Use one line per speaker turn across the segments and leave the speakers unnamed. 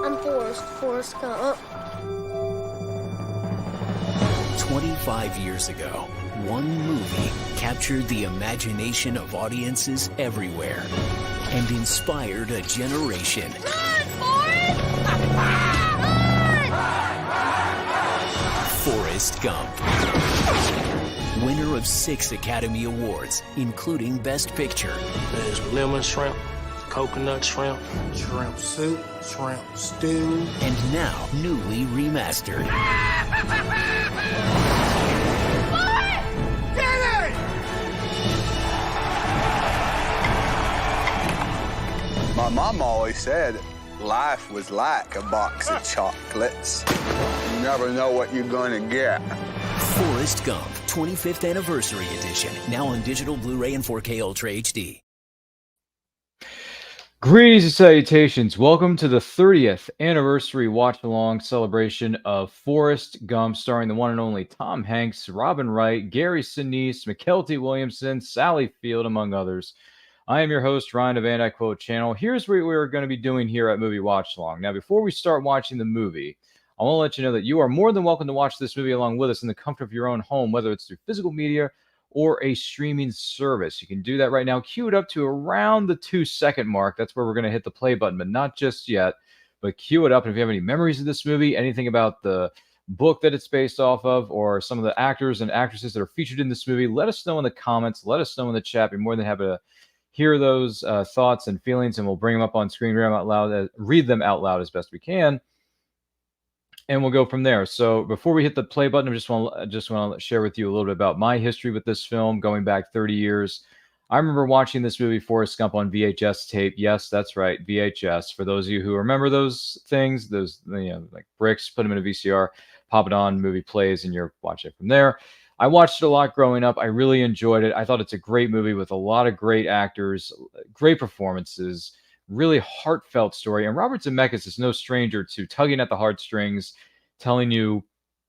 I'm Forrest Gump.
25 years ago, one movie captured the imagination of audiences everywhere and inspired a generation.
Run, Forrest! Run!
Forrest Gump. Winner of 6 Academy Awards, including Best Picture.
There's lemon shrimp, coconut shrimp,
shrimp soup, shrimp stew.
And now, newly remastered.
My mom always said life was like a box of chocolates. You never know what you're going to get.
Forrest Gump, 25th Anniversary Edition. Now on digital, Blu-ray, and 4K Ultra HD.
Greetings and salutations. Welcome to the 30th Anniversary Watch-Along celebration of Forrest Gump, starring the one and only Tom Hanks, Robin Wright, Gary Sinise, McKelty Williamson, Sally Field, among others. I am your host, Ryan of And I Quote Channel. Here's what we're going to be doing here at Movie Watch Along. Now, before we start watching the movie, I want to let you know that you are more than welcome to watch this movie along with us in the comfort of your own home, whether it's through physical media or a streaming service. You can do that right now. Cue it up to around the 2-second mark. That's where we're going to hit the play button, but not just yet. But cue it up. And if you have any memories of this movie, anything about the book that it's based off of, or some of the actors and actresses that are featured in this movie, let us know in the comments. Let us know in the chat. Be more than happy to hear those thoughts and feelings, and we'll bring them up on screen, read them out loud as best we can, and we'll go from there. So before we hit the play button, I just want to share with you a little bit about my history with this film, going back 30 years. I remember watching this movie, Forrest Gump, on VHS tape. Yes, that's right, VHS. For those of you who remember those things, those like bricks, put them in a VCR, pop it on, movie plays, and you're watching it from there. I watched it a lot growing up. I really enjoyed it. I thought it's a great movie with a lot of great actors, great performances, really heartfelt story. And Robert Zemeckis is no stranger to tugging at the heartstrings, telling you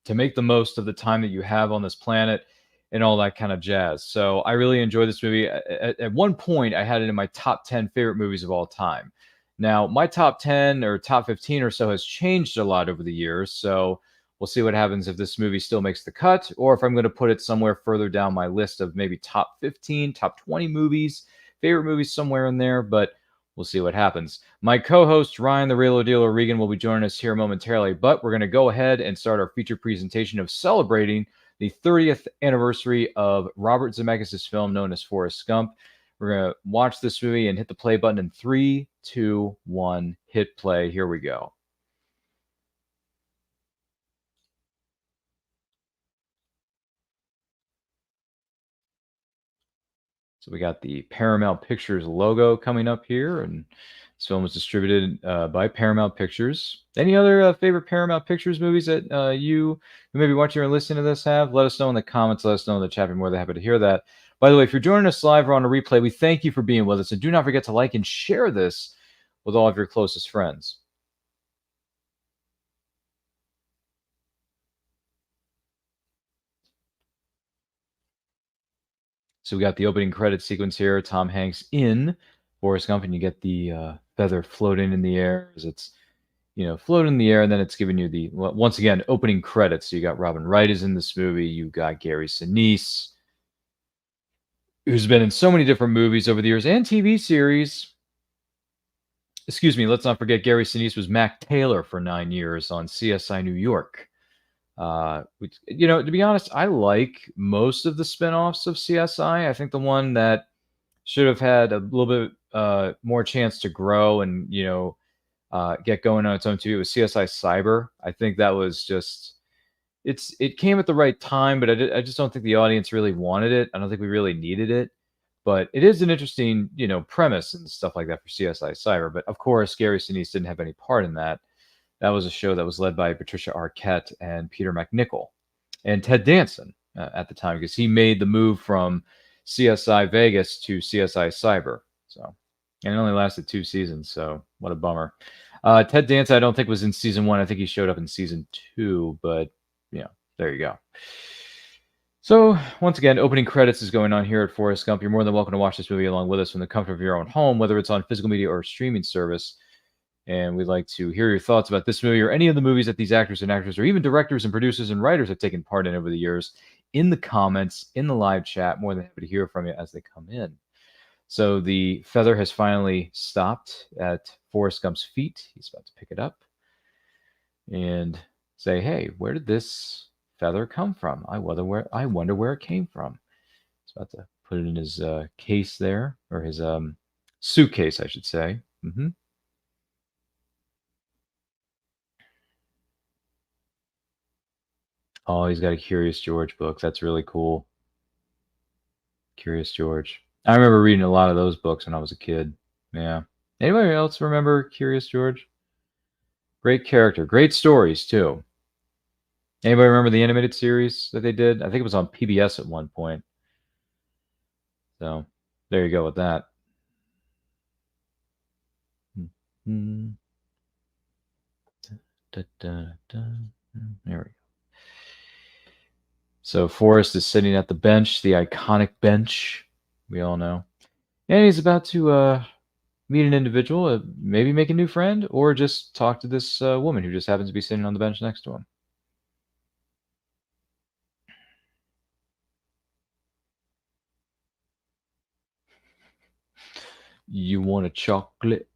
to make the most of the time that you have on this planet and all that kind of jazz. So I really enjoyed this movie. At one point, I had it in my top 10 favorite movies of all time. Now, my top 10 or top 15 or so has changed a lot over the years. So we'll see what happens if this movie still makes the cut, or if I'm going to put it somewhere further down my list of maybe top 15, top 20 movies, favorite movies somewhere in there, but we'll see what happens. My co-host, Ryan the Real Dealer Regan, will be joining us here momentarily, but we're going to go ahead and start our feature presentation of celebrating the 30th anniversary of Robert Zemeckis' film known as Forrest Gump. We're going to watch this movie and hit the play button in 3, 2, 1, hit play. Here we go. So we got the Paramount Pictures logo coming up here, and this film was distributed by Paramount Pictures. Any other favorite Paramount Pictures movies that you who may be watching or listening to this have? Let us know in the comments. Let us know in the chat. We're more than happy to hear that. By the way, if you're joining us live or on a replay, we thank you for being with us. And do not forget to like and share this with all of your closest friends. So we got the opening credit sequence here. Tom Hanks in Forrest Gump, and you get the feather floating in the air as it's, floating in the air, and then it's giving you the, once again, opening credits. So you got Robin Wright is in this movie. You got Gary Sinise, who's been in so many different movies over the years and TV series. Excuse me, let's not forget Gary Sinise was Mac Taylor for 9 years on CSI New York. Which, to be honest, I like most of the spinoffs of CSI. I think the one that should have had a little bit more chance to grow and, get going on its own too was CSI Cyber. I think that was just, it came at the right time, but I just don't think the audience really wanted it. I don't think we really needed it, but it is an interesting, premise and stuff like that for CSI Cyber. But of course, Gary Sinise didn't have any part in that. That was a show that was led by Patricia Arquette and Peter MacNicol and Ted Danson at the time, because he made the move from CSI Vegas to CSI Cyber. So, and it only lasted 2 seasons. So what a bummer. Ted Danson, I don't think was in season 1. I think he showed up in season 2, but there you go. So once again, opening credits is going on here at Forrest Gump. You're more than welcome to watch this movie along with us from the comfort of your own home, whether it's on physical media or streaming service. And we'd like to hear your thoughts about this movie or any of the movies that these actors and actresses or even directors and producers and writers have taken part in over the years in the comments, in the live chat. More than happy to hear from you as they come in. So the feather has finally stopped at Forrest Gump's feet. He's about to pick it up and say, hey, where did this feather come from? I wonder where it came from. He's about to put it in his case there, or his suitcase, I should say. Oh, he's got a Curious George book. That's really cool. Curious George. I remember reading a lot of those books when I was a kid. Yeah. Anybody else remember Curious George? Great character. Great stories, too. Anybody remember the animated series that they did? I think it was on PBS at one point. So there you go with that. There we go. So Forrest is sitting at the bench, the iconic bench, we all know. And he's about to meet an individual, maybe make a new friend, or just talk to this woman who just happens to be sitting on the bench next to him. You want a chocolate?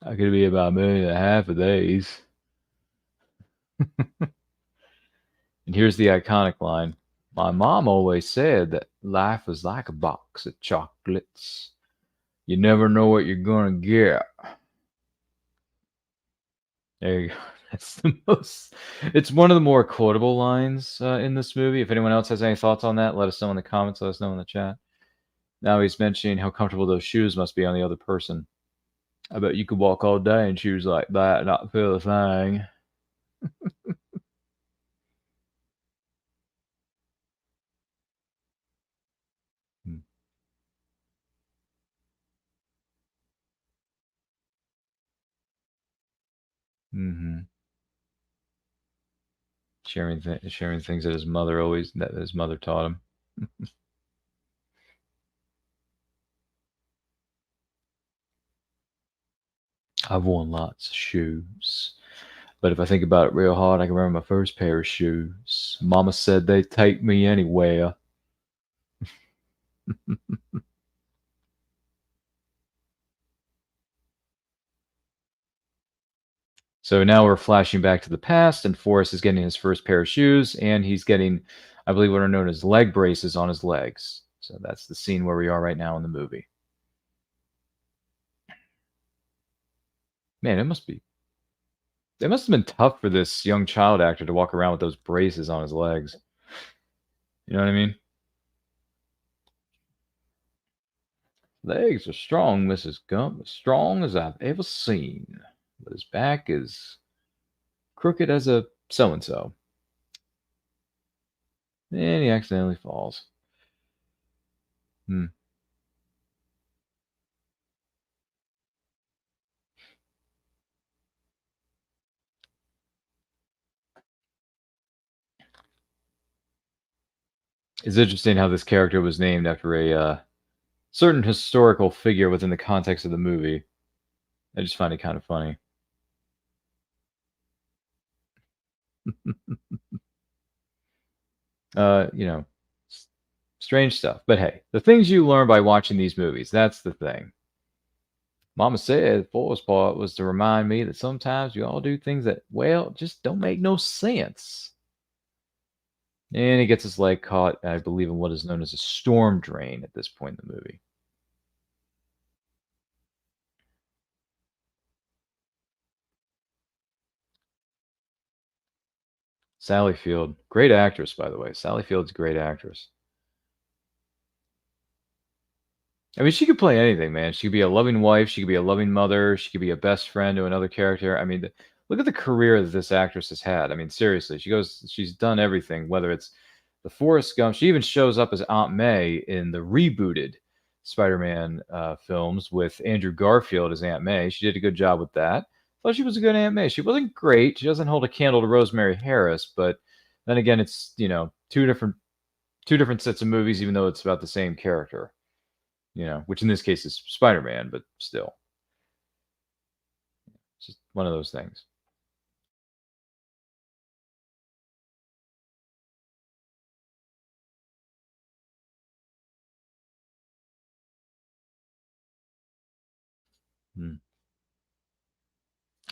I could be about 1.5 million of these. And here's the iconic line. My mom always said that life was like a box of chocolates. You never know what you're going to get. There you go. That's the most... It's one of the more quotable lines in this movie. If anyone else has any thoughts on that, let us know in the comments. Let us know in the chat. Now he's mentioning how comfortable those shoes must be on the other person. I bet you could walk all day in shoes like that and not feel a thing. Sharing things that his mother taught him. I've worn lots of shoes, but if I think about it real hard, I can remember my first pair of shoes. Mama said they'd take me anywhere. So now we're flashing back to the past, and Forrest is getting his first pair of shoes, and he's getting, I believe, what are known as leg braces on his legs. So that's the scene where we are right now in the movie. Man, it must have been tough for this young child actor to walk around with those braces on his legs. You know what I mean? Legs are strong, Mrs. Gump, as strong as I've ever seen. But his back is crooked as a so-and-so. And he accidentally falls. It's interesting how this character was named after a certain historical figure within the context of the movie. I just find it kind of funny. You know, strange stuff. But hey, the things you learn by watching these movies, that's the thing. Mama said Forrest's part was to remind me that sometimes you all do things that, well, just don't make no sense. And he gets his leg caught, I believe, in what is known as a storm drain at this point in the movie. Sally Field, great actress, by the way. Sally Field's a great actress. I mean, she could play anything, man. She could be a loving wife. She could be a loving mother. She could be a best friend to another character. I mean, look at the career that this actress has had. I mean, seriously, she's done everything, whether it's the Forrest Gump. She even shows up as Aunt May in the rebooted Spider-Man films with Andrew Garfield as Aunt May. She did a good job with that. Thought she was a good Aunt May. She wasn't great. She doesn't hold a candle to Rosemary Harris, but then again, it's, you know, two different sets of movies, even though it's about the same character. You know, which in this case is Spider-Man, but still. It's just one of those things. Hmm.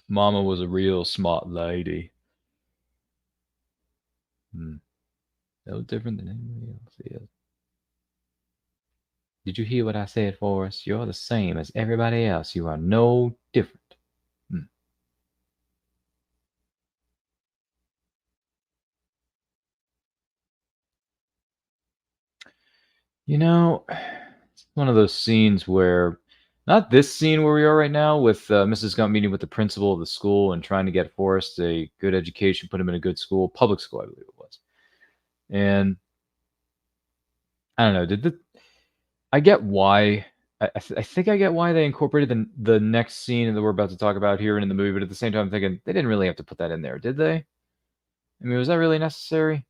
Mama was a real smart lady. No different than anybody else is. Did you hear what I said, Forrest? You're the same as everybody else. You are no different. You know, it's one of those scenes where, not this scene where we are right now with Mrs. Gump meeting with the principal of the school and trying to get Forrest a good education, put him in a good school, public school, I believe it was. And I don't know, I get why. I think I get why they incorporated the next scene that we're about to talk about here in the movie, but at the same time, I'm thinking they didn't really have to put that in there, did they? I mean, was that really necessary?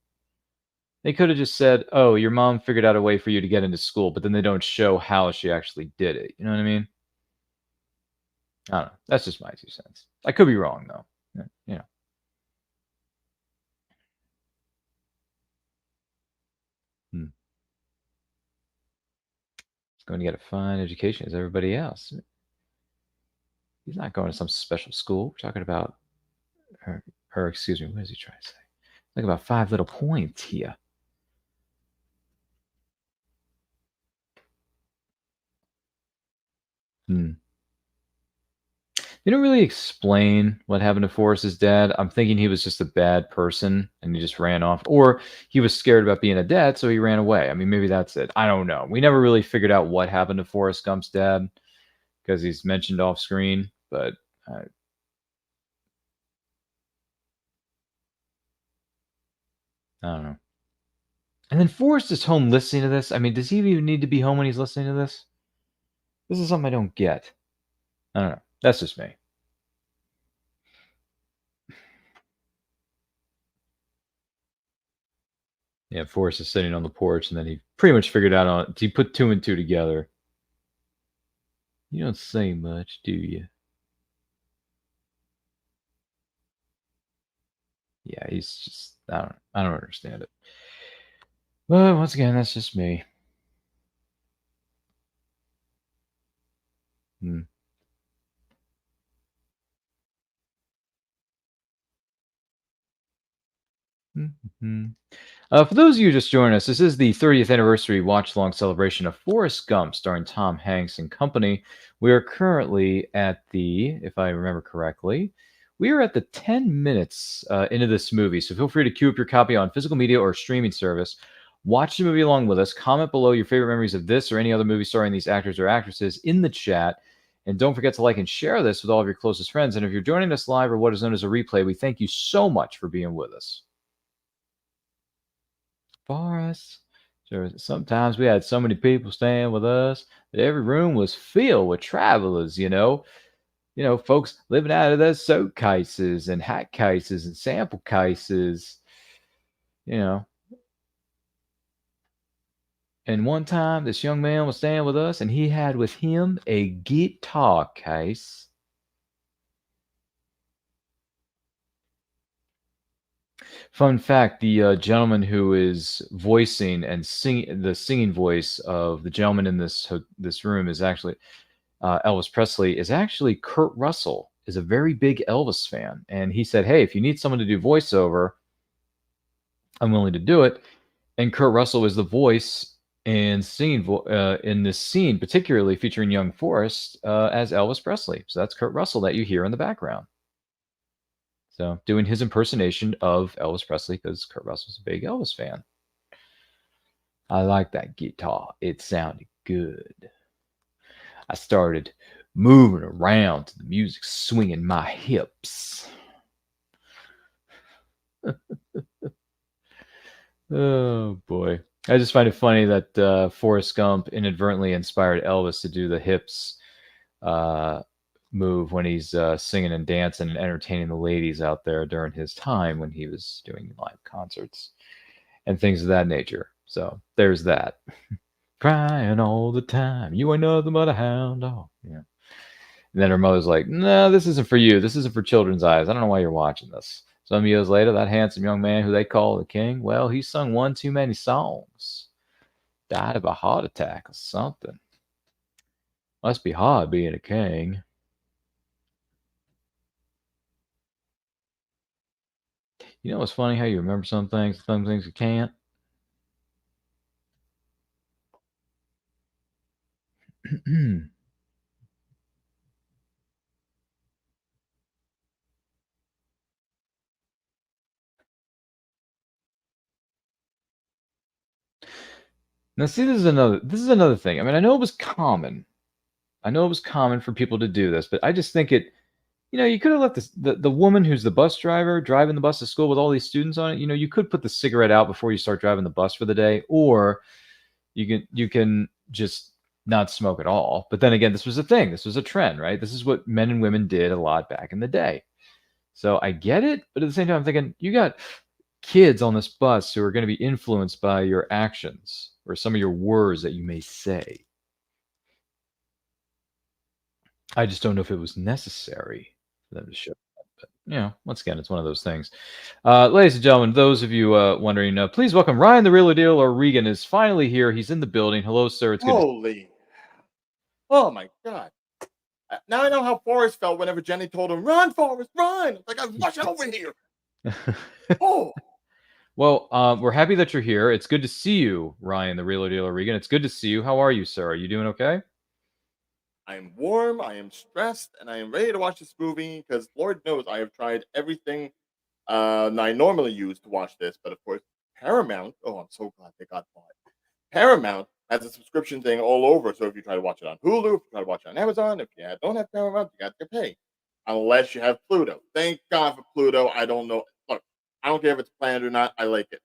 They could have just said, "Oh, your mom figured out a way for you to get into school," but then they don't show how she actually did it. You know what I mean? I don't know. That's just my 2 cents. I could be wrong though. You know. Hmm. He's going to get a fine education as everybody else. He's not going to some special school. We're talking about her. Excuse me. What is he trying to say? Like about 5 little points here. Hmm. They don't really explain what happened to Forrest's dad. I'm thinking he was just a bad person and he just ran off. Or he was scared about being a dad, so he ran away. I mean, maybe that's it. I don't know. We never really figured out what happened to Forrest Gump's dad because he's mentioned off screen, but I don't know. And then Forrest is home listening to this. I mean, does he even need to be home when he's listening to this? This is something I don't get. I don't know. That's just me. Yeah, Forrest is sitting on the porch, and then he pretty much figured out on. He put 2 and 2 together. You don't say much, do you? Yeah, he's just. I don't understand it. But once again, that's just me. Hmm. Mm-hmm. For those of you just joining us, this is the 30th anniversary watch-along celebration of Forrest Gump, starring Tom Hanks and company. We are currently at the, if I remember correctly, we are at the 10 minutes into this movie. So feel free to queue up your copy on physical media or streaming service. Watch the movie along with us. Comment below your favorite memories of this or any other movie starring these actors or actresses in the chat. And don't forget to like and share this with all of your closest friends. And if you're joining us live or what is known as a replay, we thank you so much for being with us. Forest. So sometimes we had so many people staying with us that every room was filled with travelers, folks living out of their soap cases and hat cases and sample cases, you know. And one time this young man was staying with us and he had with him a guitar case. Fun fact, the gentleman who is voicing and the singing voice of the gentleman in this room is actually Elvis Presley, is actually Kurt Russell, is a very big Elvis fan. And he said, hey, if you need someone to do voiceover, I'm willing to do it. And Kurt Russell is the voice and singing in this scene, particularly featuring young Forrest as Elvis Presley. So that's Kurt Russell that you hear in the background. So doing his impersonation of Elvis Presley because Kurt Russell's a big Elvis fan. I like that guitar. It sounded good. I started moving around to the music, swinging my hips. Oh, boy. I just find it funny that Forrest Gump inadvertently inspired Elvis to do the hips move when he's singing and dancing and entertaining the ladies out there during his time when he was doing live concerts and things of that nature. So there's that. Crying all the time. You ain't nothing but a hound dog. Yeah. And then her mother's like, no, this isn't for you. This isn't for children's eyes. I don't know why you're watching this. Some years later, that handsome young man who they call the king, well, he sung one too many songs. Died of a heart attack or something. Must be hard being a king. You know what's funny? How you remember some things you can't? Now, see, this is another thing. I mean, I know it was common. I know it was common for people to do this, but I just think it. You could have let the woman who's the bus driver driving the bus to school with all these students on it. You could put the cigarette out before you start driving the bus for the day, or you can just not smoke at all. But then again, this was a thing. This was a trend, right? This is what men and women did a lot back in the day. So I get it, but at the same time, I'm thinking you got kids on this bus who are going to be influenced by your actions or some of your words that you may say. I just don't know if it was necessary for them to show that. But, once again, it's one of those things. Ladies and gentlemen, those of you wondering, please welcome Ryan the Real Deal, or Regan is finally here. He's in the building. Hello, sir. It's good.
Holy. Oh, my God. Now I know how Forrest felt whenever Jenny told him, run, Forrest, run. It's like, I'm rushing over here. Oh.
Well, we're happy that you're here. It's good to see you, Ryan the Real Deal, or Regan. It's good to see you. How are you, sir? Are you doing okay?
I am warm, I am stressed, and I am ready to watch this movie because Lord knows I have tried everything I normally use to watch this. But of course, Paramount, oh, I'm so glad they got bought. Paramount has a subscription thing all over. So if you try to watch it on Hulu, if you try to watch it on Amazon, if you don't have Paramount, you got to pay. Unless you have Pluto. Thank God for Pluto. I don't know. Look, I don't care if it's planned or not. I like it.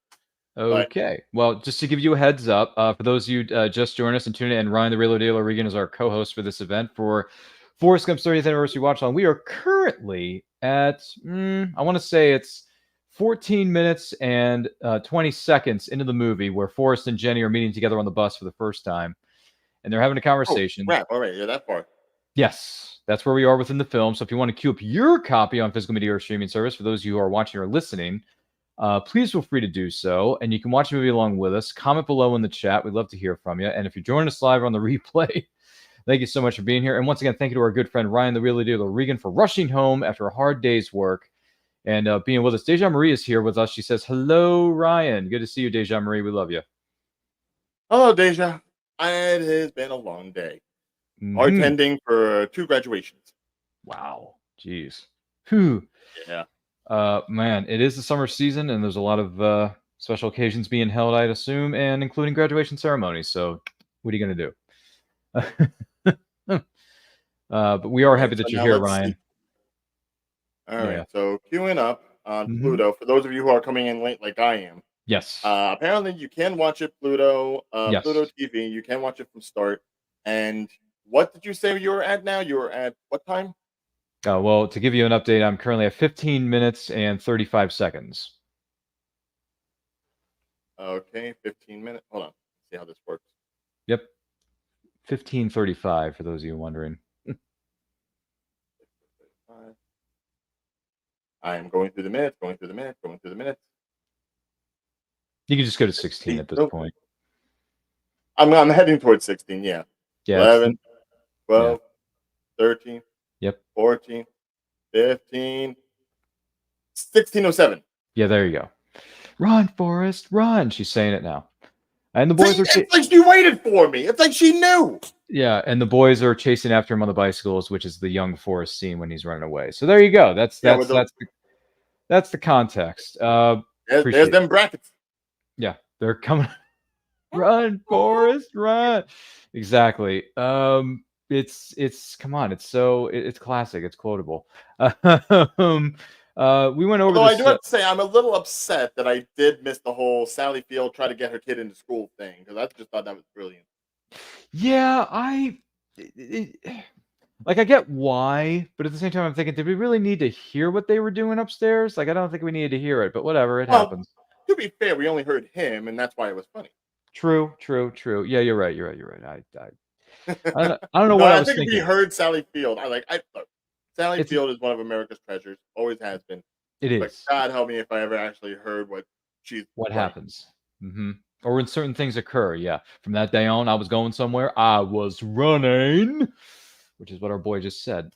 Okay. Well, just to give you a heads up, for those of you just joined us and tuned in, Ryan the Real Deal, or Regan is our co-host for this event for Forrest Gump's 30th anniversary watch along. We are currently at, I want to say it's 14 minutes and 20 seconds into the movie where Forrest and Jenny are meeting together on the bus for the first time. And they're having a conversation.
Oh, crap. All right. Yeah, that far.
Yes, that's where we are within the film. So if you want to queue up your copy on physical media or streaming service, for those of you who are watching or listening, please feel free to do so. And you can watch the movie along with us. Comment below in the chat. We'd love to hear from you. And if you're joining us live on the replay, thank you so much for being here. And once again, thank you to our good friend Ryan the Real Deal, or Regan, for rushing home after a hard day's work and being with us. Deja Marie is here with us. She says, hello, Ryan. Good to see you, Deja Marie. We love you.
Hello, Deja. It has been a long day. Bartending for 2 graduations.
Wow. Jeez. Whew.
Yeah.
Man, it is the summer season, and there's a lot of special occasions being held, I'd assume, and including graduation ceremonies. So what are you going to do? But we are happy that you're here, Ryan.
All right. So queuing up on Pluto, for those of you who are coming in late like I am.
Yes.
Apparently you can watch it Pluto,
yes.
Pluto TV. You can watch it from start. And what did you say you were at now? You were at what time?
Well, to give you an update, I'm currently at 15 minutes and 35 seconds.
Okay, 15 minutes. Hold on. Let's see how this works.
Yep. 15:35 for those of you wondering.
I am going through the minutes.
You can just go to 16 at this point.
I'm heading towards 16, yeah. 11, 12, 13, 14, 15, 16:07.
Yeah, there you go. Run, Forrest, run. She's saying it now. And the boys
It's like she waited for me. It's like she knew.
Yeah, and the boys are chasing after him on the bicycles, which is the young Forrest scene when he's running away. So there you go. That's the context.
There's them brackets.
Yeah, they're coming. Run, Forrest, run. Exactly. It's come on. It's classic. It's quotable. We went over.
Although I do have to say, I'm a little upset that I did miss the whole Sally Field try to get her kid into school thing, because I just thought that was brilliant.
Yeah, I get why, but at the same time, I'm thinking, did we really need to hear what they were doing upstairs? Like, I don't think we needed to hear it, but whatever, it happens.
To be fair, we only heard him, and that's why it was funny.
True. Yeah, you're right. I don't know
No,
what I
I
was
think if we
thinking.
heard Sally Field, look, Sally
It's
Field is one of America's treasures, always has been.
it
But
is
God help me if I ever actually heard what she's
what
like.
happens. Or when certain things occur. Yeah. From that day on, I was going somewhere. I was running, which is what our boy just said.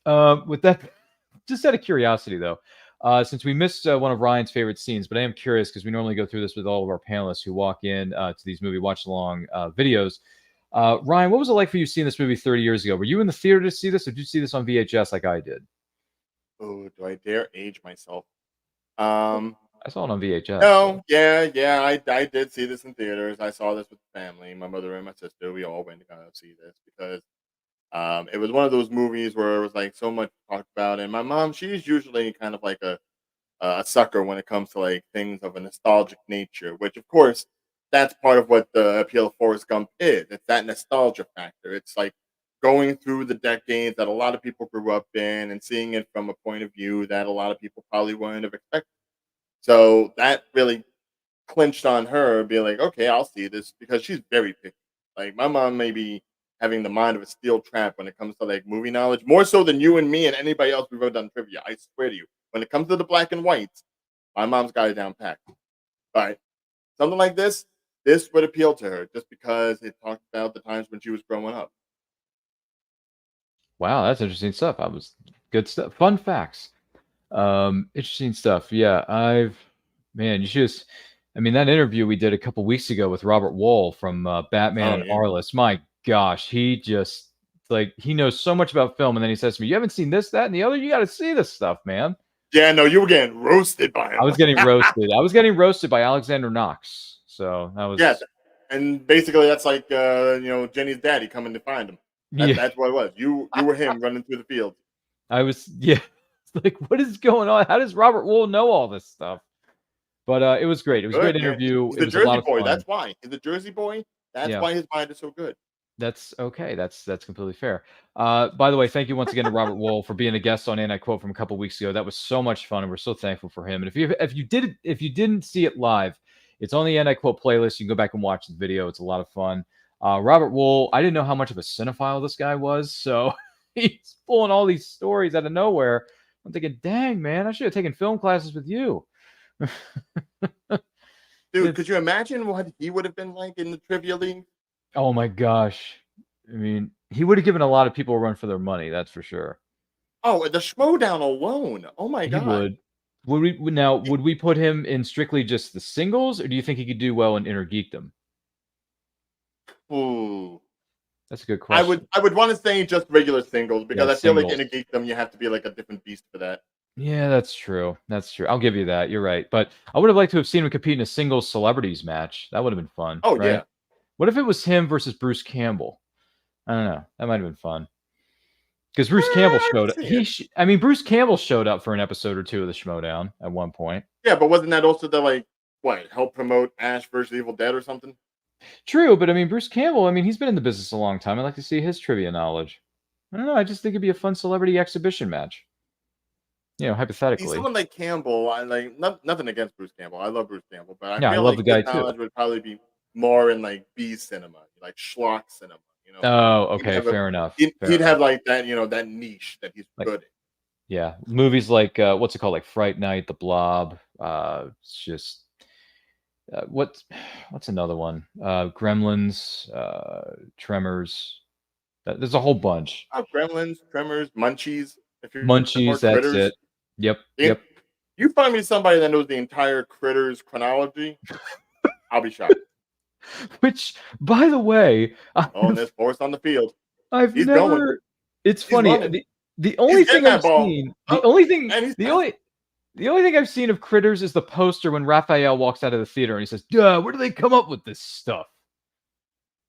With that, just out of curiosity though, since we missed one of Ryan's favorite scenes, but I am curious because we normally go through this with all of our panelists who walk in to these movie watch along videos. Ryan, what was it like for you seeing this movie 30 years ago? Were you in the theater to see this, or did you see this on VHS like I did?
Oh, do I dare age myself?
I saw it on VHS. So.
No, yeah, I did see this in theaters. I saw this with the family, my mother and my sister. We all went to go see this because it was one of those movies where it was like so much talked about. And my mom, she's usually kind of like a sucker when it comes to like things of a nostalgic nature, which of course that's part of what the appeal of Forrest Gump is. It's that nostalgia factor. It's like going through the decades that a lot of people grew up in and seeing it from a point of view that a lot of people probably wouldn't have expected. So that really clinched on her, being like, okay, I'll see this because she's very picky. Like my mom may be having the mind of a steel trap when it comes to like movie knowledge, more so than you and me and anybody else we've ever done trivia. I swear to you, when it comes to the black and whites, my mom's got it down packed. But something like this would appeal to her just because it talked about the times when she was growing up.
Wow, that's interesting stuff. I was good stuff. Fun facts. Interesting stuff. Yeah, man, you should just, I mean, that interview we did a couple weeks ago with Robert Wall from Batman
Oh
and
yeah.
Arliss. My gosh, he just like he knows so much about film, and then he says to me, "You haven't seen this, that, and the other. You got to see this stuff, man."
Yeah, no, you were getting roasted by
I
him.
was getting roasted. I was getting roasted by Alexander Knox. So that
Yeah,
was
and basically that's like Jenny's daddy coming to find him.
yeah.
That's what it was. You were him running through the field.
I was yeah. It's like, what is going on? How does Robert Wall know all this stuff? But it was great. It was a great
Good man.
interview.
He's
It
a
was a lot
Jersey
of
boy.
fun.
That's why he's a Jersey boy. That's
Yeah.
why his mind is so good.
That's okay. That's completely fair. By the way, thank you once again to Robert Wool for being a guest on And I Quote from a couple weeks ago. That was so much fun, and we're so thankful for him. And if you didn't see it live, it's on the And I Quote playlist. You can go back and watch the video. It's a lot of fun. Robert Wool, I didn't know how much of a cinephile this guy was, so he's pulling all these stories out of nowhere. I'm thinking, dang man, I should have taken film classes with you.
Dude, could you imagine what he would have been like in the trivia league?
Oh my gosh. I mean, he would have given a lot of people a run for their money, that's for sure.
Oh, the Schmodown alone. Oh my
He
god.
would. Would we put him in strictly just the singles, or do you think he could do well in Inner Geekdom?
Ooh.
That's a good question.
I would want to say just regular singles because
Yeah,
I feel like
singles.
in a geekdom you have to be like a different beast for that.
Yeah, that's true. That's true. I'll give you that. You're right. But I would have liked to have seen him compete in a singles celebrities match. That would have been fun.
Oh
right?
yeah.
What if it was him versus Bruce Campbell? I don't know. That might have been fun. Because Bruce Campbell
I
showed
could
up.
see it.
I mean, Bruce Campbell showed up for an episode or two of the Schmodown at one point.
Yeah, but wasn't that also the like what help promote Ash versus Evil Dead or something?
True, but I mean, Bruce Campbell, I mean, he's been in the business a long time. I'd like to see his trivia knowledge. I don't know. I just think it'd be a fun celebrity exhibition match. You know,
See,
hypothetically.
someone like Campbell, I like nothing against Bruce Campbell. I love Bruce Campbell, but I
Yeah, I
feel
love
like
the
his
guy too.
knowledge would probably be more in like B cinema, like schlock cinema. You know,
Oh,
he'd
okay,
have
fair enough.
he'd
fair
have
enough.
like that, that niche that he's
Like-
good in.
Yeah, movies like what's it called, like Fright Night, The Blob. It's just what's another one? Gremlins, Tremors. There's a whole bunch.
Oh, Gremlins, Tremors, Munchies. If you're more
Munchies, that's
critters,
it. Yep,
Yeah.
yep.
You find me somebody that knows the entire Critters chronology, I'll be shocked.
Which, by the way,
Oh, and there's Forrest on the field.
I've
He's
never.
going.
It's
He's
funny.
running.
The only
getting
thing
that
I've
ball.
seen,
Oh,
the only thing,
and he's
the only thing I've seen of Critters is the poster when Raphael walks out of the theater and he says, "Duh, where do they come up with this stuff?"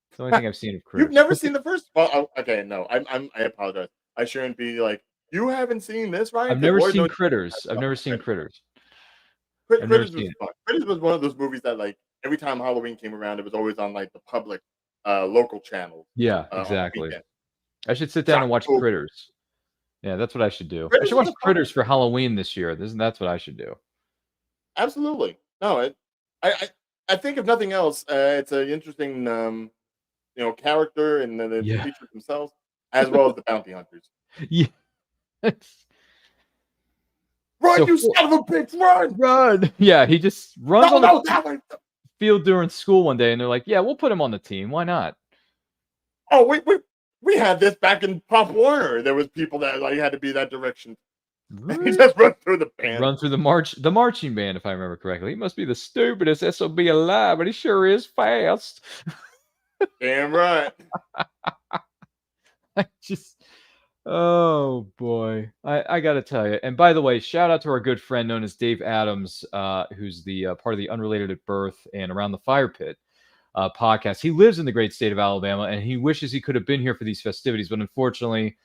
It's the only thing I've seen of Critters.
You've never seen the first? Well, okay, no, I apologize. I shouldn't be like you haven't seen this, right?
I've never seen Critters. I've never seen Critters. I've never
Critters
seen
was
it.
fun. Critters was one of those movies that like every time Halloween came around, it was always on like the public, local channel.
Yeah,
on the
exactly.
weekend.
I should sit down and watch
Shocktober.
Critters. Yeah, that's what I should do. I
Critters
should
was
watch
a fun
Critters for Halloween this year. That's what I should do.
Absolutely. No, I think if nothing else, it's an interesting character and then the
Yeah.
creatures themselves, as well as the bounty hunters.
Yeah.
Run,
So
you son of a bitch, run!
run. Yeah, he just runs
No,
on the
no, that way.
field during school one day, and they're like, "Yeah, we'll put him on the team. Why not?"
Oh, we had this back in Pop Warner. There was people that like had to be that direction. And he just run through the band.
Run through the marching band, if I remember correctly. He must be the stupidest SOB alive, but he sure is fast.
Damn right.
I just, oh boy, I got to tell you. And by the way, shout out to our good friend known as Dave Adams, who's the part of the Unrelated at Birth and Around the Fire Pit podcast. He lives in the great state of Alabama, and he wishes he could have been here for these festivities, but unfortunately,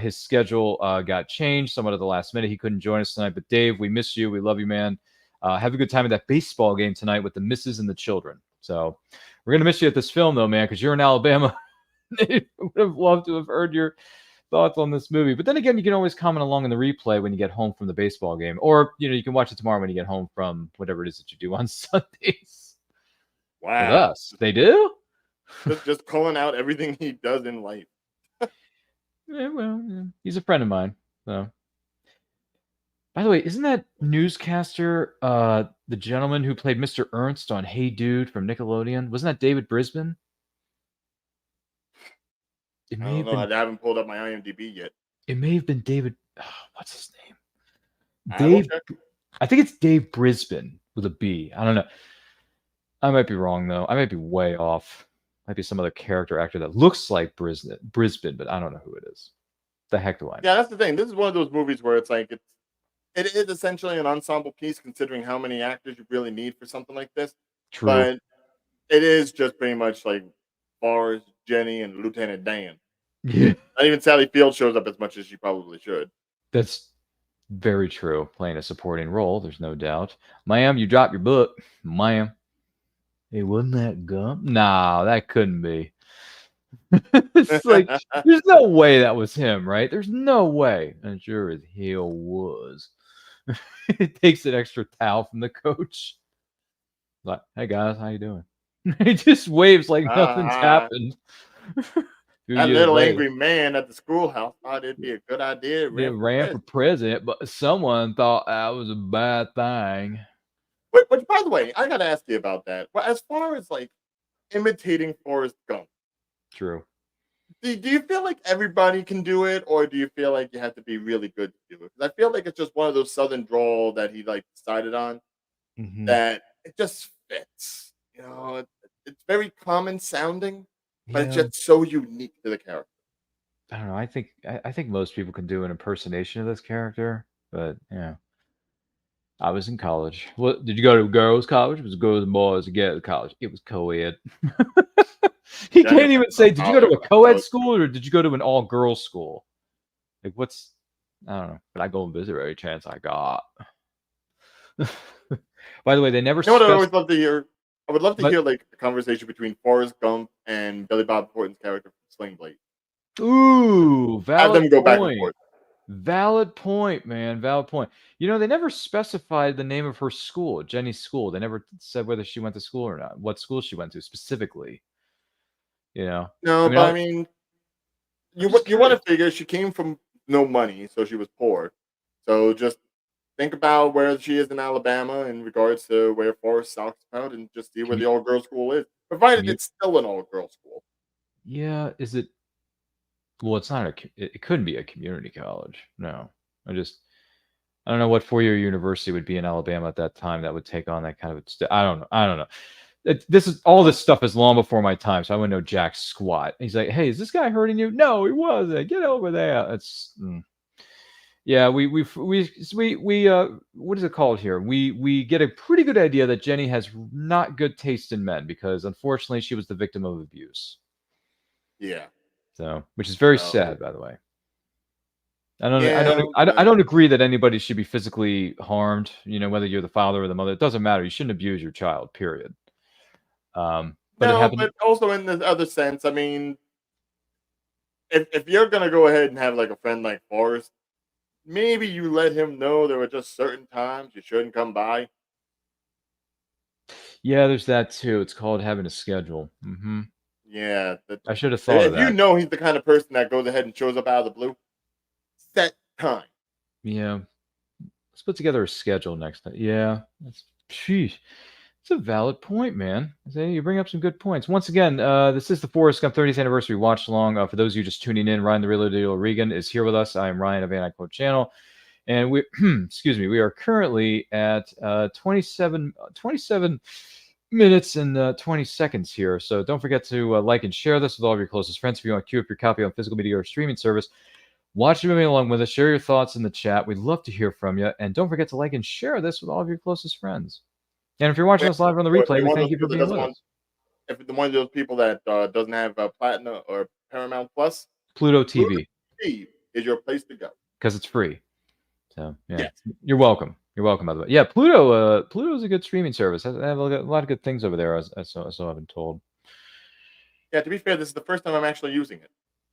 his schedule got changed somewhat at the last minute. He couldn't join us tonight. But Dave, we miss you. We love you, man. Have a good time at that baseball game tonight with the missus and the children. So we're gonna miss you at this film, though, man, because you're in Alabama. I would have loved to have heard your thoughts on this movie. But then again, you can always comment along in the replay when you get home from the baseball game, or you can watch it tomorrow when you get home from whatever it is that you do on Sundays.
Wow.
With us, they do.
just calling out everything he does in life.
Yeah, well, yeah. He's a friend of mine. So, by the way, isn't that newscaster the gentleman who played Mr. Ernst on Hey Dude from Nickelodeon? Wasn't that David Brisbane? It
I
may
don't
have
know.
been.
I haven't pulled up my IMDb yet.
It may have been David. What's his name?
I will
Dave.
check.
I think it's Dave Brisbane with a B. I don't know. I might be wrong though. I might be way off. Might be some other character actor that looks like Brisbane, but I don't know who it is. The heck do I know?
Yeah, that's the thing. This is one of those movies where it's like it is essentially an ensemble piece, considering how many actors you really need for something like this.
True.
But it is just pretty much like Forrest, Jenny, and Lieutenant Dan.
Yeah,
Not even Sally Field shows up as much as she probably should.
that's very true. Playing a supporting role, there's no doubt. Ma'am, you dropped your book. Ma'am. Hey, wasn't that Gump? Nah, that couldn't be. It's like, there's no way that was him, right? There's no way. And sure as hell was. It takes an extra towel from the coach. Like, hey guys, how you doing? He just waves like nothing's happened.
That little angry man at the schoolhouse thought it'd be a good idea.
They ran for president, but someone thought that was a bad thing.
Which, by the way, I gotta ask you about that. Well, as far as like imitating Forrest Gump,
True.
do you feel like everybody can do it, or do you feel like you have to be really good to do it? Because I feel like it's just one of those Southern drawl that he like decided on that it just fits. It's very common sounding, but it's
Yeah.
just so unique to the character.
I don't know. I think most people can do an impersonation of this character, but yeah. I was in college. What did you go to girls' college? It was girls and boys together college. It was co-ed. He
Yeah,
can't even say, did you go to a
college.
co-ed school or did you go to an all-girls school? Like I don't know. But I go and visit every chance I got. By the way, they never
You know what I
spec-
always love to hear? I would love to
But-
hear like a conversation between Forrest Gump and Billy Bob Thornton's character from Sling Blade.
Ooh,
Have
valid
them go back and
point.
forth.
Valid point, man. Valid point. They never specified the name of her school, Jenny's school. They never said whether she went to school or not, what school she went to specifically.
No,
I mean,
but I mean, you want to figure she came from no money, so she was poor. So just think about where she is in Alabama in regards to where Forrest talks about, and just see where the all-girls school is. Provided it's still an all-girls school.
Yeah, is it? Well, it's not it couldn't be a community college. No, I don't know what four-year university would be in Alabama at that time that would take on that kind of. I don't know. All this stuff is long before my time, so I wouldn't know jack squat. He's like, "Hey, is this guy hurting you?" No, he wasn't. Get over there. Yeah. We what is it called here? We get a pretty good idea that Jenny has not good taste in men because unfortunately she was the victim of abuse.
Yeah.
So, which is very
Oh.
sad, by the way. I
Yeah,
don't agree that anybody should be physically harmed. Whether you're the father or the mother, it doesn't matter. You shouldn't abuse your child. Period. But it
No,
happened.
but also in the other sense, I mean, if you're gonna go ahead and have like a friend like Forrest, maybe you let him know there were just certain times you shouldn't come by.
Yeah, there's that too. It's called having a schedule.
Yeah.
I should have thought of
And you
that.
know he's the kind of person that goes ahead and shows up out of the blue. Set time.
Yeah. Let's put together a schedule next time. Yeah. Sheesh. It's a valid point, man. You bring up some good points. Once again, this is the Forrest Gump 30th anniversary watch along. For those of you just tuning in, Ryan the Real Deal Regan is here with us. I am Ryan of Van Quote Channel. And we, excuse me, we are currently at 27 minutes and 20 seconds here. So don't forget to like and share this with all of your closest friends. If you want to queue up your copy on physical media or streaming service, watch the movie along with us. Share your thoughts in the chat. We'd love to hear from you. And don't forget to like and share this with all of your closest friends. And if you're watching us live on the replay, we thank you for being with us.
If one of those people that doesn't have Platinum or Paramount Plus,
Pluto TV
is your place to go
because it's free. So yeah,
yes.
You're welcome. You're welcome. By the way, yeah, Pluto is a good streaming service. They have a lot of good things over there. So I've been told.
Yeah, to be fair, this is the first time I'm actually using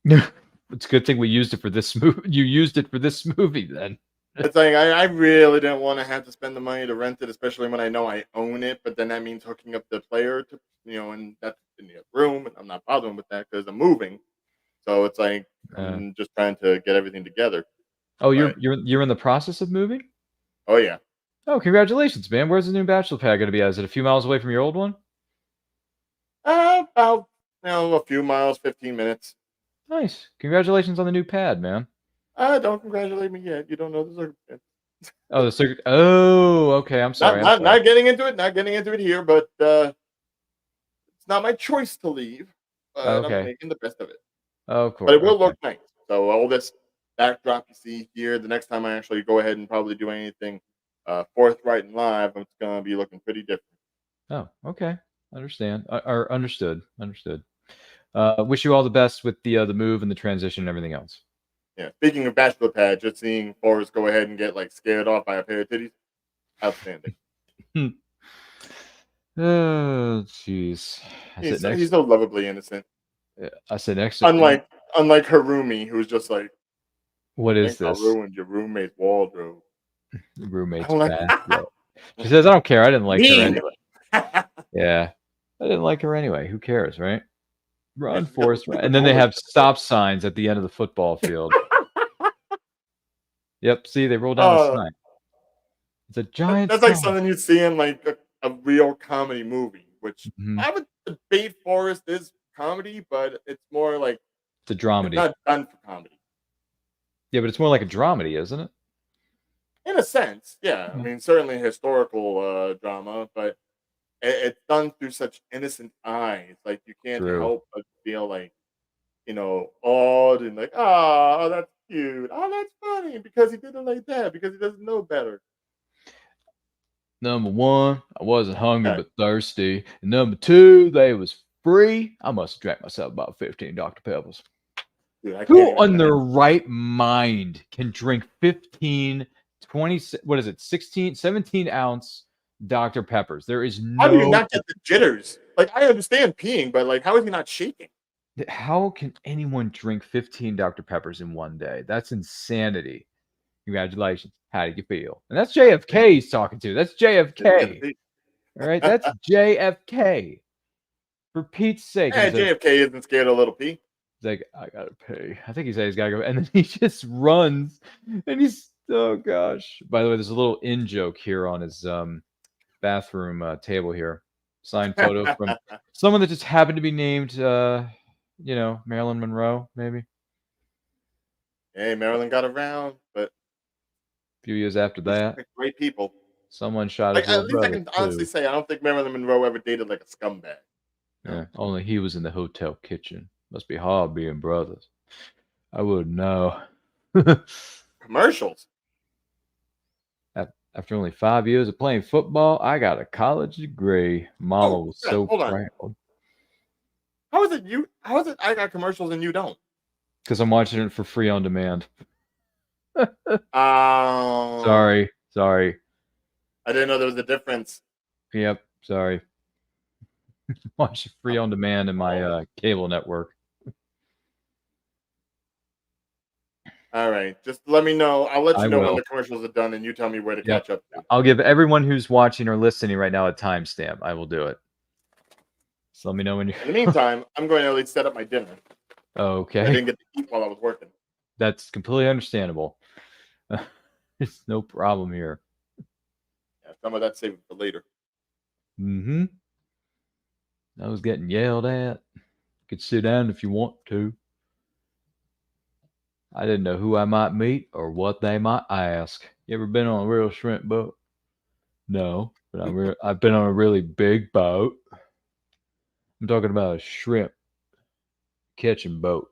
it.
It's a good thing we used it for this movie. You used it for this movie, then.
It's like I really didn't want to have to spend the money to rent it, especially when I know I own it. But then that means hooking up the player to, and that's in the room, and I'm not bothering with that because I'm moving. So it's like I'm just trying to get everything together.
Oh, you're in the process of moving?
Oh yeah.
Oh, congratulations, man! Where's the new bachelor pad going to be? Is it a few miles away from your old one?
About a few miles, 15 minutes.
Nice. Congratulations on the new pad, man.
Don't congratulate me yet. You don't know the circumstance.
Oh, the circuit. Oh, okay. I'm sorry.
Not getting into it. Not getting into it here, but it's not my choice to leave. But I'm making the best of it.
Oh, of course.
But it will look nice. So all this backdrop you see here, the next time I actually go ahead and probably do anything forthright and live, it's gonna be looking pretty different.
Oh, okay. Understand. Or understood. Understood. Wish you all the best with the move and the transition and everything else.
Yeah. Speaking of bachelor pad, just seeing Forrest go ahead and get scared off by a pair of titties, outstanding.
Oh, jeez.
He's so lovably innocent.
Yeah, I said next.
Unlike Harumi, who's just like,
what is this?
I ruined your roommate's wardrobe.
Roommate's bathrobe. She says, "I don't care. I didn't like her anyway." Yeah, I didn't like her anyway. Who cares, right? Run, Forrest, run. And then they have stop signs at the end of the football field. Yep. See, they roll down the sign. It's a giant.
That's like something you'd see in a real comedy movie, which I would debate Forrest is comedy, but it's more like
it's a dramedy.
It's not done for comedy.
Yeah, but it's more like a dramedy, isn't it?
In a sense, yeah. I mean, certainly historical drama, but it's done through such innocent eyes. Like you can't help but feel awed and oh, that's cute. Oh, that's funny because he did it like that because he doesn't know better.
Number one, I wasn't hungry but thirsty. And number two, they was free. I must have drank myself about 15 Dr. Pebbles.
Dude,
who on their right mind can drink 15, 20, what is it, 16, 17 ounce Dr. Peppers? There is no...
How do you not get the jitters? I understand peeing, but how is he not shaking?
How can anyone drink 15 Dr. Peppers in one day? That's insanity. Congratulations. How do you feel? And that's JFK he's talking to. That's JFK. All right, that's JFK. For Pete's sake.
Hey, JFK isn't scared of little P.
He's like, I gotta pay. I think he said he's gotta go. And then he just runs. And he's, oh gosh. By the way, there's a little in joke here on his bathroom table here. Signed photo from someone that just happened to be named, Marilyn Monroe, maybe.
Hey, Marilyn got around, but
a few years after that,
great people.
Someone shot his
at least
brother
I can honestly say I don't think Marilyn Monroe ever dated a scumbag.
Yeah, only he was in the hotel kitchen. Must be hard being brothers. I wouldn't know.
Commercials.
After only 5 years of playing football, I got a college degree. Mama was so proud.
How is it I got commercials and you don't?
Because I'm watching it for free on demand.
Sorry.
I
didn't know there was a difference.
Yep, sorry. Watch it free on demand in my cable network.
All right, just let me know. I'll let you know when the commercials are done, and you tell me where to catch up to.
I'll give everyone who's watching or listening right now a timestamp. I will do it. So let me know when you.
In the meantime, I'm going to at least set up my dinner. I
Okay,
didn't get to eat while I was working.
that's completely understandable. There's no problem here.
Yeah, some of that saved for later.
Mm-hmm. I was getting yelled at. You could sit down if you want to. I didn't know who I might meet or what they might ask. You ever been on a real shrimp boat? No, but I've been on a really big boat. I'm talking about a shrimp catching boat.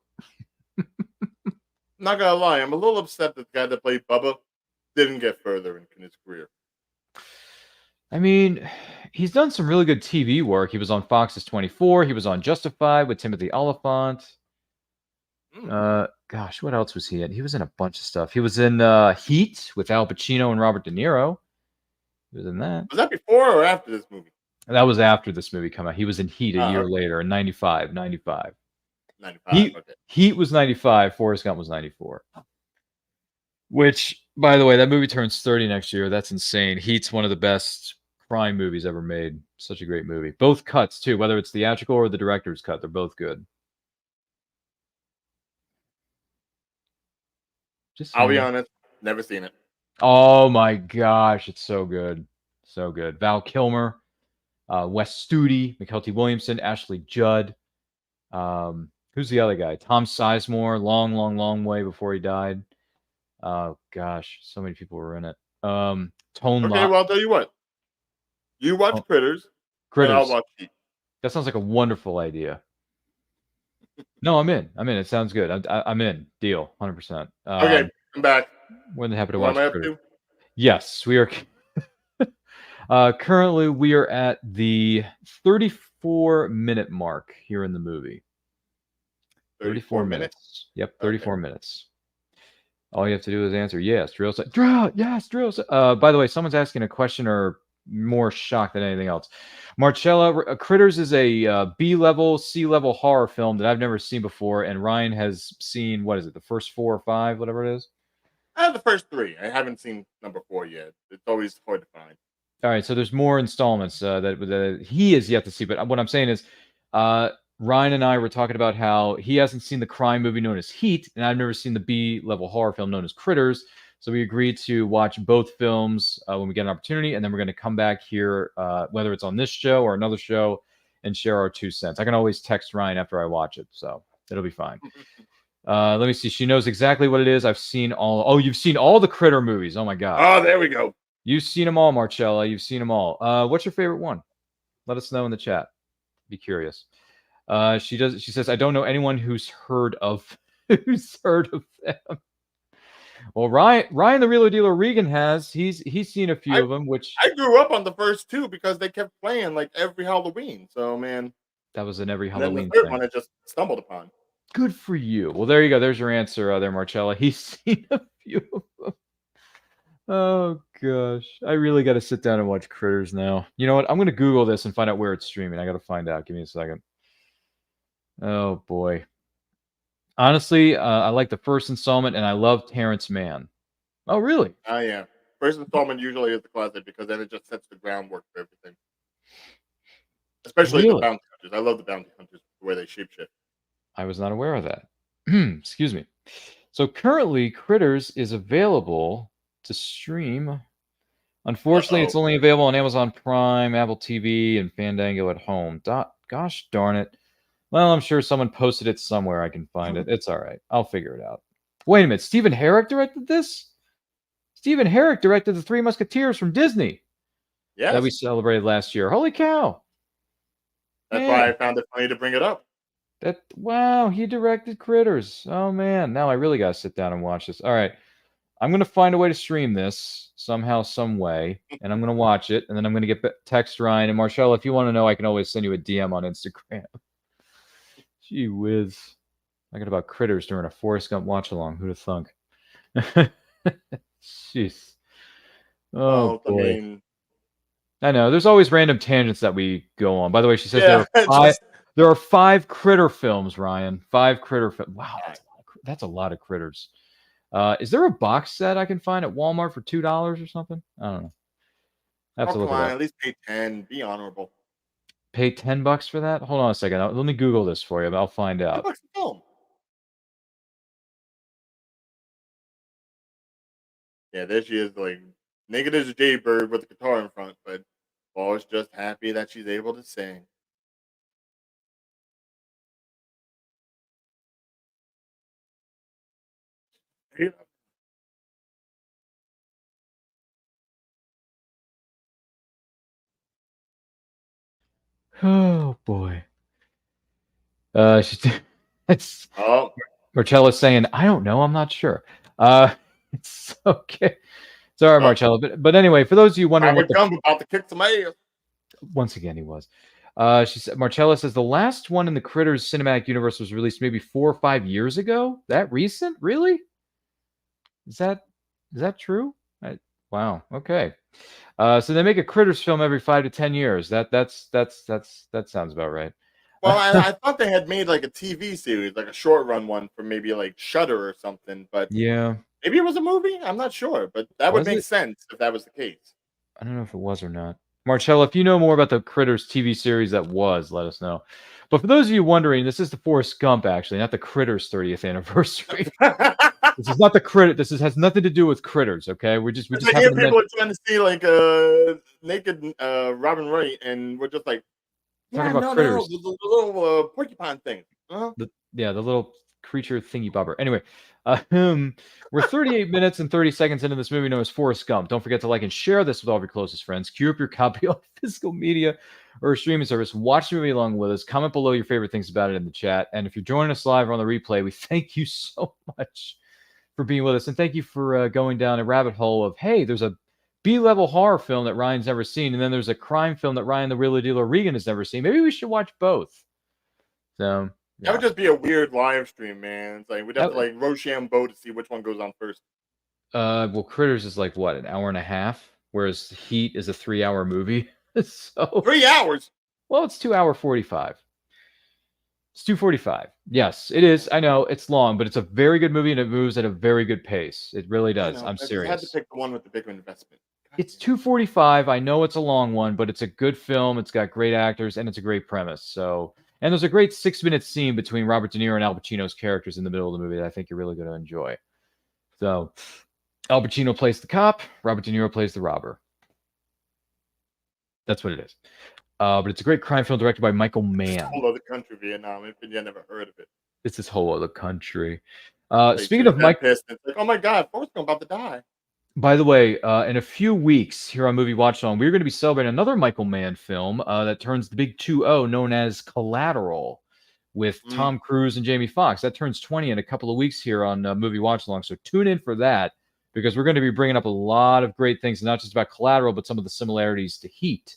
Not gonna lie, I'm a little upset that the guy that played Bubba didn't get further in his career.
I mean, he's done some really good TV work. He was on Fox's 24. He was on Justified with Timothy Oliphant. Gosh, what else was he in? He was in a bunch of stuff. He was in Heat with Al Pacino and Robert De Niro. He was in that.
Was that before or after this movie?
That was after this movie came out. He was in Heat a year
Okay.
later in 95.
95.
Heat,
Okay.
Heat was 95. Forrest Gump was 94. Which, by the way, that movie turns 30 next year. That's insane. Heat's one of the best crime movies ever made. Such a great movie. Both cuts, too. Whether it's theatrical or the director's cut, they're both good. Just
I'll be
saying.
honest, never seen it.
Oh my gosh, it's so good. So good. Val Kilmer, Wes Studi, McKelty Williamson, Ashley Judd. Who's the other guy? Tom Sizemore, long way before he died. Oh gosh, so many people were in it. Tone
Okay, well, I'll tell you what. You watch Critters, and I'll
Critters.
watch Heat.
That sounds like a wonderful idea. No, I'm in. It sounds good. I'm in. Deal. 100%.
Okay, I'm back.
More than happy to
What
watch
am I up
Critters.
to?
Yes, we are. Currently, we are at the 34-minute mark here in the movie. 34 minutes. Yep, 34 minutes. All you have to do is answer yes. Drill set. Drill. Yes, drill set. By the way, someone's asking a question or more shocked than anything else. Marcella, Critters is a B-level, C-level horror film that I've never seen before, and Ryan has seen, what is it, the first 4 or 5, whatever it is?
I have the first 3. I haven't seen number 4 yet. It's always hard to find.
All right, so there's more installments that he is yet to see, but what I'm saying is Ryan and I were talking about how he hasn't seen the crime movie known as Heat, and I've never seen the B-level horror film known as Critters. So we agreed to watch both films when we get an opportunity, and then we're going to come back here, whether it's on this show or another show, and share our 2 cents. I can always text Ryan after I watch it, so it'll be fine. Let me see. She knows exactly what it is. I've seen all. Oh, you've seen all the Critter movies. Oh my god.
Oh, there we go.
You've seen them all, Marcella. You've seen them all. What's your favorite one? Let us know in the chat. Be curious. She says, I don't know anyone who's heard of them. Well, Ryan the Real Dealer Regan has. He's seen a few of them, which
I grew up on the first 2 because they kept playing like every Halloween. So man,
that was in every
and
Halloween
then the third
thing.
one I just stumbled upon.
Good for you. Well, there you go. There's your answer there, Marcella. He's seen a few of them. Oh gosh, I really got to sit down and watch Critters now. You know what? I'm gonna Google this and find out where it's streaming. I got to find out. Give me a second. Oh boy. Honestly, I like the first installment, and I love Terrence Mann. Oh really?
Oh yeah. First installment usually is the classic because then it just sets the groundwork for everything. Especially the bounty hunters. I love the bounty hunters the way they shapeshift.
I was not aware of that. Excuse me. So currently, Critters is available to stream. Unfortunately, it's only available on Amazon Prime, Apple TV, and Fandango at home. Gosh darn it. Well, I'm sure someone posted it somewhere. I can find it. It's all right. I'll figure it out. Wait a minute. Stephen Herrick directed this? Stephen Herrick directed The Three Musketeers from Disney.
Yes.
That we celebrated last year. Holy cow.
That's why I found it funny to bring it up.
Wow, he directed Critters. Oh man, now I really gotta sit down and watch this. All right, I'm gonna find a way to stream this somehow, some way, and I'm gonna watch it, and then I'm gonna text Ryan and Marcella. If you want to know, I can always send you a DM on Instagram. Gee whiz, I got about Critters during a Forrest Gump watch along. Who'd have thunk? Jeez. Oh boy. I know. There's always random tangents that we go on. By the way, she says there are 5 Critter films, Ryan. 5 Critter films. Wow, that's a lot of Critters. Is there a box set I can find at Walmart for $2 or something? I don't know. I have to look
come
it
on,
up.
at least pay 10. Be honorable.
pay $10 for that? Hold on a second. Let me Google this for you. I'll find out.
$10 a film. Yeah, there she is, like naked as a jaybird with a guitar in front, but Paul's just happy that she's able to sing. Yeah.
Oh boy. She's it's
Oh,
Marcella's saying, I don't know, I'm not sure. It's okay. Sorry,
oh,
Marcella. But anyway, for those of you wondering what
Robert
the
Gump about to kick some ass.
once again he was. She said Marcella says the last one in the Critters cinematic universe was released maybe 4 or 5 years ago. That recent? Really? Is that true? Wow. Okay. So they make a Critters film every 5 to 10 years. That sounds about right.
Well, I thought they had made like a TV series, like a short run one for maybe like Shudder or something, but
Yeah.
maybe it was a movie. I'm not sure, but that would
Was
make
it?
sense if that was the case.
I don't know if it was or not. Marcella, if you know more about the Critters TV series that was, let us know. But for those of you wondering, this is the Forrest Gump, actually, not the Critters 30th anniversary. This is not the Critter. Has nothing to do with Critters. Okay, we just
It's like
happen
here
to
people
mention
are trying to see like naked Robin Wright, and we're just like,
talking
yeah,
about
no,
Critters.
the little porcupine thing. Uh-huh.
The little creature thingy bobber. Anyway, we're 38 minutes and 30 seconds into this movie known as Forrest Gump. Don't forget to like and share this with all of your closest friends. Queue up your copy on physical media or a streaming service. Watch the movie along with us. Comment below your favorite things about it in the chat. And if you're joining us live or on the replay, we thank you so much for being with us. And thank you for going down a rabbit hole of, hey, there's a B-level horror film that Ryan's never seen. And then there's a crime film that Ryan the Wheeler Dealer Regan has never seen. Maybe we should watch both. So,
That
yeah.
would just be a weird live stream, man. It's like we'd have
That-
to like Rochambeau to see which one goes on first.
Well, Critters is like what, an hour and a half, whereas Heat is a 3-hour movie. So,
3 hours.
well, it's 2 hour 45. It's 2:45. Yes, it is. I know it's long, but it's a very good movie and it moves at a very good pace. It really
I
does.
know.
I'm
I just had to
serious.
pick the one with the bigger investment.
It's 2:45. I know it's a long one, but it's a good film. It's got great actors and it's a great premise. So, and there's a great 6-minute scene between Robert De Niro and Al Pacino's characters in the middle of the movie that I think you're really going to enjoy. So, Al Pacino plays the cop, Robert De Niro plays the robber. That's what it is. But it's a great crime film directed by Michael
It's a
Mann.
whole other country, Vietnam. If you never heard of it.
It's this whole other country.
Like,
Speaking
she's
of
that
Mike,
pissed. It's like, oh my god, Forrest Gump about to die.
by the way, in a few weeks here on Movie Watch Along, we're going to be celebrating another Michael Mann film that turns the big 2-0, known as Collateral, with Tom Cruise and Jamie Foxx. That turns 20 in a couple of weeks here on Movie Watch Along. So tune in for that, because we're going to be bringing up a lot of great things, not just about Collateral, but some of the similarities to Heat.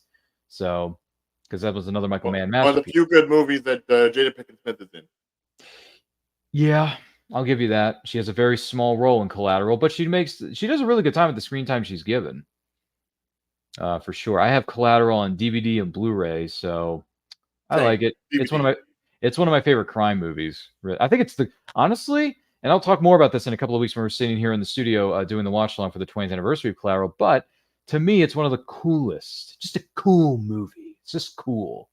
So, because that was another Michael Mann
One of the
masterpiece.
few good movies that Jada Pinkett Smith is in.
Yeah, I'll give you that. She has a very small role in Collateral, but she does a really good time with the screen time she's given. For sure. I have Collateral on DVD and Blu-ray, so I
Same.
like it. It's one of my favorite crime movies. I think it's honestly, and I'll talk more about this in a couple of weeks when we're sitting here in the studio doing the watch along for the 20th anniversary of Collateral, but to me it's one of the coolest. Just a cool movie. It's just cool.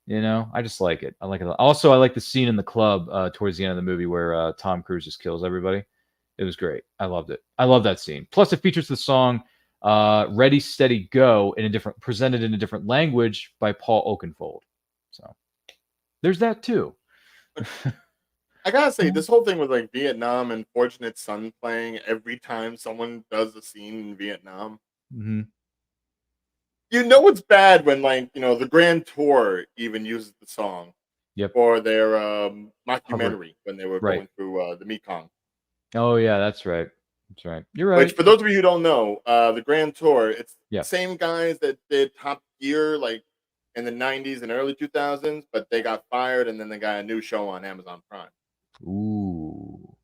You know, I just like it. I like it. Also, I like the scene in the club towards the end of the movie where Tom Cruise just kills everybody. It was great. I loved it. I love that scene. Plus, it features the song "Ready, Steady, Go" presented in a different language by Paul Oakenfold. So there's that too.
I gotta say, this whole thing with like Vietnam and Fortunate Son playing every time someone does a scene in Vietnam.
Mm-hmm.
You know it's bad when, like, you know, the Grand Tour even uses the song for their mockumentary when they were going through the Mekong.
Oh yeah, that's right. That's right. You're right.
Which, for those of you who don't know, the Grand Tour, it's
Yeah.
the same guys that did Top Gear like in the 90s and early 2000s, but they got fired and then they got a new show on Amazon Prime.
Ooh,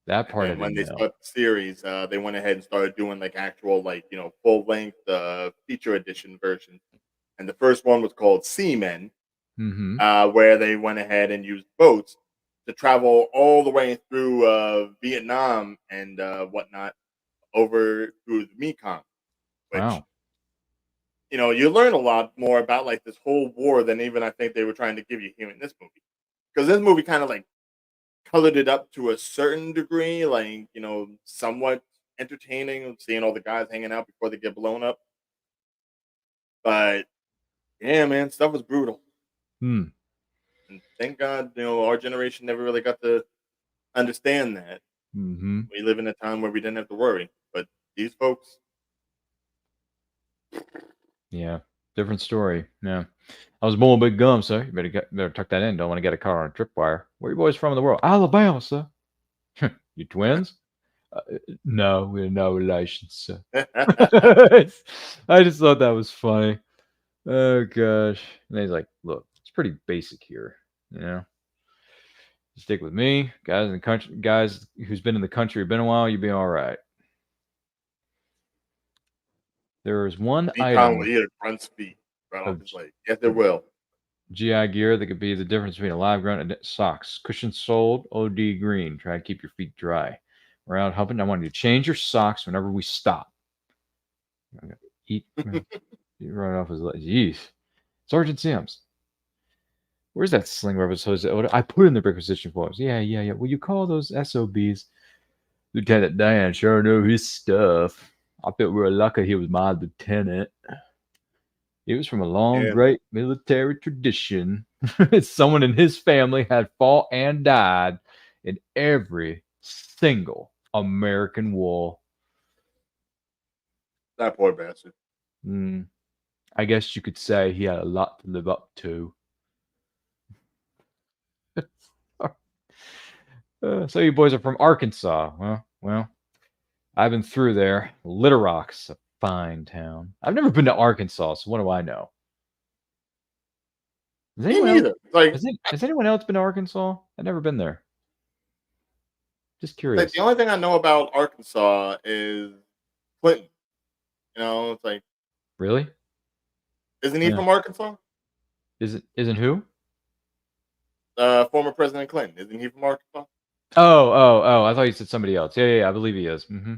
that part
And
I
when
didn't
they
know.
started the series, they went ahead and started doing like actual, like, you know, full length feature edition versions. And the first one was called Seamen,
Mm-hmm.
where they went ahead and used boats to travel all the way through Vietnam and whatnot over through the Mekong. Which,
Wow.
you learn a lot more about like this whole war than even I think they were trying to give you here in this movie. Because this movie kind of like colored it up to a certain degree, like somewhat entertaining, seeing all the guys hanging out before they get blown up. But yeah, man, stuff was brutal.
Hmm.
And thank God, our generation never really got to understand that.
Mm-hmm.
We live in a time where we didn't have to worry. But these folks,
Yeah, different story. Yeah, I was born big gum, sir. You better tuck that in. Don't want to get a car on a tripwire. Where you boys from in the world? Alabama, sir. You twins? No, we're no relations, sir. I just thought that was funny. Oh gosh. And he's like, look, it's pretty basic here, Stick with me, guys in the country. Guys who's been in the country been a while, you'll be all right. There is one item
he had a front speed right off his leg. Yes, there will.
GI gear that could be the difference between a live grunt and socks. Cushion soled, OD green. Try to keep your feet dry. We're out helping. I want you to change your socks whenever we stop. Eat right off his leg. Jeez. Sergeant Sims. Where's that sling rubber hose? I put in the requisition forms. Yeah. Will you call those SOBs? Lieutenant Dan sure knew his stuff. I felt real lucky he was my lieutenant. He was from a long, great military tradition. Someone in his family had fought and died in every single American war.
That poor bastard.
I guess you could say he had a lot to live up to. So you boys are from Arkansas. Well, I've been through there. Little Rock's a fine town. I've never been to Arkansas, so what do I know? Has anyone else been to Arkansas? I've never been there. Just curious.
Like, the only thing I know about Arkansas is Clinton. It's like,
really?
Isn't he from Arkansas?
Isn't who?
Former President Clinton. Isn't he from Arkansas?
Oh! I thought you said somebody else. Yeah. I believe he is. Mm-hmm.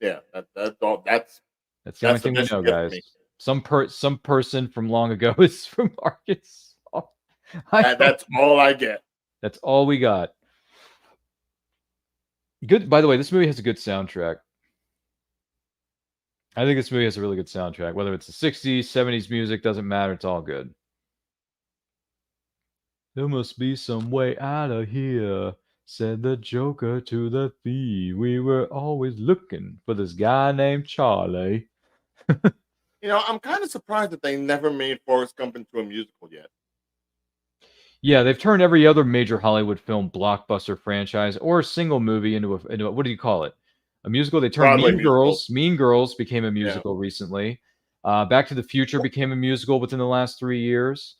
Yeah, that's all. That's
the only thing we know, guys. Some person from long ago is from Arkansas.
That's all I get.
That's all we got. Good. By the way, this movie has a good soundtrack. I think this movie has a really good soundtrack. Whether it's the 60s, 70s music, doesn't matter. It's all good. There must be some way out of here, said the Joker to the thief. We were always looking for this guy named Charlie.
I'm kind of surprised that they never made Forrest Gump into a musical yet.
Yeah, they've turned every other major Hollywood film blockbuster franchise or single movie into a what do you call it? A musical. They turned Mean Girls became a musical recently. Back to the Future became a musical within the last 3 years.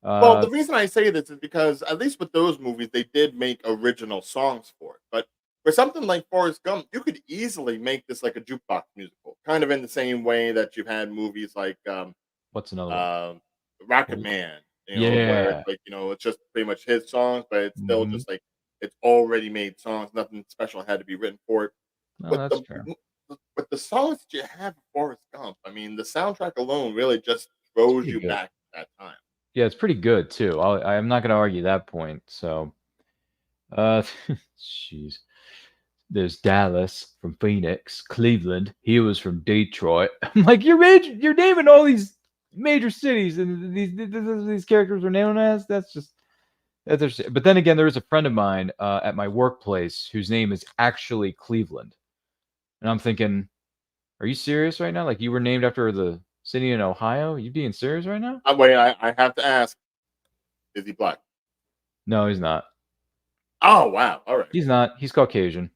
Well, the reason I say this is because at least with those movies, they did make original songs for it. But for something like Forrest Gump, you could easily make this like a jukebox musical, kind of in the same way that you've had movies like
what's another one?
Rocket Man. Where it's just pretty much his songs, but it's still just like it's already made songs. Nothing special had to be written for it.
That's true.
But the songs that you have for Forrest Gump, I mean, the soundtrack alone really just throws you back to that time.
Yeah, it's pretty good too. I'm not going to argue that point. So, jeez. There's Dallas from Phoenix, Cleveland. He was from Detroit. I'm like, you're naming all these major cities, and these characters are known as. That's but then again, there is a friend of mine at my workplace whose name is actually Cleveland, and I'm thinking, are you serious right now? Like, you were named after the city in Ohio? You being serious right now?
Wait, I have to ask, is he black?
No, he's not.
Oh, wow. All right.
He's not. He's Caucasian.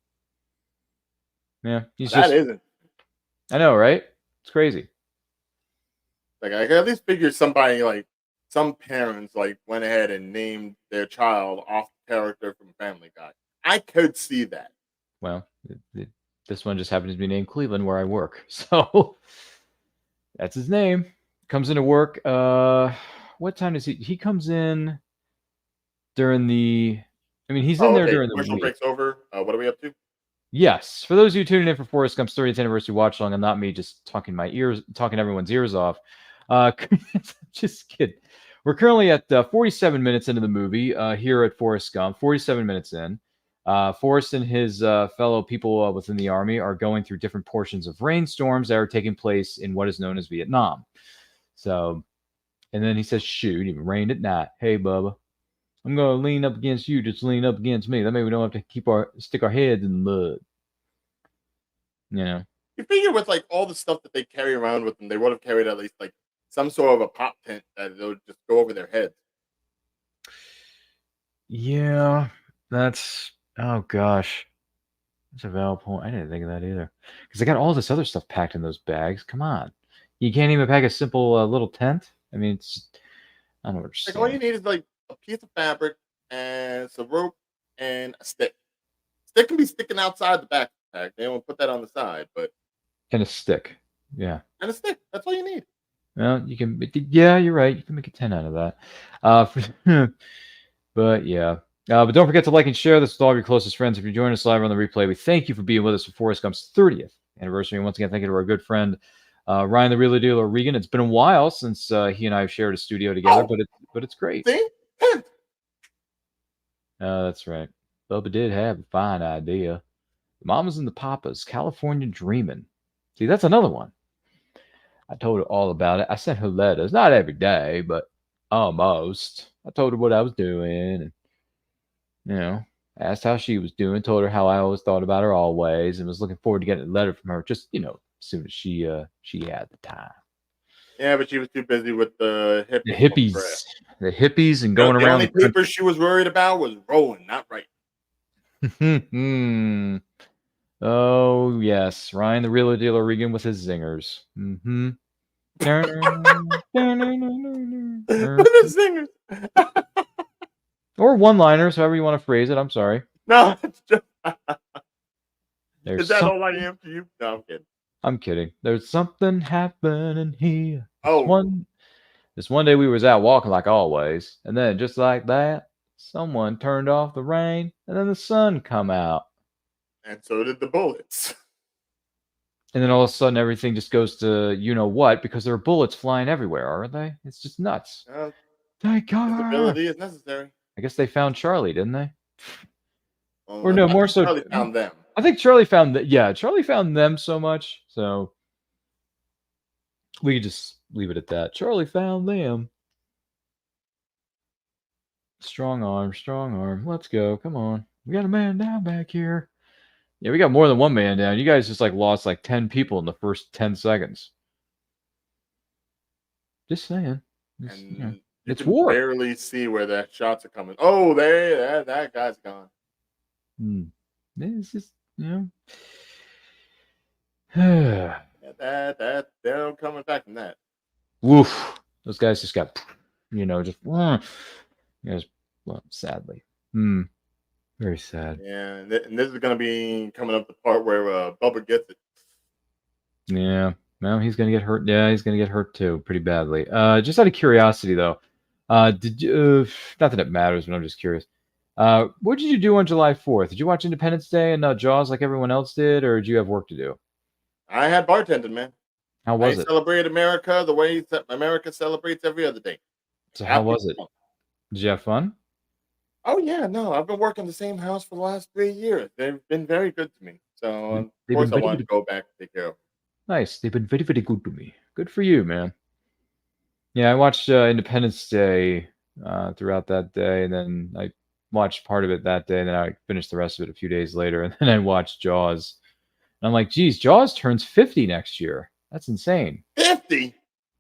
Yeah,
that isn't.
I know, right? It's crazy.
Like, I can at least figure somebody, like, some parents, like, went ahead and named their child off the character from Family Guy. I could see that.
Well, this one just happens to be named Cleveland where I work. So, that's his name. Comes into work. What time does he comes in during the... I mean, he's in there during the week.
Commercial break's over. What are we up to?
Yes. For those of you tuning in for Forrest Gump's 30th anniversary watch along, and not me just talking everyone's ears off. Just kidding. We're currently at 47 minutes into the movie here at Forrest Gump. 47 minutes in. Forrest and his fellow people within the army are going through different portions of rainstorms that are taking place in what is known as Vietnam. So, and then he says, shoot, it rained at night. Hey, Bubba, I'm going to lean up against you. Just lean up against me. That way we don't have to stick our heads in the mud. You know?
You figure with like all the stuff that they carry around with them, they would have carried at least like some sort of a pop tent that would just go over their heads.
Yeah, that's, oh gosh. That's a valid point. I didn't think of that either. Because they got all this other stuff packed in those bags. Come on. You can't even pack a simple little tent? I mean, it's, I don't understand.
Like all you need is like a piece of fabric and some rope and a stick. Stick can be sticking outside the backpack. They won't put that on the side, but
And a stick. Yeah.
and a stick. That's all you need.
Well, you can, yeah, you're right. You can make a 10 out of that. But yeah. But don't forget to like and share this with all of your closest friends. If you're joining us live on the replay, we thank you for being with us for Forrest Gump's 30th anniversary. And once again, thank you to our good friend Ryan the Real Dealer Regan. It's been a while since he and I have shared a studio together, but it's great.
See?
That's right. Bubba did have a fine idea. The Mamas and the Papas, California Dreamin'. See, that's another one. I told her all about it. I sent her letters, not every day, but almost. I told her what I was doing, and asked how she was doing. Told her how I always thought about her always, and was looking forward to getting a letter from her. Just as soon as she had the time.
Yeah, but she was too busy with the
The hippies, and going around.
The only paper she was worried about was rolling, not right.
Oh yes, Ryan the Real Dealer Regan with his zingers. Mm-hmm.
The singers.
Or one-liners, however you want to phrase it. I'm sorry.
No, it's just...
There's
Is that all I am to you? No, I'm kidding.
I'm kidding. There's something happening here.
Oh.
This one day we was out walking like always, and then just like that, someone turned off the rain, and then the sun come out.
And so did the bullets.
And then all of a sudden everything just goes to you-know-what, because there are bullets flying everywhere, aren't they? It's just nuts. Thank God.
Visibility is necessary.
I guess they found Charlie, didn't they?
Well,
or no, more so.
Charlie found them.
I think Charlie found Charlie found them so much, so we could just leave it at that. Charlie found them. Strong arm. Let's go. Come on. We got a man down back here. Yeah, we got more than one man down. You guys just lost 10 people in the first 10 seconds. Just saying. It's war.
Barely see where the shots are coming. Oh, that guy's gone.
It's just,
that they're coming back from that.
Woof. Those guys just got, sadly. Very sad.
Yeah, and this is going to be coming up the part where Bubba gets it.
Yeah, well, he's going to get hurt. Yeah, he's going to get hurt too, pretty badly. Just out of curiosity, though, did you? Not that it matters, but I'm just curious. What did you do on July 4th? Did you watch Independence Day and Jaws like everyone else did, or did you have work to do?
I had bartending, man.
How was it?
Celebrate America the way that America celebrates every other day.
So how was it? Did you have fun?
Oh yeah, no, I've been working the same house for the last 3 years. They've been very good to me. So of course I wanted to go back and take care of them.
Nice. They've been very, very good to me. Good for you, man. Yeah, I watched Independence Day throughout that day, and then I watched part of it that day, and then I finished the rest of it a few days later, and then I watched Jaws. And I'm like, geez, Jaws turns 50 next year. That's insane.
50?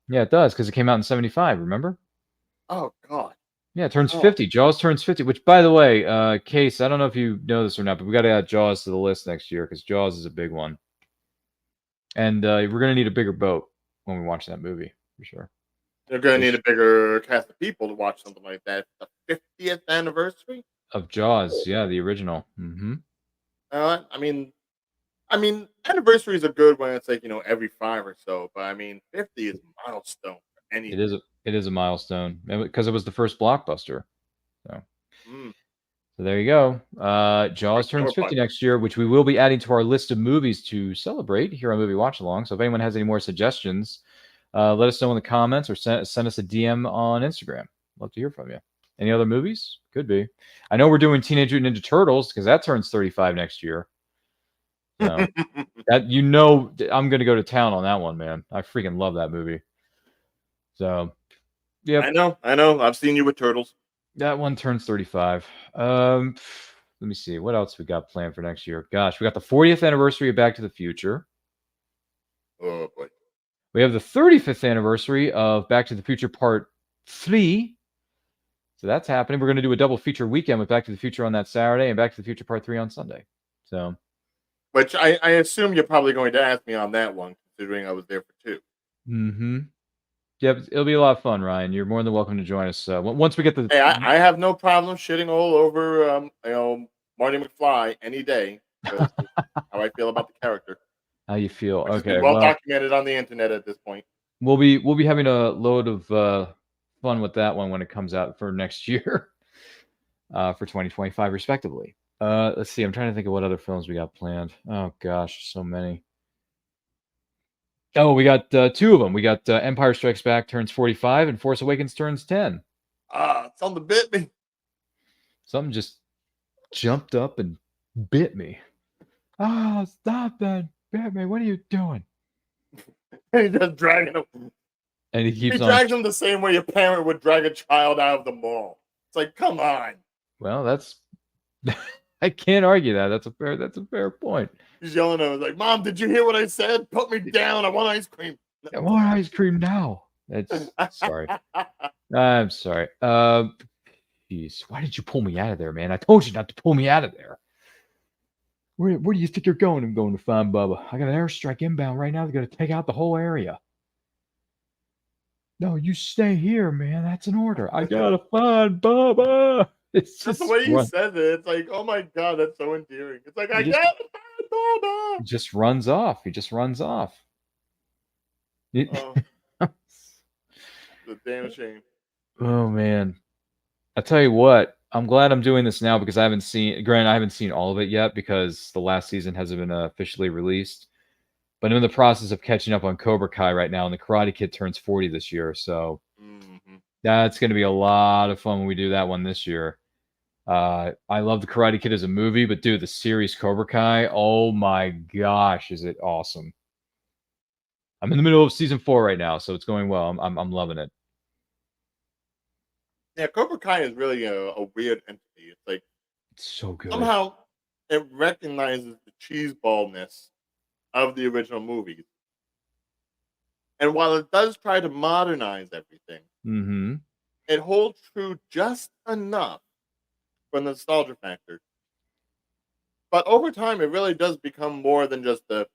Yeah, it does, because it came out in 75, remember?
Oh, God.
Yeah, it turns 50. Jaws turns 50, which, by the way, Case, I don't know if you know this or not, but we got to add Jaws to the list next year, because Jaws is a big one. And we're going to need a bigger boat when we watch that movie, for sure.
They're going to need a bigger cast of people to watch something like that. The 50th anniversary?
Of Jaws, yeah, the original. Mm-hmm.
I mean, anniversaries are good when it's every 5 or so, but 50 is a milestone for anything.
It is a milestone because it was the first blockbuster. So there you go. Jaws turns 50 next year, which we will be adding to our list of movies to celebrate here on Movie Watchalong. So if anyone has any more suggestions Let us know in the comments or send us a DM on Instagram. Love to hear from you. Any other movies? Could be. I know we're doing Teenage Mutant Ninja Turtles because that turns 35 next year. So that I'm gonna go to town on that one, man. I freaking love that movie. So, yep.
I know. I've seen you with turtles.
That one turns 35. Let me see. What else we got planned for next year? Gosh, we got the 40th anniversary of Back to the Future.
Oh boy.
We have the 35th anniversary of Back to the Future Part 3. So that's happening. We're going to do a double feature weekend with Back to the Future on that Saturday and Back to the Future Part 3 on Sunday. So,
Which I assume you're probably going to ask me on that one, considering I was there for 2.
mm-hmm. Yep, it'll be a lot of fun, Ryan. You're more than welcome to join us. Once we get the
Hey, I have no problem shitting all over, Marty McFly any day. 'Cause that's how I feel about the character.
how you feel.
Which has
Okay,
been well
well,
documented on the internet at this point.
we'll be having a load of fun with that one when it comes out for next year, for 2025, respectively. Let's see. I'm trying to think of what other films we got planned. Oh gosh, so many. Oh, we got 2 of them. We got Empire Strikes Back turns 45 and Force Awakens turns 10.
Something bit me.
Something just jumped up and bit me. Oh, stop that. Bit me. What are you doing?
He's just dragging him.
And he keeps
He
on.
drags him the same way a parent would drag a child out of the mall. It's like, come on.
Well, that's. I can't argue that. That's a fair point.
He's yelling at him like, "Mom, did you hear what I said? Put me down. I want ice cream."
I want ice cream now. It's sorry. I'm sorry. Jeez, why did you pull me out of there, man? I told you not to pull me out of there. Where do you think you're going? I'm going to find Bubba. I got an airstrike inbound right now. They're going to take out the whole area. No, you stay here, man. That's an order. I gotta find Bubba. It's
Just
just
the way he says it, it's like, oh my god, that's so endearing. It's like, I
He
got
just-
it, Bubba.
He just runs off. He just runs off.
Oh, it's a damn shame.
Oh man, I tell you what. I'm glad I'm doing this now because I haven't seen. Granted, I haven't seen all of it yet because the last season hasn't been officially released. But I'm in the process of catching up on Cobra Kai right now, and the Karate Kid turns 40 this year, so that's going to be a lot of fun when we do that one this year. I love the Karate Kid as a movie, but dude, the series Cobra Kai, oh my gosh, is it awesome! I'm in the middle of season 4 right now, so it's going well. I'm loving it.
Yeah, Cobra Kai is really a weird entity. It's like
It's so good.
somehow it recognizes the cheeseballness of the original movies. And while it does try to modernize everything,
Mm-hmm.
it holds true just enough for the nostalgia factor. But over time, it really does become more than just the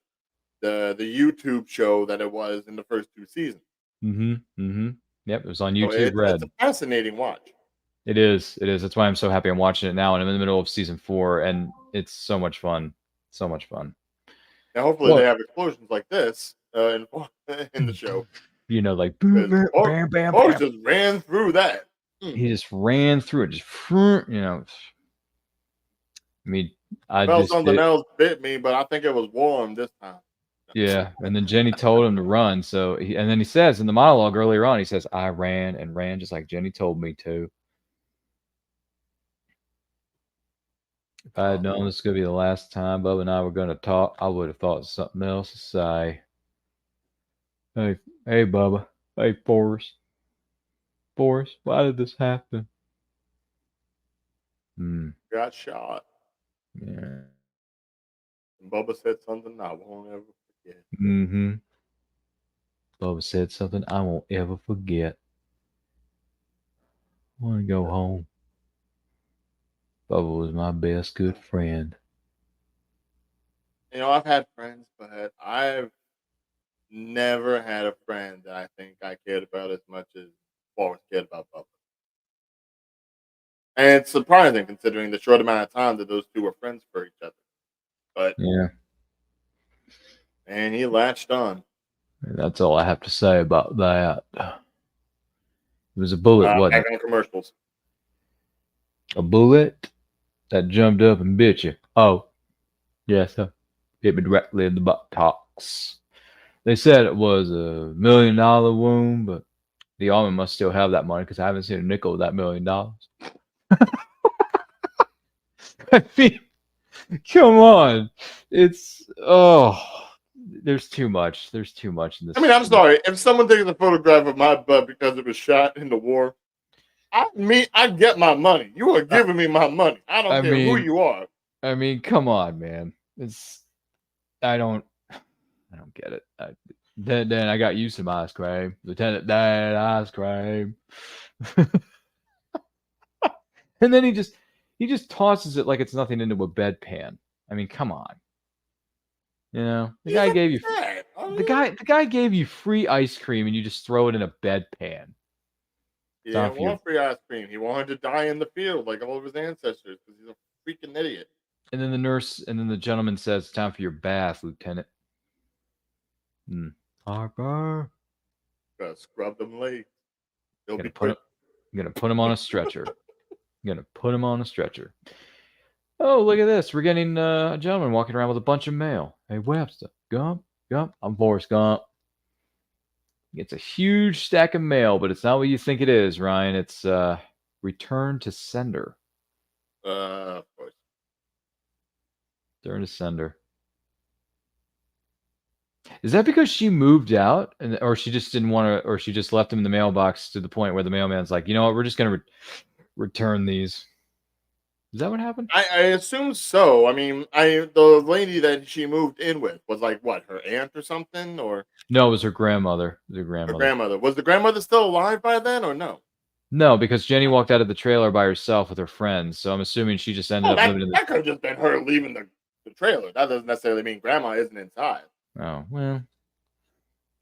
YouTube show that it was in the first 2 seasons.
Mm-hmm. Mm-hmm. Yep, it was on
So
YouTube Red.
it's a fascinating watch.
It is. It is. That's why I'm so happy I'm watching it now, and I'm in the middle of season 4, and it's so much fun. So much fun.
Now, hopefully,
Well-
they have explosions like this in the show.
You know, like boom, bam, bam, bam,
Forrest
bam.
just ran through that.
He just ran through it. Just, you know. I mean, I
Well,
just
something
did-
else bit me, but I think it was warm this time.
Yeah, and then Jenny told him to run. So, and then he says in the monologue earlier on, he says, "I ran and ran just like Jenny told me to." If I had known this was gonna be the last time Bubba and I were gonna talk, I would have thought of something else to say. Hey, Bubba. Hey, Forrest. Forrest, why did this happen?
Got shot.
Yeah.
And Bubba said something I won't ever forget.
Mm-hmm. Bubba said something I won't ever forget. I want to go home. Bubba was my best good friend.
You know, I've had friends, but I've never had a friend that I think I cared about as much as Forrest cared about Bubba. And it's surprising considering the short amount of time that those two were friends for each other. But
Yeah,
and he latched on.
that's all I have to say about that. It was a bullet, wasn't
Back
it?
on commercials.
A bullet that jumped up and bit you. Oh, yes, sir. Hit me directly in the buttocks. They said it was a $1 million wound, but the army must still have that money because I haven't seen a nickel of that $1 million. I mean, come on. It's there's too much. There's too much in this.
I mean, I'm sorry. If someone takes a photograph of my butt because it was shot in the war, I get my money. You are giving me my money. I don't care who you are.
I mean, come on, man. I don't get it. Then I got used to my ice cream. Lieutenant Dan ice cream. And then he just tosses it like it's nothing into a bedpan. I mean, come on. You know, the guy gave you the guy gave you free ice cream and you just throw it in a bedpan.
He didn't want free ice cream. He wanted to die in the field like all of his ancestors because he's a freaking idiot.
And then the gentleman says, "Time for your bath, Lieutenant." Harper.
Gotta scrub them legs.
I'm gonna put him on a stretcher. Oh, look at this. We're getting a gentleman walking around with a bunch of mail. Hey, Webster. Gump. I'm Forrest Gump. It's a huge stack of mail, but it's not what you think it is, Ryan. It's return to sender.
Of course.
Return to sender. Is that because she moved out, or she just didn't want to, or she just left him in the mailbox to the point where the mailman's like, you know what, we're just gonna return these? Is that what happened?
I assume so. I mean, the lady that she moved in with was like what, her aunt or something, or
no, it was her grandmother.
Her grandmother. Was the grandmother still alive by then, or no?
No, because Jenny walked out of the trailer by herself with her friends. So I'm assuming she just ended up living in the.
That could have just been her leaving the trailer. That doesn't necessarily mean grandma isn't inside.
Oh well.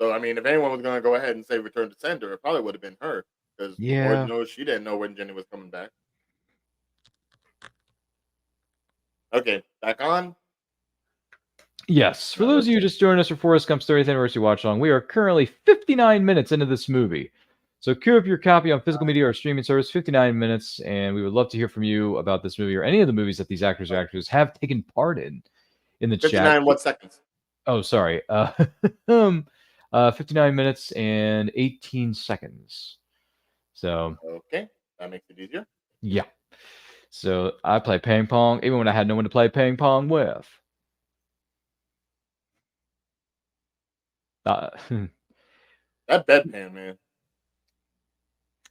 So I mean, if anyone was going to go ahead and say return to sender, it probably would have been her because Lord knows she didn't know when Jenny was coming back. Okay, back on.
Yes. For those of you just joining us for Forrest Gump's 30th anniversary watch along, we are currently 59 minutes into this movie. So queue up your copy on physical media or streaming service, 59 minutes, and we would love to hear from you about this movie or any of the movies that these actors or actresses have taken part in the
59
chat.
59 what seconds?
Oh, sorry. 59 minutes and 18 seconds. So
okay, that makes it easier.
Yeah. So I play ping pong even when I had no one to play ping pong with.
That bedpan, man.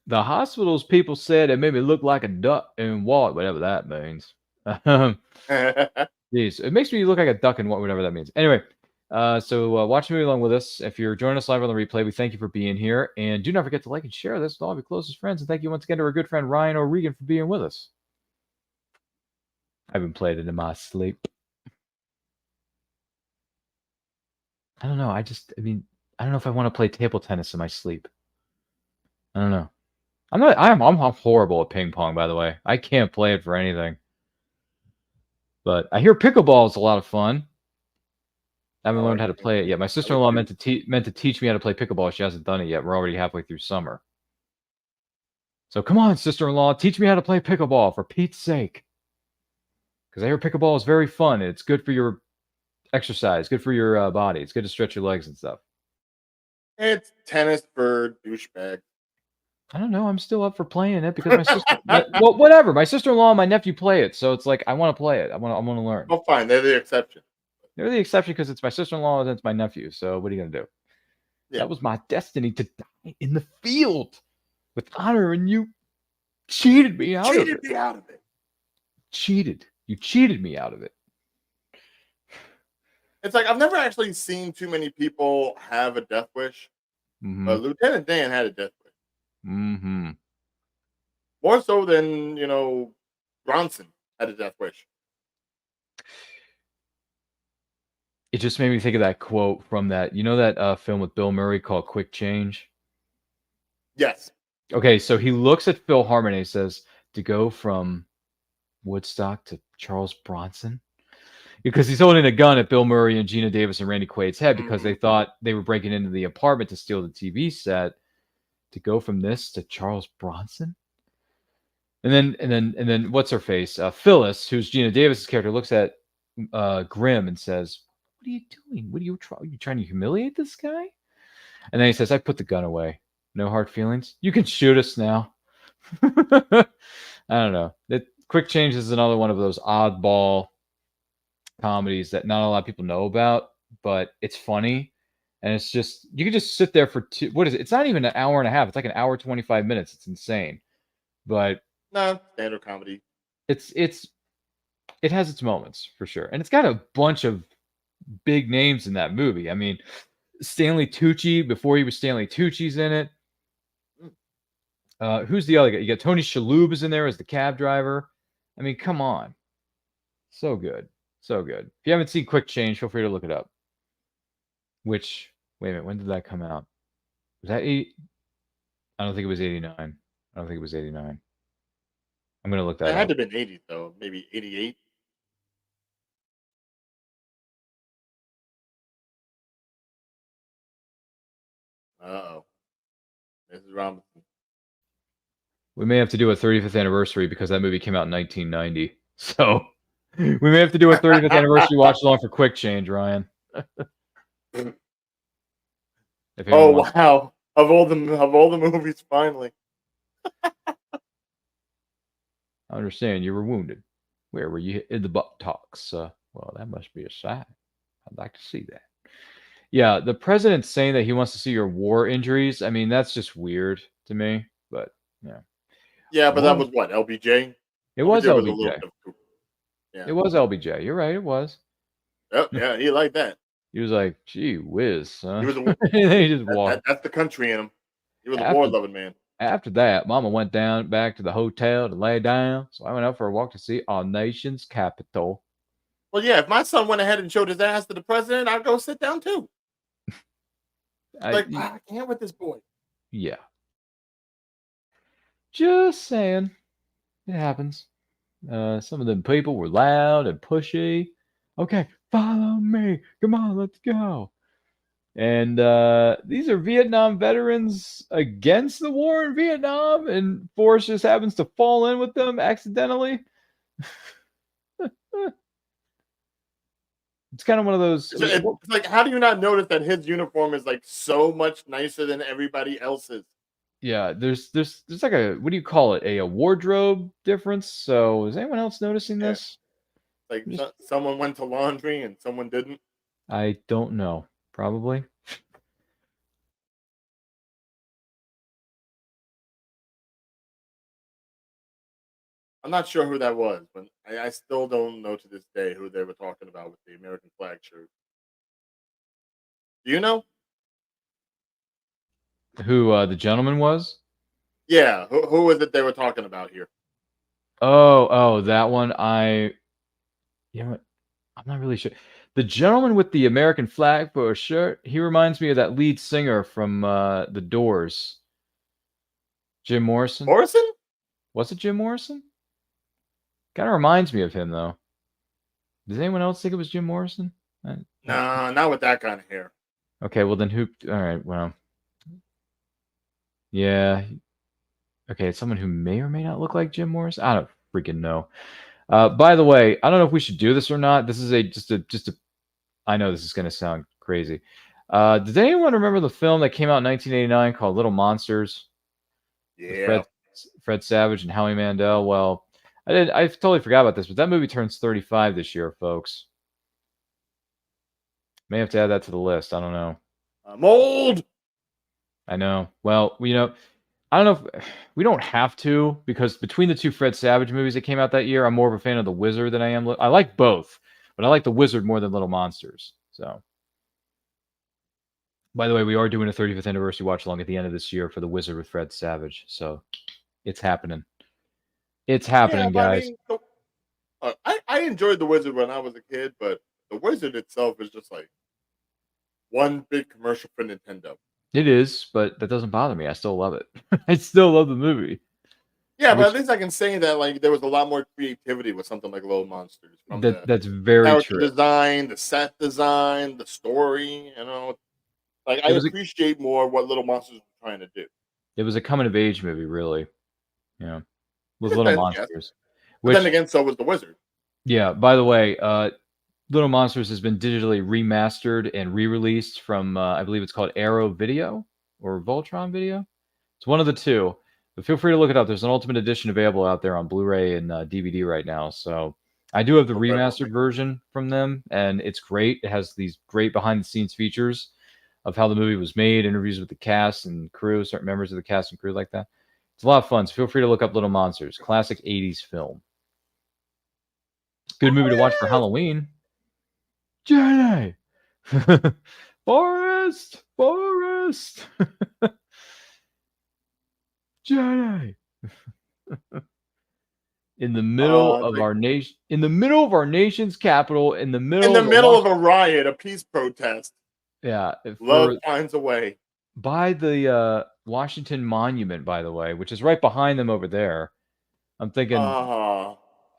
The hospital's people said it made me look like a duck in water, whatever that means. Jeez, it makes me look like a duck in water, whatever that means. Anyway, so watch the movie along with us. If you're joining us live on the replay, we thank you for being here. And do not forget to like and share this with all of your closest friends. And thank you once again to our good friend Ryan O'Regan for being with us. I've been playing it in my sleep. I don't know. I don't know if I want to play table tennis in my sleep. I don't know. I'm horrible at ping pong, by the way. I can't play it for anything. But I hear pickleball is a lot of fun. I haven't learned how to play it yet. My sister-in-law meant to teach me how to play pickleball. She hasn't done it yet. We're already halfway through summer. So come on, sister-in-law, teach me how to play pickleball for Pete's sake. Because I hear pickleball is very fun. It's good for your exercise, good for your body. It's good to stretch your legs and stuff.
It's tennis for douchebags.
I don't know. I'm still up for playing it because my sister. Well, whatever. My sister-in-law and my nephew play it, so it's like I want to play it. I want to learn.
Oh, fine. They're the exception.
They're the exception because it's my sister-in-law and it's my nephew. So what are you gonna do? Yeah. That was my destiny to die in the field with honor, and you cheated me out of it.
Cheated me out of it.
Cheated. You cheated me out of it.
It's like I've never actually seen too many people have a death wish.
Mm-hmm.
But Lieutenant Dan had a death wish.
Mm-hmm.
More so than, Bronson had a death wish.
It just made me think of that quote from that, that film with Bill Murray called Quick Change?
Yes.
Okay, so he looks at Phil Hartman and he says, to go from Woodstock to Charles Bronson? Because he's holding a gun at Bill Murray and Gina Davis and Randy Quaid's head because they thought they were breaking into the apartment to steal the TV set. To go from this to Charles Bronson? And then what's her face? Phyllis, who's Gina Davis's character, looks at Grimm and says, what are you doing? What are you trying to humiliate this guy? And then he says, I put the gun away. No hard feelings. You can shoot us now. I don't know. Quick Change is another one of those oddball comedies that not a lot of people know about, but it's funny. And it's just, you can just sit there for what is it? It's not even an hour and a half. It's like an hour, 25 minutes. It's insane. But
no, standard comedy.
It has its moments for sure. And it's got a bunch of big names in that movie. I mean, Stanley Tucci, before he was Stanley Tucci's in it. Who's the other guy? You got Tony Shalhoub is in there as the cab driver. I mean, come on. So good. So good. If you haven't seen Quick Change, feel free to look it up. Wait a minute, when did that come out? Was that 8? I don't think it was 89. I don't think it was 89. I'm going to look that up.
It had to have been 80, though. Maybe 88. Uh-oh. Mrs. Robinson.
We may have to do a 35th anniversary because that movie came out in 1990. So we may have to do a 35th anniversary watch along for Quick Change, Ryan.
Oh wow! Of all the movies, finally.
I understand you were wounded. Where were you? In the buttocks. Well, that must be a sight. I'd like to see that. Yeah, the president's saying that he wants to see your war injuries. I mean, that's just weird to me. But yeah.
Yeah, but that was what, LBJ?
It was LBJ.
Yeah.
It was LBJ. You're right. It was.
Oh, yeah, he liked that.
He was like, "Gee whiz!" Huh?
He was
he just walked.
That's the country in him. He was a war-loving man.
After that, Mama went back to the hotel to lay down. So I went out for a walk to see our nation's capital.
Well, yeah, if my son went ahead and showed his ass to the president, I'd go sit down too. I can't with this boy.
Yeah. Just saying. It happens. Some of them people were loud and pushy. Okay, follow me. Come on, let's go. And these are Vietnam veterans against the war in Vietnam, and Forrest just happens to fall in with them accidentally. It's kind of one of those.
It's like, how do you not notice that his uniform is like so much nicer than everybody else's?
Yeah, there's like a, what do you call it? A wardrobe difference. So is anyone else noticing this?
Like someone went to laundry and someone didn't.
I don't know. Probably.
I'm not sure who that was, but I still don't know to this day who they were talking about with the American flag shirt. Do you know
who the gentleman was?
Yeah, who was it they were talking about here?
Oh, that one. I'm not really sure. The gentleman with the American flag for a shirt, he reminds me of that lead singer from The Doors. Jim Morrison?
Morrison?
Was it Jim Morrison? Kind of reminds me of him, though. Does anyone else think it was Jim Morrison?
Nah, not with that kind of hair.
Okay, well then who? All right, well. Yeah. Okay, it's someone who may or may not look like Jim Morrison. I don't freaking know. By the way, I don't know if we should do this or not. This is just a. I know this is going to sound crazy. Does anyone remember the film that came out in 1989 called Little Monsters?
Yeah.
Fred Savage and Howie Mandel. Well, I totally forgot about this, but that movie turns 35 this year, folks. May have to add that to the list. I don't know.
I'm old.
I know. Well, I don't know if we don't have to, because between the two Fred Savage movies that came out that year, I'm more of a fan of The Wizard than I am. I like both, but I like The Wizard more than Little Monsters. So, by the way, we are doing a 35th anniversary watch along at the end of this year for The Wizard with Fred Savage. So, it's happening. It's happening, guys.
I enjoyed The Wizard when I was a kid, but The Wizard itself is just like one big commercial for Nintendo.
It is, but that doesn't bother me. I still love it. I still love the movie.
Yeah, but at least I can say that like there was a lot more creativity with something like Little Monsters.
That's very true.
Design, the set design, the story. Like I appreciate more what Little Monsters were trying to do.
It was a coming of age movie, really. Yeah, with Little Monsters.
But then again, so was The Wizard.
Yeah. By the way, Little Monsters has been digitally remastered and re-released from, I believe it's called Arrow Video or Voltron Video. It's one of the two. But feel free to look it up. There's an Ultimate Edition available out there on Blu-ray and DVD right now. So I do have the remastered version from them, and it's great. It has these great behind-the-scenes features of how the movie was made, interviews with the cast and crew, certain members of the cast and crew like that. It's a lot of fun. So feel free to look up Little Monsters, classic 80s film. Good movie to watch for Halloween. Jenny! Forrest! Jenny! In the middle of our nation, in the middle of our nation's capital, in the middle
of a riot, a peace protest.
Yeah,
love finds a way.
By the Washington Monument, by the way, which is right behind them over there. I'm thinking.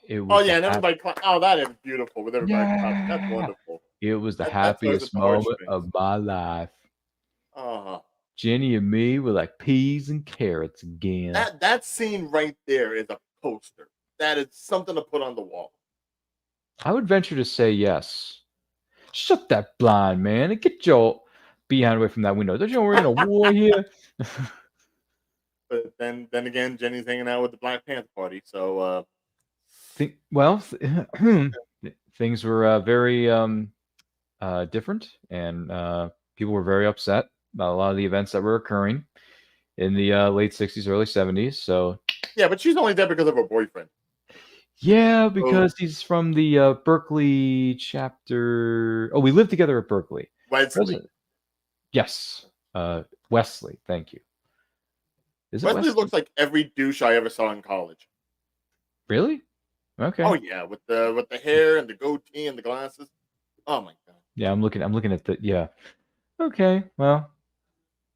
It was
and everybody. That is beautiful with everybody. Yeah. That's wonderful.
It was the happiest moment of my life. Jenny and me were like peas and carrots again.
That scene right there is a poster. That is something to put on the wall.
I would venture to say yes. Shut that blind man and get your behind away from that window. Don't you know we're in a war here?
But then again, Jenny's hanging out with the Black Panther Party, so
things were very different, and people were very upset about a lot of the events that were occurring in the late 60s, early 70s. So
yeah, but she's only there because of her boyfriend.
Yeah, because he's from the Berkeley chapter. Oh, we lived together at Berkeley.
Wesley.
Yes. Wesley. Thank you.
Is it Wesley looks like every douche I ever saw in college.
Really? Okay.
Oh yeah, with the hair and the goatee and the glasses. Oh my god.
Yeah, I'm looking at the Okay, well,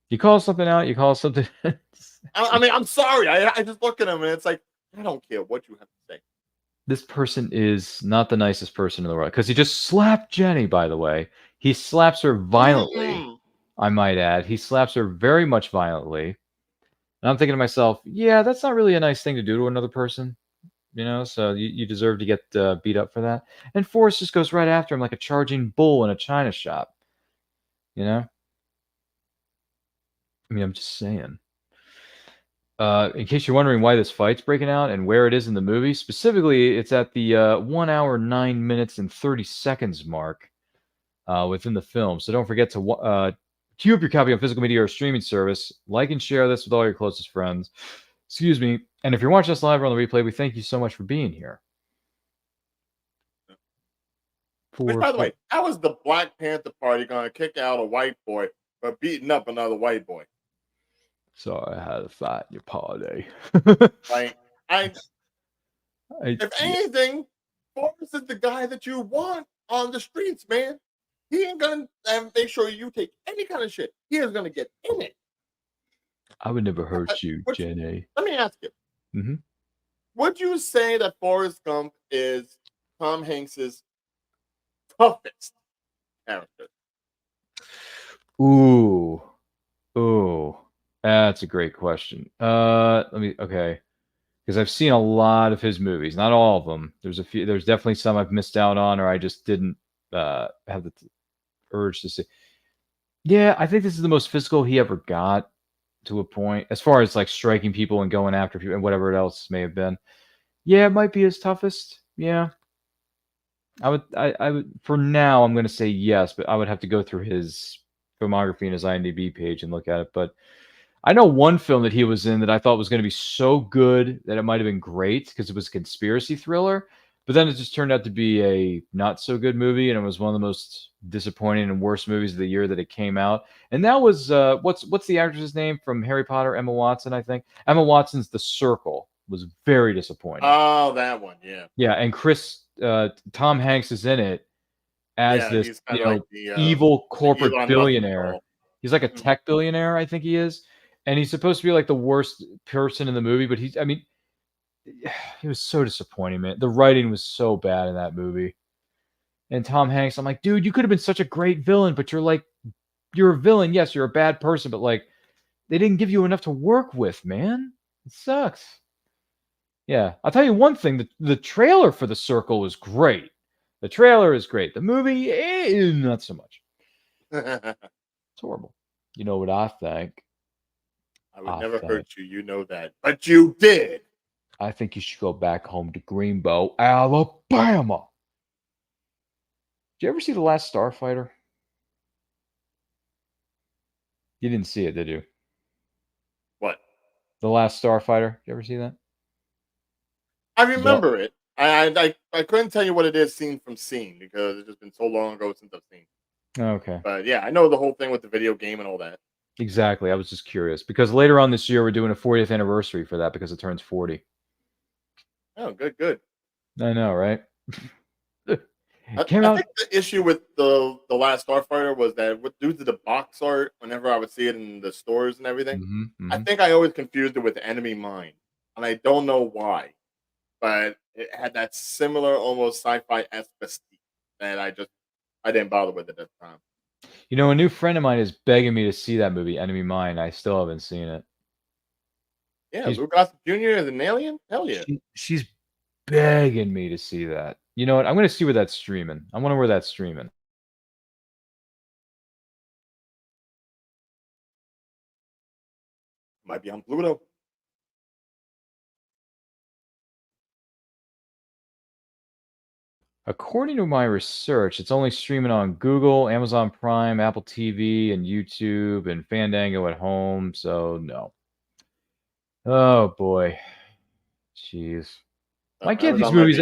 you call something out, you call something.
I mean, I'm sorry. I just look at him and it's like I don't care what you have to say.
This person is not the nicest person in the world because he just slapped Jenny. By the way, he slaps her violently. I might add, he slaps her very much violently. And I'm thinking to myself, yeah, that's not really a nice thing to do to another person, so you deserve to get beat up for that. And Forrest just goes right after him like a charging bull in a china shop, I mean, I'm just saying. In case you're wondering why this fight's breaking out and where it is in the movie, specifically, it's at the 1 hour, 9 minutes, and 30 seconds mark within the film. So don't forget to queue up your copy on physical media or streaming service. Like and share this with all your closest friends. Excuse me. And if you're watching us live or on the replay, we thank you so much for being here.
Which, by the way, how was the Black Panther Party going to kick out a white boy for beating up another white boy?
Sorry, I had to fight your party.
Like, if anything, Forrest is the guy that you want on the streets, man. He ain't gonna make sure you take any kind of shit. He is gonna get in it.
I would never hurt you, Jenny.
Let me ask you. Would you say that Forrest Gump is Tom Hanks's toughest character?
Ooh. That's a great question. Okay. Because I've seen a lot of his movies, not all of them. There's definitely some I've missed out on, or I just didn't have the urge to see. Yeah, I think this is the most physical he ever got to a point, as far as like striking people and going after people and whatever else may have been. Yeah, it might be his toughest. Yeah. I would for now I'm going to say yes, but I would have to go through his filmography and his IMDb page and look at it. But I know one film that he was in that I thought was going to be so good that it might have been great because it was a conspiracy thriller, but then it just turned out to be a not so good movie, and it was one of the most disappointing and worst movies of the year that it came out. And that was what's the actress's name from Harry Potter? Emma Watson, I think. Emma Watson's The Circle was very disappointing.
Oh, that one, yeah.
Yeah, and Tom Hanks is in it as this like the, evil corporate billionaire. He's like a tech billionaire, I think he is. And he's supposed to be like the worst person in the movie, but he was so disappointing, man. The writing was so bad in that movie. And Tom Hanks, I'm like, dude, you could have been such a great villain, but you're a villain. Yes, you're a bad person, but like, they didn't give you enough to work with, man. It sucks. Yeah, I'll tell you one thing. The trailer for The Circle was great. The trailer is great. The movie, not so much.
I
It's horrible. You know what I think?
would never hurt you. You know that. But you did.
I think you should go back home to Greenbow, Alabama. Did you ever see The Last Starfighter? You didn't see it, did you?
What?
The Last Starfighter. Did you ever see that?
I remember it. I couldn't tell you what it is scene from scene because it's just been so long ago since I've seen it.
Okay.
But yeah, I know the whole thing with the video game and all that.
Exactly. I was just curious because later on this year we're doing a 40th anniversary for that because it turns 40.
Oh, good.
I know, right?
I think the issue with the Last Starfighter was that due to the box art, whenever I would see it in the stores and everything, I think I always confused it with Enemy Mine, and I don't know why, but it had that similar, almost sci-fi esque that I didn't bother with it at the time.
You know, a new friend of mine is begging me to see that movie, Enemy Mine. I still haven't seen it.
Yeah, Luke Gossett Jr. is an alien? Hell yeah.
She's begging me to see that. You know what? I'm going to see where that's streaming. I wonder where that's streaming.
Might be on Pluto.
According to my research, it's only streaming on Google, Amazon Prime, Apple TV, and YouTube, and Fandango at home. So no. Oh boy, jeez. Why can't these movies?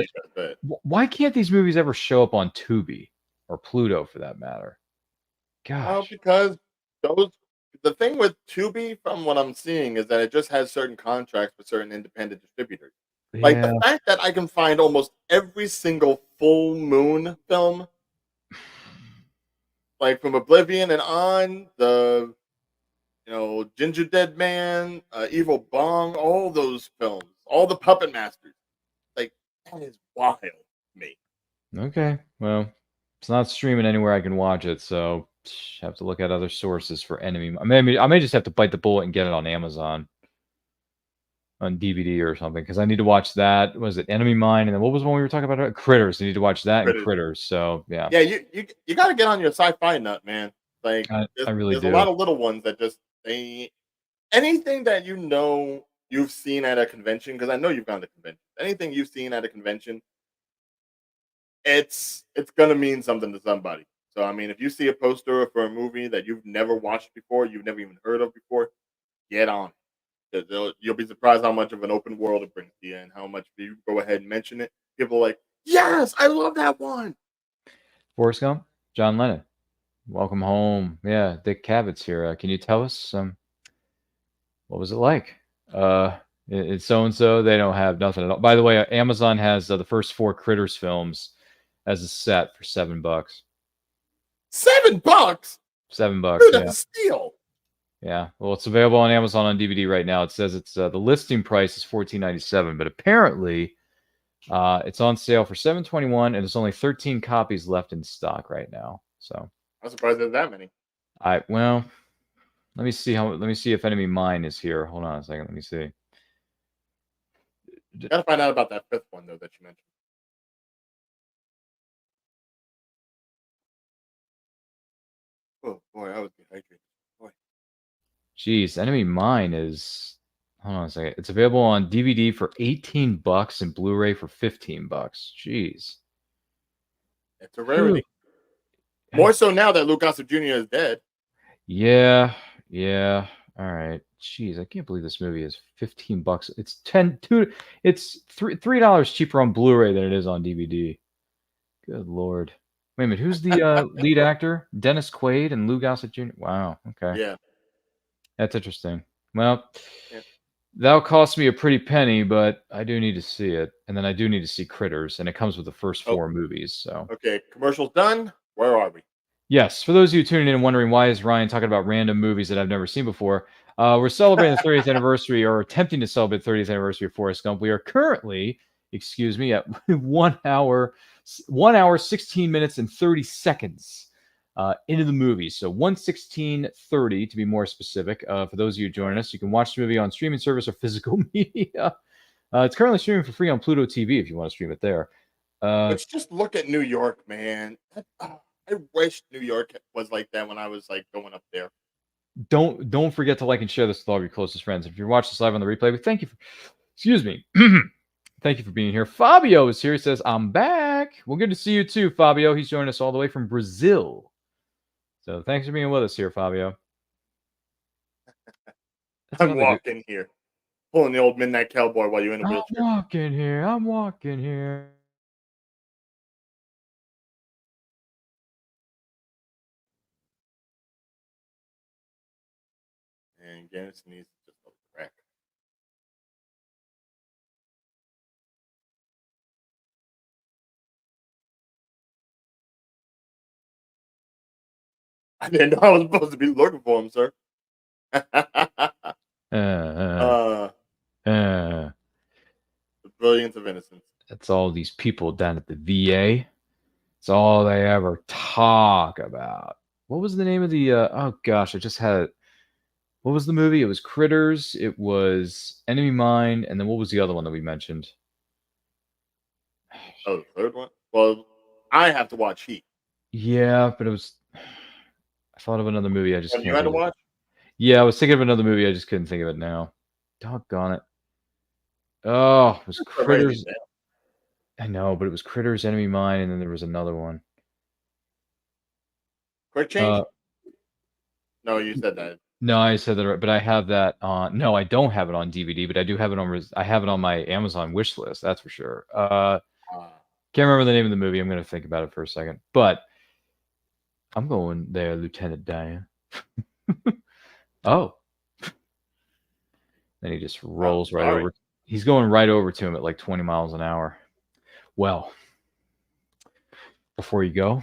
Why can't these movies ever show up on Tubi or Pluto, for that matter? Gosh.
Because the thing with Tubi, from what I'm seeing, is that it just has certain contracts with certain independent distributors. Like the fact that I can find almost every single full moon film, like from Oblivion and on, Ginger Dead Man, Evil Bong, all those films, all the Puppet Masters, like that is wild to me.
Okay, well, it's not streaming anywhere I can watch it, so have to look at other sources for Enemy. I may just have to bite the bullet and get it on Amazon. On DVD or something, because I need to watch that. Was it Enemy Mine? And then what was the one we were talking about? Critters. I need to watch that and Critters. So yeah.
Yeah, you got to get on your sci-fi nut, man. Like
I really do.
There's a lot of little ones that just anything that you've seen at a convention, because I know you've gone to conventions. Anything you've seen at a convention, it's gonna mean something to somebody. So I mean, if you see a poster for a movie that you've never watched before, you've never even heard of before, get on it. You'll be surprised how much of an open world it brings to you, and how much if you go ahead and mention it, people are like, "Yes, I love that one."
Forrest Gump, John Lennon, welcome home. Yeah, Dick Cavett here. Can you tell us what was it like? It's so and so. They don't have nothing at all. By the way, Amazon has the first 4 Critters films as a set for $7.
$7.
$7.
Dude, that's a steal.
Yeah, well, it's available on Amazon on DVD right now. It says it's the listing price is $14.97, but apparently it's on sale for $7.21, and there's only 13 copies left in stock right now. So
I'm surprised there's that many.
Let me see if Enemy Mine is here. Hold on a second. Let me see.
Gotta find out about that 5th one though that you mentioned. Oh boy, I was dehydrated.
Jeez, Enemy Mine is. Hold on a second. It's available on DVD for $18 and Blu-ray for $15. Jeez.
It's a rarity. More so now that Luke Gossett Jr. is dead.
Yeah. All right. Jeez, I can't believe this movie is $15. It's $3 cheaper on Blu-ray than it is on DVD. Good Lord. Wait a minute. Who's the lead actor? Dennis Quaid and Luke Gossett Jr. Wow. Okay.
Yeah.
That's interesting. Well, that'll cost me a pretty penny, but I do need to see it. And then I do need to see Critters, and it comes with the first 4 movies. So
okay, commercials done. Where are we?
Yes, for those of you tuning in and wondering why is Ryan talking about random movies that I've never seen before, we're celebrating the 30th anniversary, or attempting to celebrate the 30th anniversary of Forrest Gump. We are currently, at 1 hour, 16 minutes, and 30 seconds into the movie. So 1:16:30 to be more specific. For those of you joining us, you can watch the movie on streaming service or physical media. It's currently streaming for free on Pluto TV if you want to stream it there.
But just look at New York, man. I wish New York was like that when I was like going up there.
Don't forget to like and share this with all of your closest friends. If you're watching this live on the replay, we thank you for, excuse me. Thank you for being here. Fabio is here. He says, I'm back. Well, good to see you too, Fabio. He's joining us all the way from Brazil. So thanks for being with us here, Fabio.
I'm walking here. Pulling the old Midnight Cowboy while you're in a wheelchair.
I'm walking here. I'm walking here.
And Garrison needs just a crack. I didn't know I was supposed to be looking for him, sir. The brilliance of innocence.
That's all these people down at the VA. It's all they ever talk about. What was the name of the? Oh gosh, I just had it. What was the movie? It was Critters. It was Enemy Mine, and then what was the other one that we mentioned?
Oh, the third one. Well, I have to watch Heat.
Yeah, but it was. I thought of another movie. I just can't.
You had to watch.
Yeah, I was thinking of another movie. I just couldn't think of it now. Doggone it. Oh, it was Critters. I know, but it was Critters, Enemy Mine, and then there was another one.
Quick Change? No, you said that.
No, I said that, but I have that on. No, I don't have it on DVD, but I do have it on. I have it on my Amazon wish list. That's for sure. Can't remember the name of the movie. I'm going to think about it for a second. But I'm going there, Lieutenant Dan. Oh. Then he just rolls right over. He's going right over to him at like 20 miles an hour. Well, before you go,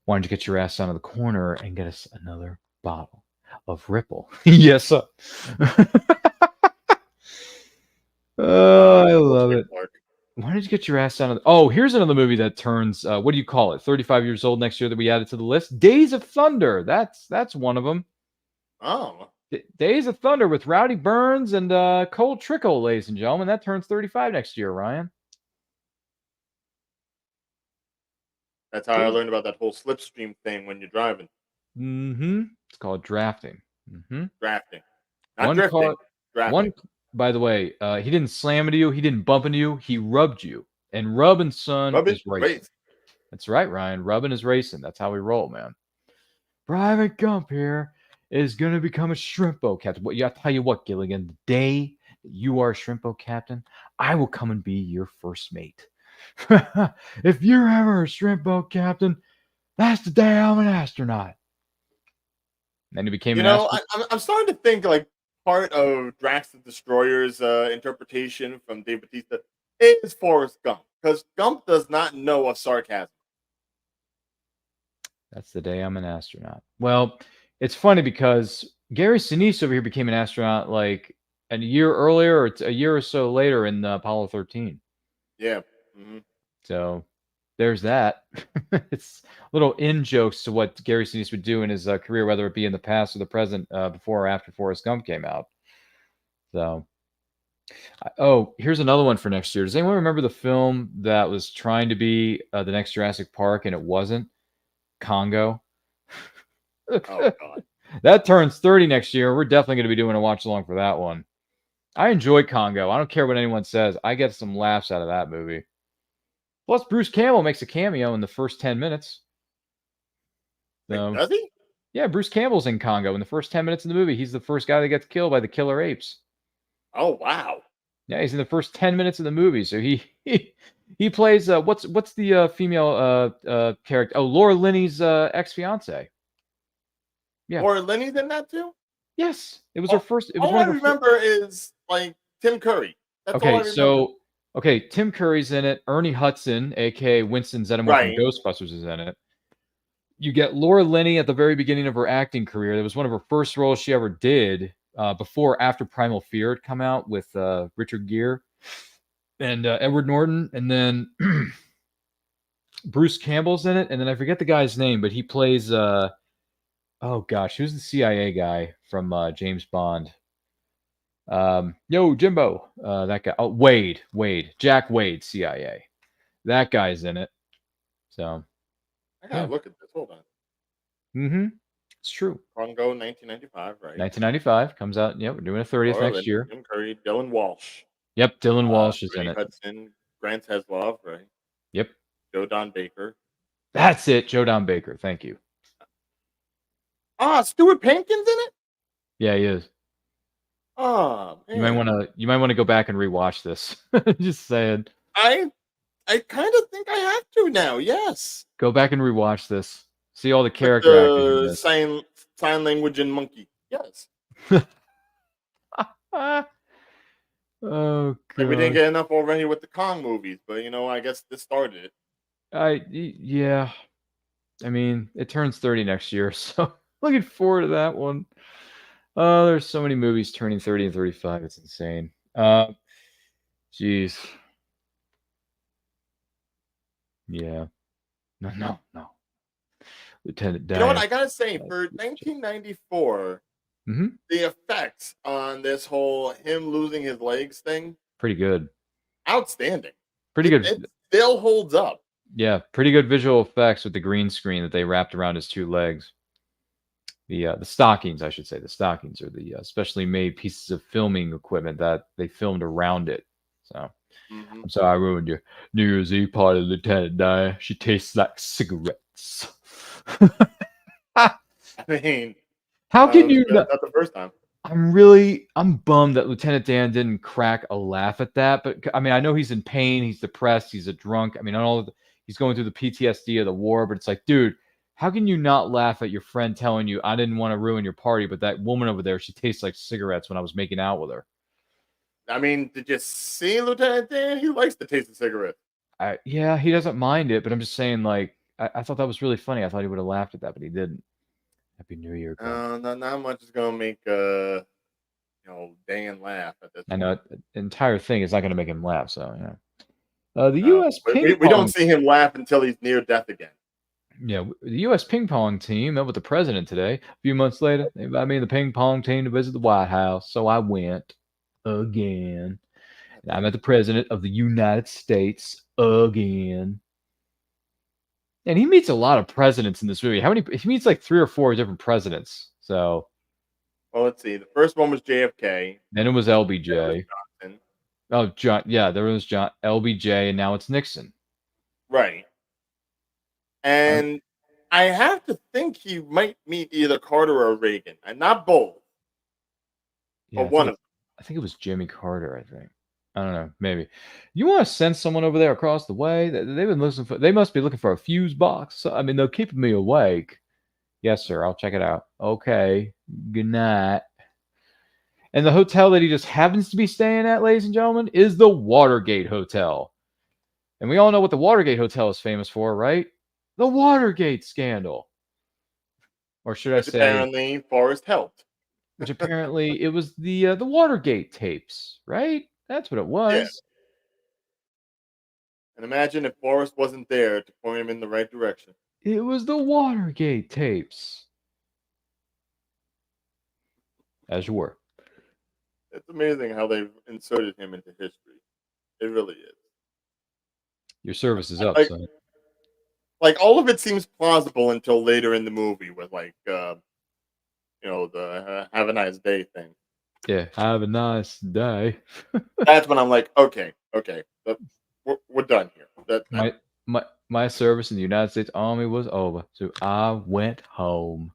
why don't you get your ass down to the corner and get us another bottle of Ripple? Yes, sir. Oh, I love it. Why don't you get your ass down to the... Oh, here's another movie that turns, what do you call it? 35 years old next year that we added to the list. Days of Thunder. That's one of them.
Oh.
Days of Thunder with Rowdy Burns and Cole Trickle, ladies and gentlemen. That turns 35 next year, Ryan.
That's how I learned about that whole slipstream thing when you're driving.
Mm-hmm. It's called drafting. Mm-hmm.
Drafting. Not drifting.
Drafting. By the way, he didn't slam into you. He didn't bump into you. He rubbed you. And rubbing, son, is racing. That's right, Ryan. Rubbing is racing. That's how we roll, man. Private Gump here is going to become a Shrimpo captain. Well, I'll tell you what, Gilligan, the day that you are a Shrimpo captain, I will come and be your first mate. If you're ever a Shrimpo captain, that's the day I'm an astronaut. And then he became an astronaut.
I'm starting to think like part of Drax the Destroyer's interpretation from Dave Bautista is Forrest Gump, because Gump does not know of sarcasm.
That's the day I'm an astronaut. Well, it's funny because Gary Sinise over here became an astronaut like a year earlier or a year or so later in Apollo 13.
Yeah. Mm-hmm.
So there's that. It's little in-jokes to what Gary Sinise would do in his career, whether it be in the past or the present, before or after Forrest Gump came out. So, here's another one for next year. Does anyone remember the film that was trying to be the next Jurassic Park and it wasn't? Congo.
Oh, God.
That turns 30 next year. We're definitely going to be doing a watch along for that one. I enjoy Congo. I don't care what anyone says. I get some laughs out of that movie. Plus, Bruce Campbell makes a cameo in the first 10 minutes. So,
does he?
Yeah, Bruce Campbell's in Congo in the first 10 minutes of the movie. He's the first guy that gets killed by the killer apes.
Oh, wow.
Yeah, he's in the first 10 minutes of the movie. So he plays what's the female character? Oh, Laura Linney's ex-fiance. Yeah.
Laura Linney's in that too?
Yes. It was her first. It was
all I remember is like Tim Curry. That's all I remember.
Tim Curry's in it. Ernie Hudson, aka Winston Zeddemore from Ghostbusters, is in it. You get Laura Linney at the very beginning of her acting career. That was one of her first roles she ever did after Primal Fear had come out with Richard Gere and Edward Norton. And then Bruce Campbell's in it. And then I forget the guy's name, but he plays, oh gosh, who's the CIA guy from James Bond? Yo, Jimbo, that guy. Oh, Wade, Jack Wade, CIA. that guy's in it. So,
I gotta
yeah.
look at this. Hold on.
It's true.
Congo, 1995, right?
1995 comes out. Yep, we're doing a 30th
Laura
next
Linney,
year.
Jim Curry, Dylan Walsh,
Yep, Dylan Walsh is in
Ernie
it.
Hudson, Grant Heslov, right?
Yep,
Joe Don Baker.
that's it. Joe Don Baker. Thank you.
Stuart Pankins in it?
Yeah, he is.
Oh,
You might
man.
want to go back and rewatch this. Just saying.
I kind of think I have to now. Yes.
Go back and rewatch this. See all the
With
character actors in
the
this.
sign language and monkey. Yes.
Oh
Like we didn't
god.
get enough already with the Kong movies, but I guess this started it.
Yeah. I mean, it turns 30 next year, so looking forward to that one. There's so many movies turning 30 and 35. It's insane. Jeez. Yeah. No. Lieutenant Dan.
You know what? I gotta say, for 1994,
Mhm.
the effects on this whole him losing his legs thing,
Pretty good.
outstanding.
Pretty good.
It still holds up.
Yeah, pretty good visual effects with the green screen that they wrapped around his two legs. The stockings, I should say. The stockings are the specially made pieces of filming equipment that they filmed around it. So,
Mhm.
I'm sorry I ruined your New Year's Eve party, Lieutenant Dan. She tastes like cigarettes.
I mean,
How can you not?
not the first time.
I'm bummed that Lieutenant Dan didn't crack a laugh at that. But I mean, I know he's in pain, he's depressed, he's a drunk. I mean, he's going through the PTSD of the war. But it's like, dude, how can you not laugh at your friend telling you, I didn't want to ruin your party, but that woman over there, she tastes like cigarettes when I was making out with her.
I mean, did you see Lieutenant Dan? He likes the taste of cigarettes.
Yeah, he doesn't mind it, but I'm just saying, like, I thought that was really funny. I thought he would have laughed at that, but he didn't. Happy New Year, girl.
Not much is gonna make Dan laugh at this
I
point.
know the entire thing is not going to make him laugh, so yeah. The
No,
U.S. ping
we don't
pong.
see him laugh until he's near death again.
Yeah, the U.S. ping pong team met with the president today. A few months later, they invited me and the ping pong team to visit the White House, so I went again. And I met the president of the United States again. And he meets a lot of presidents in this movie. He meets like 3 or 4 different presidents. So,
Well, let's see. The first one was JFK.
then it was LBJ.
Johnson.
Oh, John. Yeah, there was John LBJ, and now it's Nixon.
Right. And I have to think he might meet either Carter or Reagan, and not both.
Yeah,
But one of them.
I think it was Jimmy Carter. I think. I don't know. Maybe. You want to send someone over there across the way? They've been listening for. They must be looking for a fuse box. So, I mean, they're keeping me awake. Yes, sir. I'll check it out. Okay. Good night. And the hotel that he just happens to be staying at, ladies and gentlemen, is the Watergate Hotel. And we all know what the Watergate Hotel is famous for, right? The Watergate scandal. Or should I say,
Apparently, Forrest helped.
which apparently it was the Watergate tapes, right? That's what it was.
Yeah. And imagine if Forrest wasn't there to point him in the right direction.
It was the Watergate tapes. As you were.
It's amazing how they've inserted him into history. It really is.
Your service is up,
Like,
son.
like all of it seems plausible until later in the movie with the "Have a nice day" thing.
Yeah, have a nice day.
That's when I'm like, okay, we're done here.
My service in the United States Army was over, so I went home.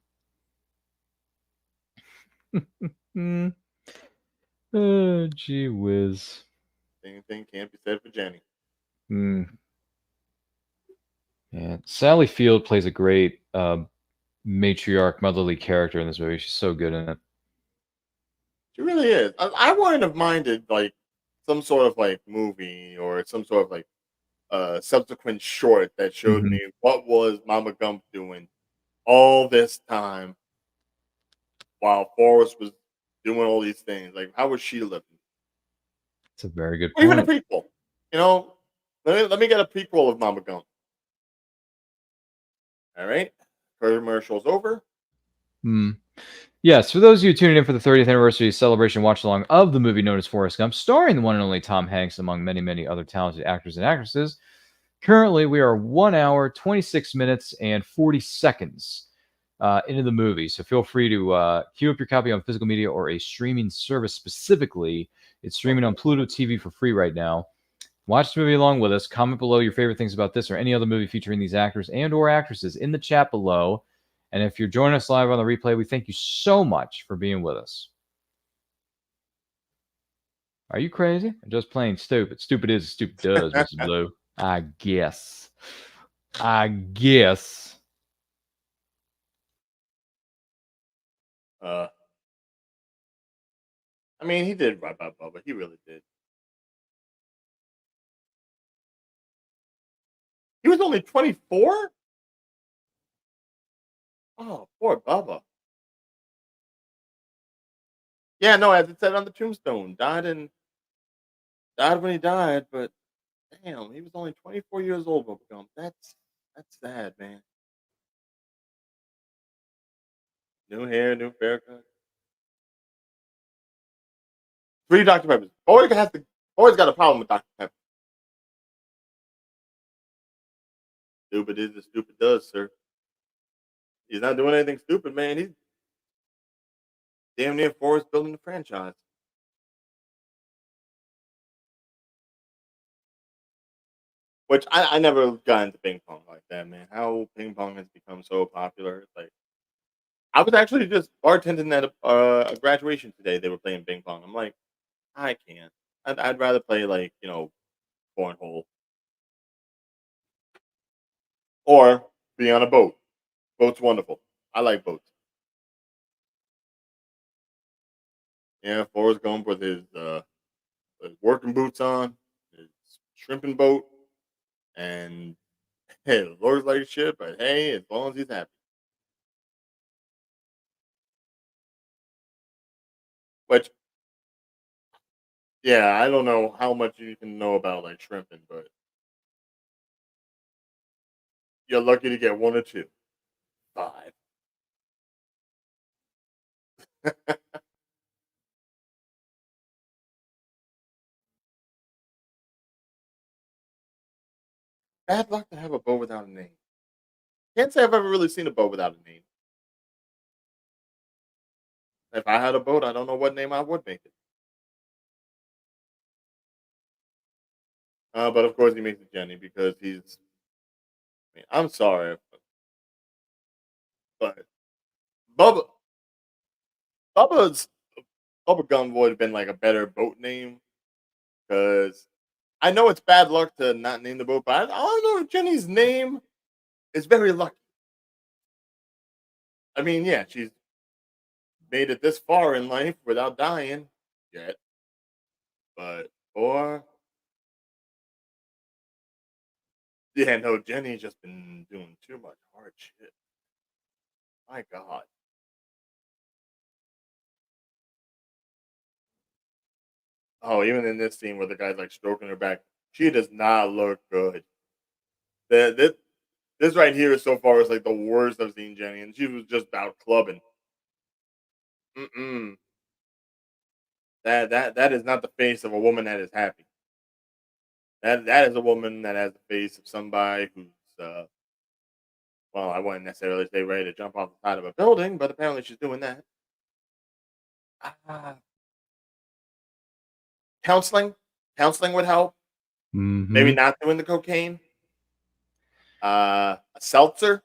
Oh, gee whiz.
Same thing can't be said for Jenny.
Yeah, Sally Field plays a great matriarch, motherly character in this movie. She's so good in it.
She really is. I wouldn't have minded like some sort of like movie or some sort of like subsequent short that showed me what was Mama Gump doing all this time while Forrest was doing all these things. Like, how was she living?
It's a very good
Or even a
point.
prequel. Let me get a prequel of Mama Gump. All right, commercial's over.
Yes, for those of you tuning in for the 30th anniversary celebration watch along of the movie known as Forrest Gump, starring the one and only Tom Hanks, among many, many other talented actors and actresses, Currently, we are 1 hour, 26 minutes, and 40 seconds into the movie. So feel free to queue up your copy on physical media or a streaming service specifically. It's streaming on Pluto TV for free right now. Watch the movie along with us. Comment below your favorite things about this or any other movie featuring these actors and or actresses in the chat below. And if you're joining us live on the replay, we thank you so much for being with us. Are you crazy? I'm just playing stupid. Stupid is, stupid does, Mrs. Blue. I guess. I
mean, he did right by Bubba. He really did. He was only 24? Oh, poor Bubba. Yeah, no, as it said on the tombstone, died when he died, but damn, he was only 24 years old, Bubba Gump. That's sad, man. New hair, new haircut. 3 Dr. Peppers. Always got a problem with Dr. Pepper. Stupid is as stupid does, sir. He's not doing anything stupid, man. He's damn near Forrest building the franchise. Which I never got into ping pong like that, man. How ping pong has become so popular. It's like, I was actually just bartending at a graduation today. They were playing ping pong. I'm like, I can't. I'd rather play like, cornhole or be on a boat. Boat's wonderful. I like boats. Yeah, Forrest Gump with his working boots on, his shrimping boat, and hey, the Lord's like shit, but hey, as long as he's happy. Which, yeah, I don't know how much you can know about like shrimping, but you're lucky to get 1 or 2. 5. Bad luck to have a bow without a name. Can't say I've ever really seen a bow without a name. If I had a boat, I don't know what name I would make it. But of course, he makes it Jenny because he's. I mean, I'm sorry, but Bubba, Bubba's Bubba Gum would have been like a better boat name because I know it's bad luck to not name the boat, but I don't know if Jenny's name is very lucky. I mean, yeah, she's made it this far in life without dying yet, but or yeah, no, Jenny's just been doing too much hard shit. My God. Oh, even in this scene where the guy's like stroking her back, she does not look good. This right here so far is like the worst I've seen Jenny, and she was just out clubbing. Mm-mm. That is not the face of a woman that is happy. That is a woman that has the face of somebody who's well, I wouldn't necessarily say ready to jump off the side of a building, but apparently she's doing that. Ah, counseling, counseling would help. Maybe not doing the cocaine. A seltzer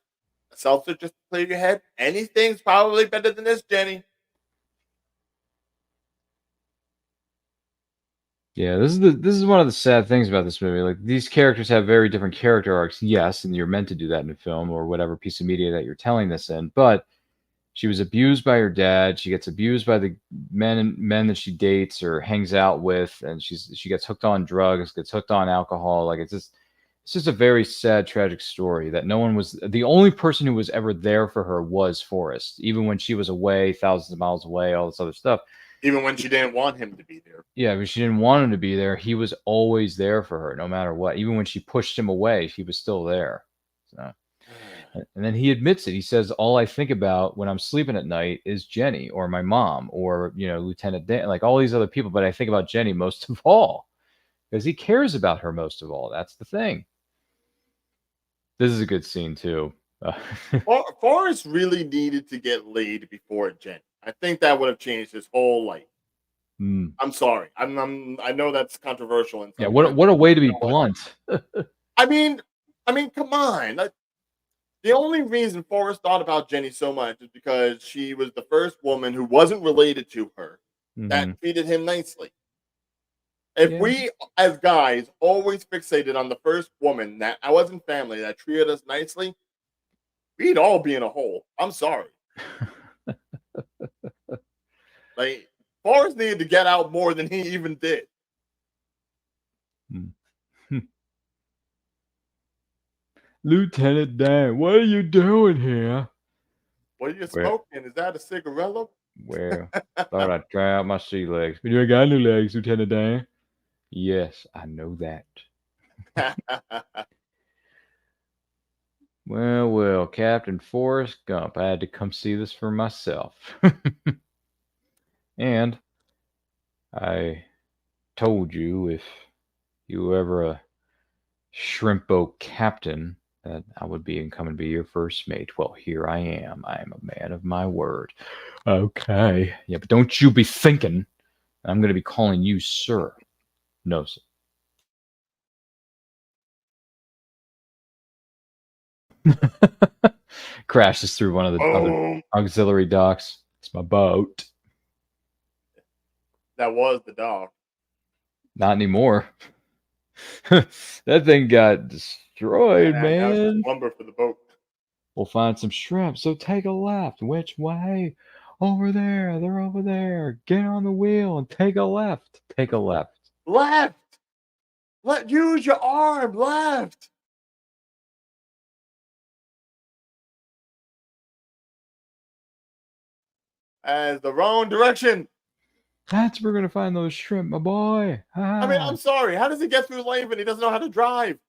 just to clear your head. Anything's probably better than this, Jenny.
Yeah, this is one of the sad things about this movie. Like, these characters have very different character arcs, yes, and you're meant to do that in a film or whatever piece of media that you're telling this in. But she was abused by her dad. She gets abused by the men that she dates or hangs out with, and she gets hooked on drugs, gets hooked on alcohol. Like, it's just a very sad, tragic story that no one was. The only person who was ever there for her was Forrest, even when she was away, thousands of miles away, all this other stuff.
Even when she didn't want him to be there.
Yeah, but she didn't want him to be there. He was always there for her, no matter what. Even when she pushed him away, he was still there. So, and then he admits it. He says, "All I think about when I'm sleeping at night is Jenny or my mom or Lieutenant Dan, like all these other people. But I think about Jenny most of all because he cares about her most of all. That's the thing." This is a good scene too.
Forrest really needed to get laid before Jen. I think that would have changed his whole life.
Mm.
I'm sorry. I know that's controversial. And
Yeah, what a way to be blunt.
I mean, come on. The only reason Forrest thought about Jenny so much is because she was the first woman who wasn't related to her that treated him nicely. If we, as guys, always fixated on the first woman that I wasn't family that treated us nicely, we'd all be in a hole. I'm sorry. Like, Forrest needed to get out more than he even did.
Lieutenant Dan, what are you doing here?
What are you smoking? Is that a cigarello?
Well, thought I'd try out my sea legs. But you ain't got no legs, Lieutenant Dan. Yes, I know that. Well, Captain Forrest Gump. I had to come see this for myself. And I told you if you were ever a shrimp boat captain that I would be coming to be your first mate. Well, here I am. I am a man of my word. Okay. Yeah, but don't you be thinking I'm going to be calling you sir. No, sir. Crashes through one of the other auxiliary docks. It's my boat.
That was the dog.
Not anymore. That thing got destroyed, man.
That was just lumber for the boat.
We'll find some shrimp, so take a left. Which way? Over there. They're over there. Get on the wheel and take a left. Take a left.
Left! Use your arm. Left! As the wrong direction.
That's where we're going to find those shrimp, my boy.
I mean, I'm sorry. How does he get through life and he doesn't know how to drive?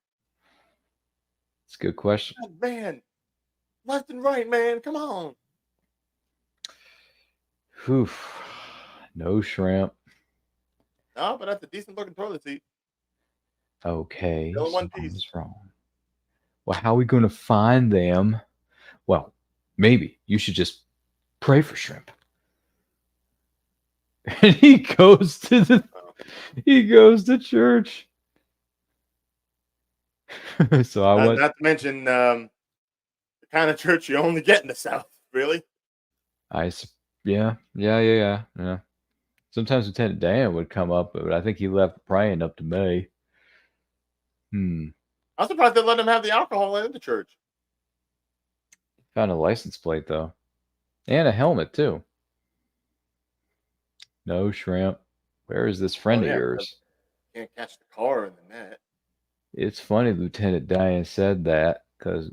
It's a good question.
God, man. Left and right, man. Come on.
Whew. No shrimp.
No, but that's a decent looking toilet seat.
Okay.
Still in one piece.
Something's wrong. Well, how are we going to find them? Well, maybe you should just pray for shrimp. And he goes to church. So I was
not to mention the kind of church you only get in the South, really.
Yeah. Sometimes Lieutenant Dan would come up, but I think he left praying up to me.
I'm surprised they let him have the alcohol in the church.
Found a license plate though, and a helmet too. No shrimp. Where is this friend of yours?
Can't catch the car in the net.
It's funny Lieutenant Dan said that because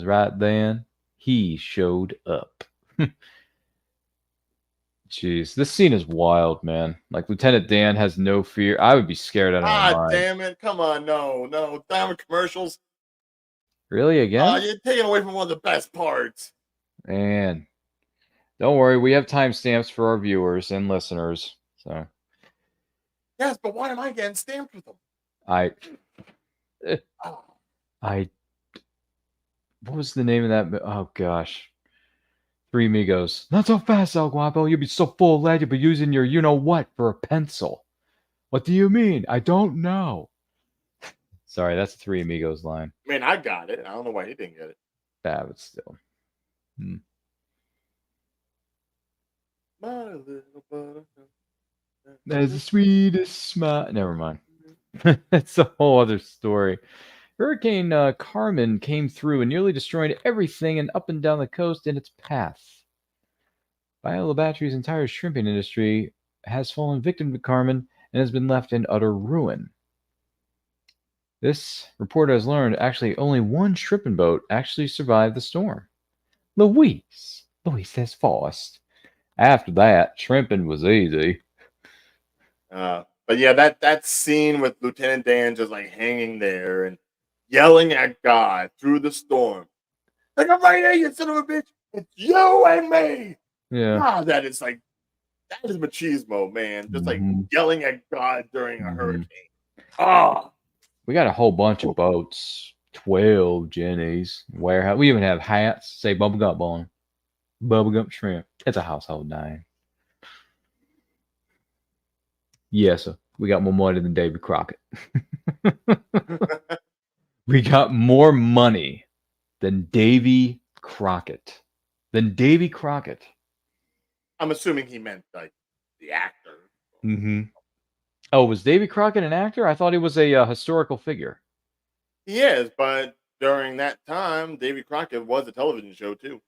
right then he showed up. Jeez, this scene is wild, man. Like Lieutenant Dan has no fear. I would be scared out of my mind.
Damn it! Come on, no, damn commercials.
Really again?
You're taking away from one of the best parts.
Man, don't worry. We have timestamps for our viewers and listeners. So.
Yes, but why am I getting stamped with them?
What was the name of that? Oh gosh. Three Amigos. Not so fast, El Guapo. You'll be so full of lead you'll be using your you-know-what for a pencil. What do you mean? I don't know. Sorry, that's the Three Amigos line.
I mean, I got it. I don't know why he didn't get it.
Bad, but still.
My little buttercup.
That is the sweetest smile. Never mind. That's a whole other story. Hurricane Carmen came through and nearly destroyed everything and up and down the coast in its path. Biola Battery's entire shrimping industry has fallen victim to Carmen and has been left in utter ruin. This reporter has learned actually only one shrimping boat actually survived the storm. Louise says Forrest. After that, shrimping was easy.
But yeah, that scene with Lieutenant Dan just like hanging there and yelling at God through the storm. Like, I'm right here, you son of a bitch. It's you and me.
Yeah.
That is machismo, man. Just like yelling at God during a hurricane.
We got a whole bunch of boats 12 Jennies. Warehouse. We even have hats. Say Bubba Gump on 'em. Bubba Gump shrimp. It's a household name. Yes, sir. We got more money than Davy Crockett. We got more money than Davy Crockett.
I'm assuming he meant like the actor.
Mm-hmm. Oh, was Davy Crockett an actor? I thought he was a historical figure.
He is, but during that time, Davy Crockett was a television show too.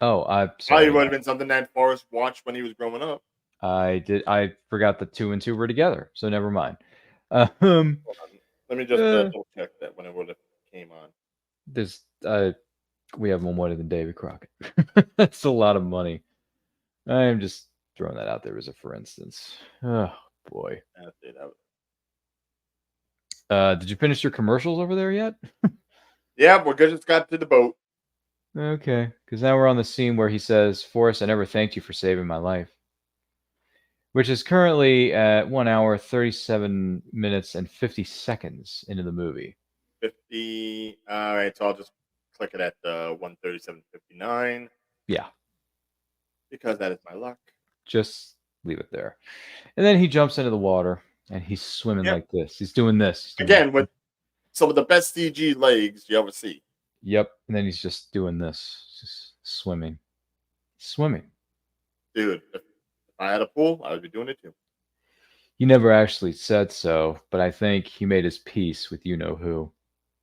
Oh, I'm
Probably
sorry.
would have been something that Forrest watched when he was growing up.
I forgot the 2 and 2 were together, so never mind.
Hold on. Let me just
uh,
double check that when it would have came on.
There's we have more money than Davy Crockett. That's a lot of money. I'm just throwing that out there as a for instance. Oh boy.
That's it.
Did you finish your commercials over there yet?
Yeah, we're good. Just got to the boat.
Okay, because now we're on the scene where he says, "Forrest, I never thanked you for saving my life," which is currently at 1 hour, 37 minutes, and 50 seconds into the movie.
50. All right, so I'll just click it at 1:37:59.
Yeah.
Because that is my luck.
Just leave it there. And then he jumps into the water and he's swimming like this. He's doing this. He's doing
Again, with some of the best CG legs you ever see.
Yep. And then he's just doing this. Just swimming.
Dude, if I had a pool, I would be doing it too.
He never actually said so, but I think he made his peace with you know who.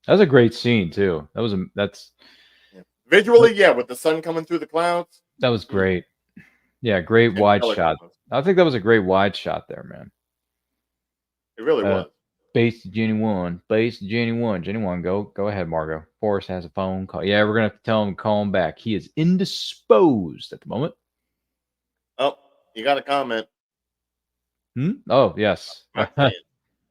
That was a great scene too. That's
Visually, yeah, with the sun coming through the clouds.
That was great. Yeah, great wide shot. I think that was a great wide shot there, man.
It really was.
Base Jenny 1. Jenny 1, go ahead, Margo. Forrest has a phone call. Yeah, we're gonna have to tell him to call him back. He is indisposed at the moment.
Oh, you got a comment.
Oh, yes.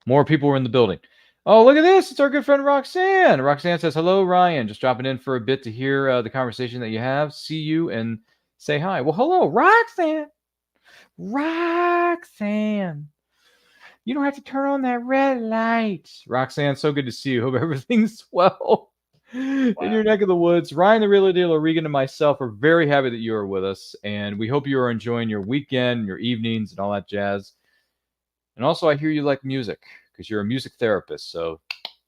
More people were in the building. Oh, look at this. It's our good friend Roxanne. Roxanne says, "Hello, Ryan. Just dropping in for a bit to hear the conversation that you have. See you and say hi." Well, hello, Roxanne. You don't have to turn on that red light. Roxanne, so good to see you. Hope everything's well in your neck of the woods. Ryan, the Real Deal, Regan, and myself are very happy that you are with us. And we hope you are enjoying your weekend, your evenings, and all that jazz. And also, I hear you like music because you're a music therapist. So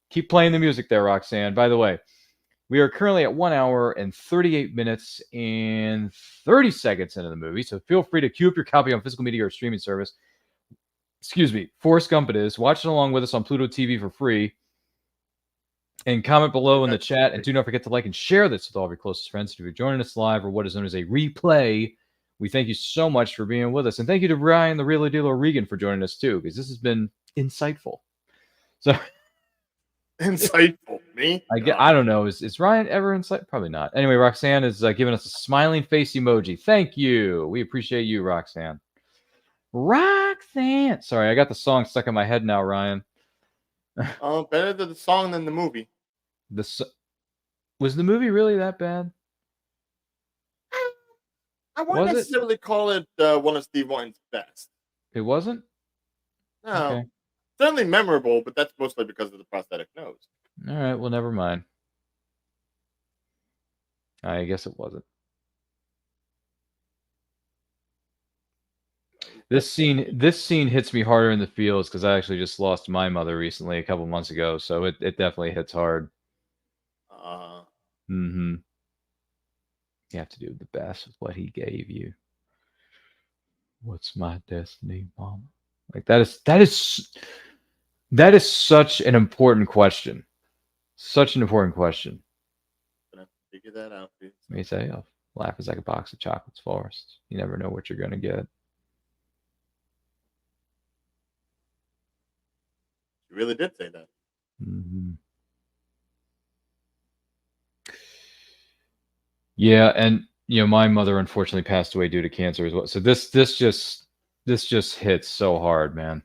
keep playing the music there, Roxanne. By the way, we are currently at 1 hour and 38 minutes and 30 seconds into the movie. So feel free to queue up your copy on physical media or streaming service. Excuse me, Forrest Gump it is. Watch it along with us on Pluto TV for free. And comment below in the chat. And do not forget to like and share this with all of your closest friends. If you're joining us live or what is known as a replay, we thank you so much for being with us. And thank you to Ryan, the Real Deal, Regan, for joining us too, because this has been insightful. So
insightful. Me?
I don't know. Is Ryan ever insightful? Probably not. Anyway, Roxanne is giving us a smiling face emoji. Thank you. We appreciate you, Roxanne. Sorry, I got the song stuck in my head now, Ryan.
Oh, better the song than the movie.
Was the movie really that bad?
I wouldn't necessarily call it one of Steve Martin's best.
It wasn't?
No.
Okay.
Certainly memorable, but that's mostly because of the prosthetic nose.
All right, well, never mind. I guess it wasn't. This scene hits me harder in the feels because I actually just lost my mother recently a couple months ago, so it definitely hits hard. You have to do the best with what he gave you. What's my destiny, Mama? Like that is such an important question. Such an important question.
Gonna figure that out, please.
Let me say, life is like a box of chocolates, Forrest. You never know what you're gonna get.
You really did say that.
Yeah, and my mother unfortunately passed away due to cancer as well. So this just hits so hard, man.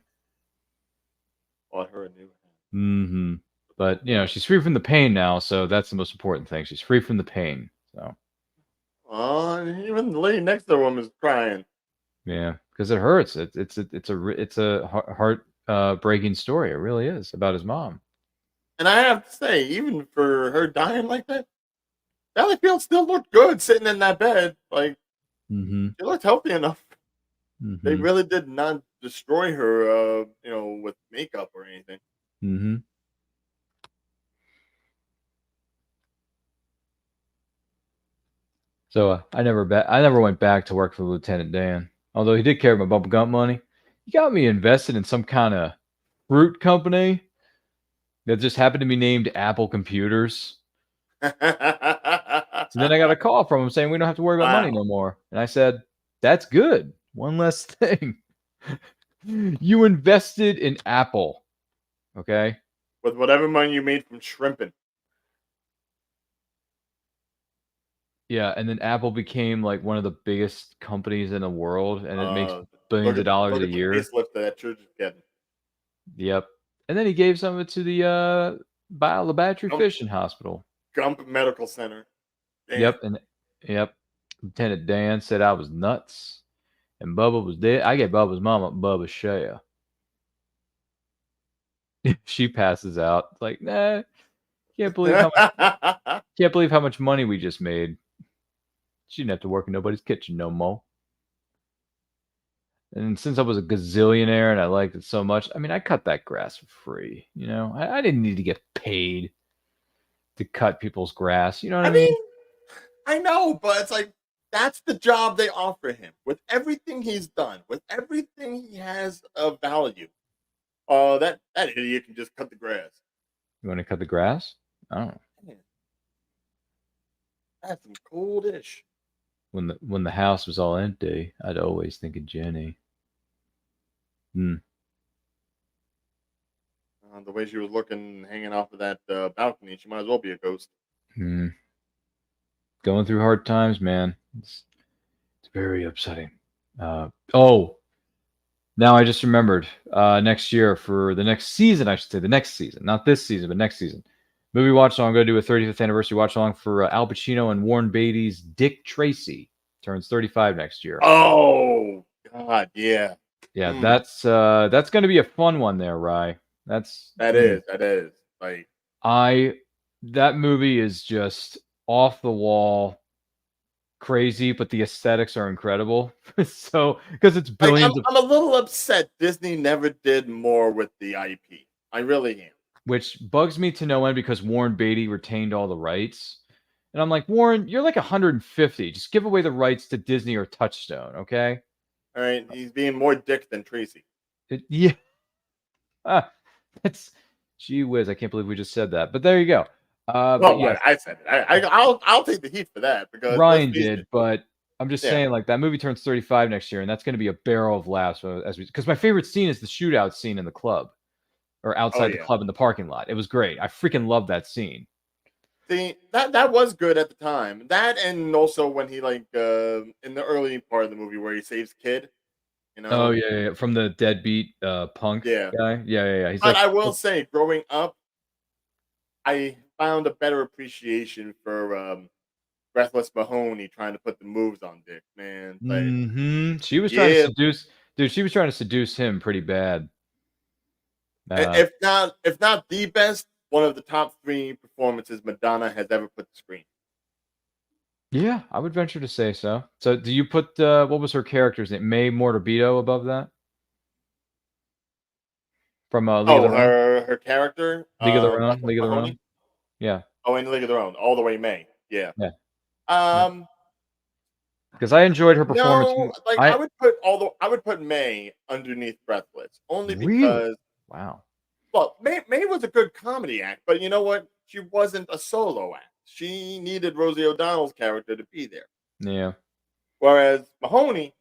Bought her a new.
But she's free from the pain now, so that's the most important thing. She's free from the pain. So.
Even the lady next to the woman is crying.
Yeah, because it hurts. It's a heart breaking story. It really is about his mom.
And I have to say, even for her dying like that, Valleyfield still looked good sitting in that bed. Like,
Mm-hmm.
she looked healthy enough. They
Mm-hmm.
really did not destroy her, with makeup or anything.
Mm-hmm. So I never went back to work for Lieutenant Dan. Although he did carry my Bubba Gump money. He got me invested in some kind of fruit company that just happened to be named Apple Computers. So then I got a call from him saying we don't have to worry about money
Wow.
no more. And I said, that's good. One less thing. You invested in Apple. Okay.
With whatever money you made from shrimping.
Yeah. And then Apple became like one of the biggest companies in the world and it makes billions
Look
of
at
dollars
look
a
at the
year.
facelift that church is getting.
Yep. And then he gave some of it to the Battery
Gump,
Fishing Hospital.
Gump Medical Center. Damn.
Yep. And yep. Lieutenant Dan said I was nuts. And Bubba was dead. I gave Bubba's mama Bubba share. She passes out. It's like, nah, can't believe how much money we just made. She didn't have to work in nobody's kitchen no more. And since I was a gazillionaire and I liked it so much, I mean, I cut that grass for free. You know, I didn't need to get paid to cut people's grass. You know what I
I
mean?
mean, I know, but it's like that's the job they offer him. With everything he's done, with everything he has of value. That idiot can just cut the grass.
You want to cut the grass? I don't know.
Man, that's some cool dish.
When the house was all empty, I'd always think of Jenny. Hmm.
The way she was looking, hanging off of that balcony, she might as well be a ghost.
Hmm. Going through hard times, man. It's very upsetting. Oh, now I just remembered. Next year for the next season, I should say the next season, not this season, but next season. Movie watch along. I'm going to do a 35th anniversary watch along for Al Pacino and Warren Beatty's Dick Tracy turns 35 next year.
Oh God, yeah.
Yeah, that's going to be a fun one there, Rye.
That is like
that movie is just off the wall crazy, but the aesthetics are incredible. So because it's billions
I'm a little upset Disney never did more with the IP. I really am.
which bugs me to no end because Warren Beatty retained all the rights. And I'm like, Warren, you're like 150. Just give away the rights to Disney or Touchstone, okay?
All right, he's being more dick than Tracy.
Yeah. That's gee whiz. I can't believe we just said that. But there you go. But yes,
I said it. I'll take the heat for that because
Ryan did, but I'm just saying, like, that movie turns 35 next year, and that's going to be a barrel of laughs because my favorite scene is the shootout scene in the club or outside the club in the parking lot. It was great. I freaking love that scene.
See, that was good at the time. That and also when he in the early part of the movie where he saves Kid, you know.
Oh yeah. From the deadbeat punk guy. Yeah. He's
but
like,
I will say, growing up, I found a better appreciation for Breathless Mahoney trying to put the moves on Dick, man. Like,
she was trying to seduce, dude. She was trying to seduce him pretty bad.
If not the best, one of the top 3 performances Madonna has ever put to screen.
Yeah, I would venture to say so. So, do you put what was her character's name? May Morbido above that? From League of Their Own?
Her character,
League of Their Own.
Breathless
League of Their
Mahoney?
Own. Yeah.
Oh, in League of Their Own, all the way May. Yeah.
Yeah. Because I enjoyed her performance.
No, like I would put May underneath Breathless only because
Really? Wow.
Well, May was a good comedy act, but you know what? She wasn't a solo act. She needed Rosie O'Donnell's character to be there.
Yeah.
Whereas Mahoney,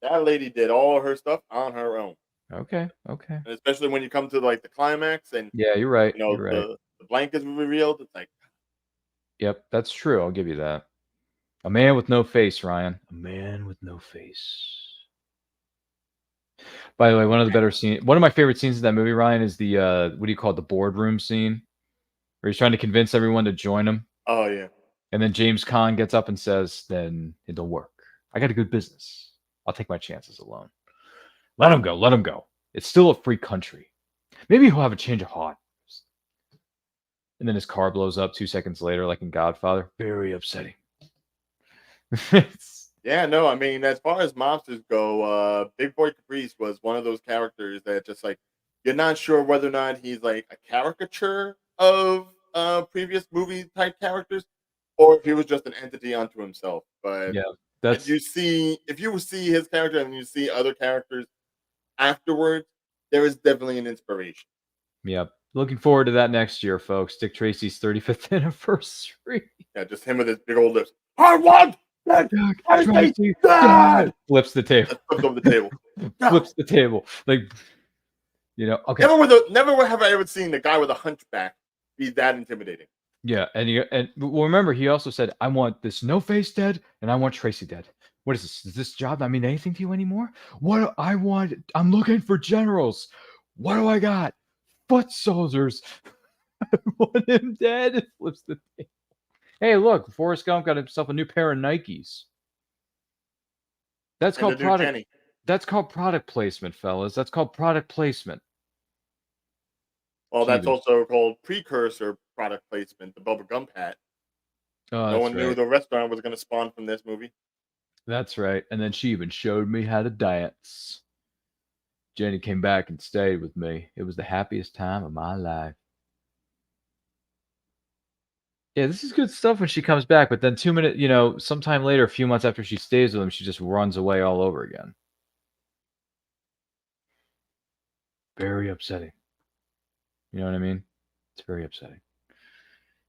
that lady did all her stuff on her own.
Okay.
And especially when you come to like the climax and
yeah, you're right.
You know,
you're right.
the blankets revealed. It's like,
yep, that's true. I'll give you that. A man with no face, Ryan. A man with no face. By the way, one of my favorite scenes in that movie, Ryan, is the what do you call it? The boardroom scene, where he's trying to convince everyone to join him.
Oh yeah.
And then James Caan gets up and says, "Then it'll work. I got a good business. I'll take my chances alone. Let him go. Let him go. It's still a free country. Maybe he'll have a change of heart." And then his car blows up 2 seconds later, like in Godfather. Very upsetting. It's-
Yeah, no, I mean, as far as mobsters go, Big Boy Caprice was one of those characters that just like you're not sure whether or not he's like a caricature of previous movie type characters, or if he was just an entity unto himself. But
yeah, that's
if you see his character and you see other characters afterwards, there is definitely an inspiration.
yeah. Looking forward to that next year, folks. Dick Tracy's 35th anniversary.
Yeah, just him with his big old lips. I want that Tracy dead!
Flips the table.
Just flips over the table.
Flips the table. Like, okay.
Never have I ever seen a guy with a hunchback be that intimidating.
Yeah, and well, remember, he also said, I want this No Face dead, and I want Tracy dead. What is this? Does this job not mean anything to you anymore? What do I want? I'm looking for generals. What do I got? Foot soldiers. I want him dead. Flips the table. Hey, look, Forrest Gump got himself a new pair of Nikes. That's called product.
Jenny.
That's called product placement, fellas. That's called product placement.
Well, that's also called precursor product placement, the Bubba Gump hat.
Oh,
no one knew
right.
the restaurant was going to spawn from this movie.
That's right. And then she even showed me how to dance. Jenny came back and stayed with me. It was the happiest time of my life. Yeah, this is good stuff when she comes back, but then 2 minutes, sometime later, a few months after she stays with him, she just runs away all over again. Very upsetting. You know what I mean? It's very upsetting.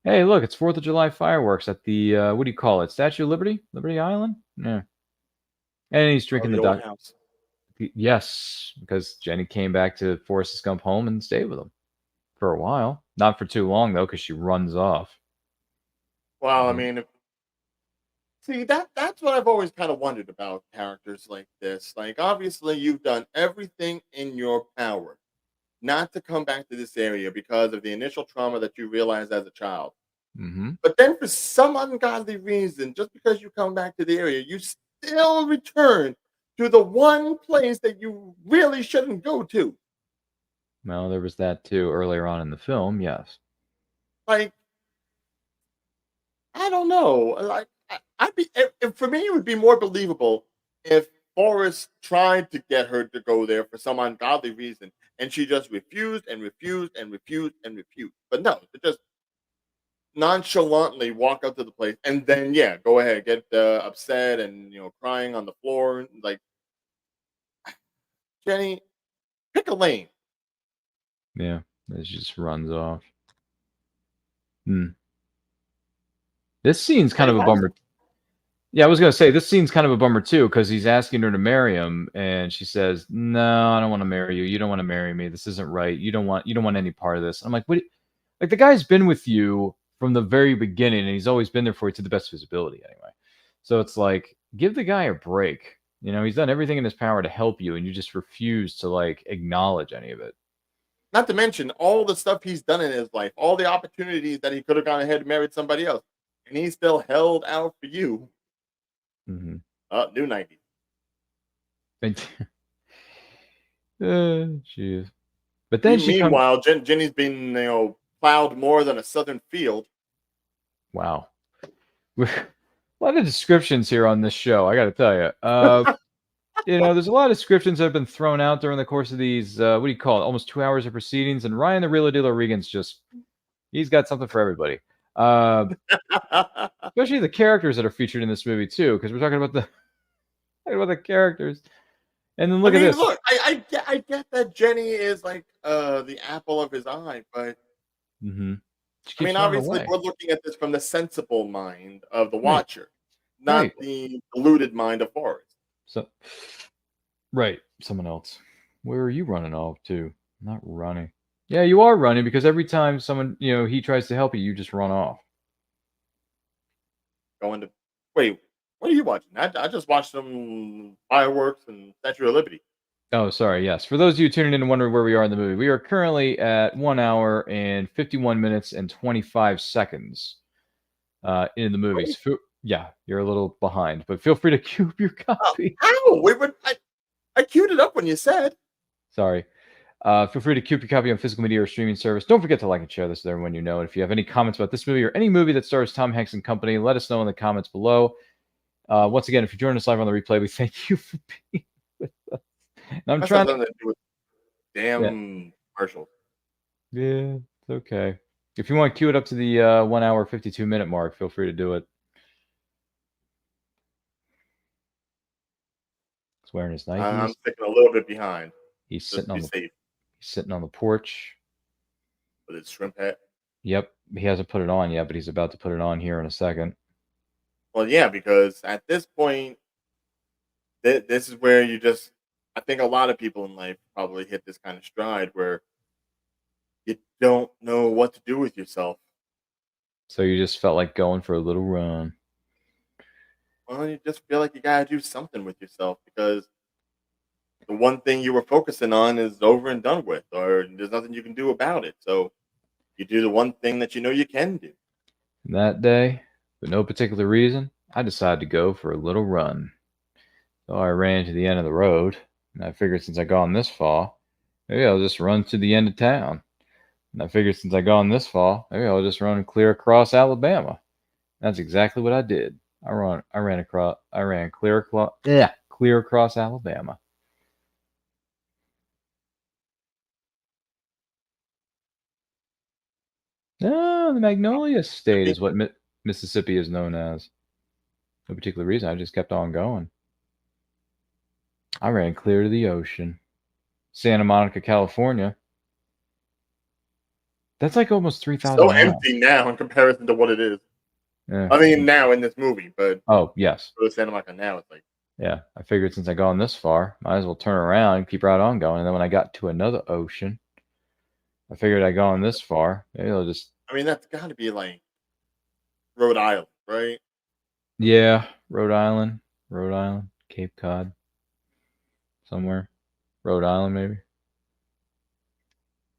Hey, look, it's 4th of July fireworks at the, what do you call it? Statue of Liberty? Liberty Island? Yeah. And he's drinking the
old house.
Yes, because Jenny came back to Forrest Gump home and stayed with him for a while. Not for too long, though, because she runs off.
Well, I mean, see, that's what I've always kind of wondered about characters like this. Like, obviously, you've done everything in your power not to come back to this area because of the initial trauma that you realized as a child.
Mm-hmm.
But then, for some ungodly reason, just because you come back to the area, you still return to the one place that you really shouldn't go to.
Well, there was that too earlier on in the film, yes.
Like, I don't know. Like, for me, it would be more believable if Forrest tried to get her to go there for some ungodly reason, and she just refused and refused and refused and refused. But no, to just nonchalantly walk up to the place and then, yeah, go ahead, get upset and crying on the floor. Like, Jenny, pick a lane.
Yeah, it just runs off. This scene's kind of a bummer. Yeah, I was gonna say this scene's kind of a bummer too, because he's asking her to marry him, and she says, "No, I don't want to marry you. You don't want to marry me. This isn't right. You don't want any part of this." I'm like, "What? Like, the guy's been with you from the very beginning, and he's always been there for you to the best of his ability, anyway. So it's like, give the guy a break. He's done everything in his power to help you, and you just refuse to acknowledge any of it.
Not to mention all the stuff he's done in his life, all the opportunities that he could have gone ahead and married somebody else, and he still held out for you."
Mm-hmm.
New 90.
Jeez. But then
meanwhile, Jenny's been plowed more than a southern field.
Wow. A lot of descriptions here on this show, I got to tell you. There's a lot of descriptions that have been thrown out during the course of these, what do you call it, almost 2 hours of proceedings. And Ryan the Real Dealer Regan's he's got something for everybody. Especially the characters that are featured in this movie, too, because we're talking about the characters. And then look at this.
Look, I get that Jenny is like the apple of his eye, but obviously we're looking at this from the sensible mind of the watcher, not the deluded mind of Forrest.
So, right, someone else. Where are you running off to? Not running. Yeah, you are running because every time someone, he tries to help you, you just run off.
Wait, what are you watching? I just watched some fireworks and Statue of Liberty.
Oh, sorry. Yes. For those of you tuning in and wondering where we are in the movie, we are currently at 1 hour and 51 minutes and 25 seconds in the movies. Yeah, you're a little behind, but feel free to cue up your copy.
I queued it up when you said.
Sorry. Feel free to keep your copy on physical media or streaming service. Don't forget to like and share this with everyone you know. And if you have any comments about this movie or any movie that stars Tom Hanks and company, let us know in the comments below. Once again, if you're joining us live on the replay, we thank you for being with us. And I'm
That's
trying
got nothing to do with damn commercials.
Yeah, it's okay. If you want to cue it up to the 1 hour 52-minute mark, feel free to do it. He's wearing his Nikes.
I'm sticking a little bit behind.
He's
Just
sitting
to
on
be
the
safe
he's sitting on the porch.
with his shrimp hat.
Yep, he hasn't put it on yet, but he's about to put it on here in a second.
Well, yeah, because at this point, this is where you just. I think a lot of people in life probably hit this kind of stride where you don't know what to do with yourself.
So you just felt like going for a little run.
Well, you just feel like you gotta do something with yourself because the one thing you were focusing on is over and done with, or there's nothing you can do about it. So you do the one thing that you know you can do.
And that day, for no particular reason, I decided to go for a little run. So I ran to the end of the road, and I figured since I gone this far, maybe I'll just run to the end of town. And I figured since I gone this far, maybe I'll just run clear across Alabama. That's exactly what I did. I ran clear across Alabama. Ah, the Magnolia State is what Mississippi is known as. No particular reason. I just kept on going. I ran clear to the ocean. Santa Monica, California. That's like almost 3,000
So
miles.
empty now in comparison to what it is.
Yeah.
I mean, now in this movie, but
Oh, yes.
for Santa Monica now, it's like,
Yeah, I figured since I gone this far, might as well turn around and keep right on going. And then when I got to another ocean, I figured I'd gone this far. Maybe I'll just...
I mean, that's got to be like Rhode Island, right?
Yeah, Rhode Island, Cape Cod, somewhere. Rhode Island, maybe.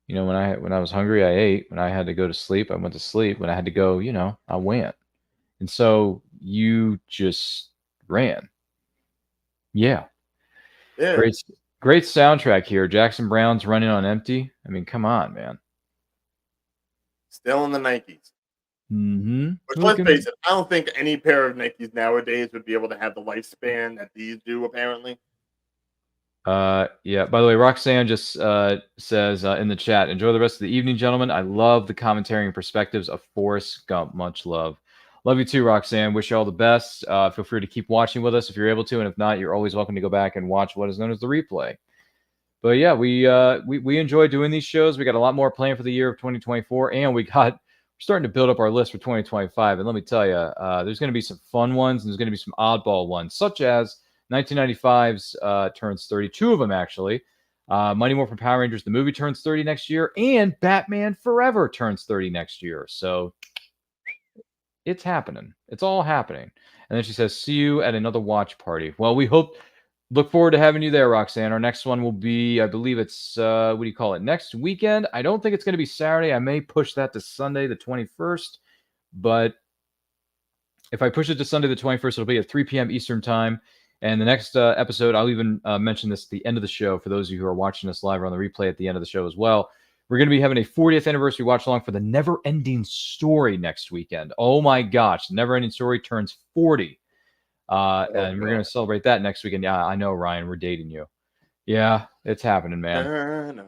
You know, when I was hungry, I ate. When I had to go to sleep, I went to sleep. When I had to go, you know, I went. And so you just ran. Yeah.
Yeah.
Great soundtrack here. Jackson Brown's Running on Empty. I mean, come on, man.
Still in the Nikes.
Mm-hmm.
Which, let's face it, I don't think any pair of Nikes nowadays would be able to have the lifespan that these do, apparently.
Yeah. By the way, Roxanne just says in the chat, enjoy the rest of the evening, gentlemen. I love the commentary and perspectives of Forrest Gump. Much love. Love you too, Roxanne. Wish you all the best. Feel free to keep watching with us if you're able to, and if not, you're always welcome to go back and watch what is known as the replay. But yeah, we enjoy doing these shows. We got a lot more planned for the year of 2024, and we're starting to build up our list for 2025. And let me tell you, there's going to be some fun ones, and there's going to be some oddball ones, such as 1995's turns 30, two of them actually. Mighty Morphin Power Rangers, the movie, turns 30 next year, and Batman Forever turns 30 next year. So it's happening. It's all happening. And then she says, see you at another watch party. Well, look forward to having you there, Roxanne. Our next one will be, I believe it's, what do you call it, next weekend? I don't think it's going to be Saturday. I may push that to Sunday, the 21st. But if I push it to Sunday, the 21st, it'll be at 3 p.m. Eastern time. And the next episode, I'll even mention this at the end of the show for those of you who are watching us live or on the replay at the end of the show as well. We're going to be having a 40th anniversary watch along for the Never Ending Story next weekend. Oh my gosh, the Never Ending Story turns 40. And we're going to celebrate that next weekend. Yeah, I know, Ryan, we're dating you. Yeah, it's happening, man.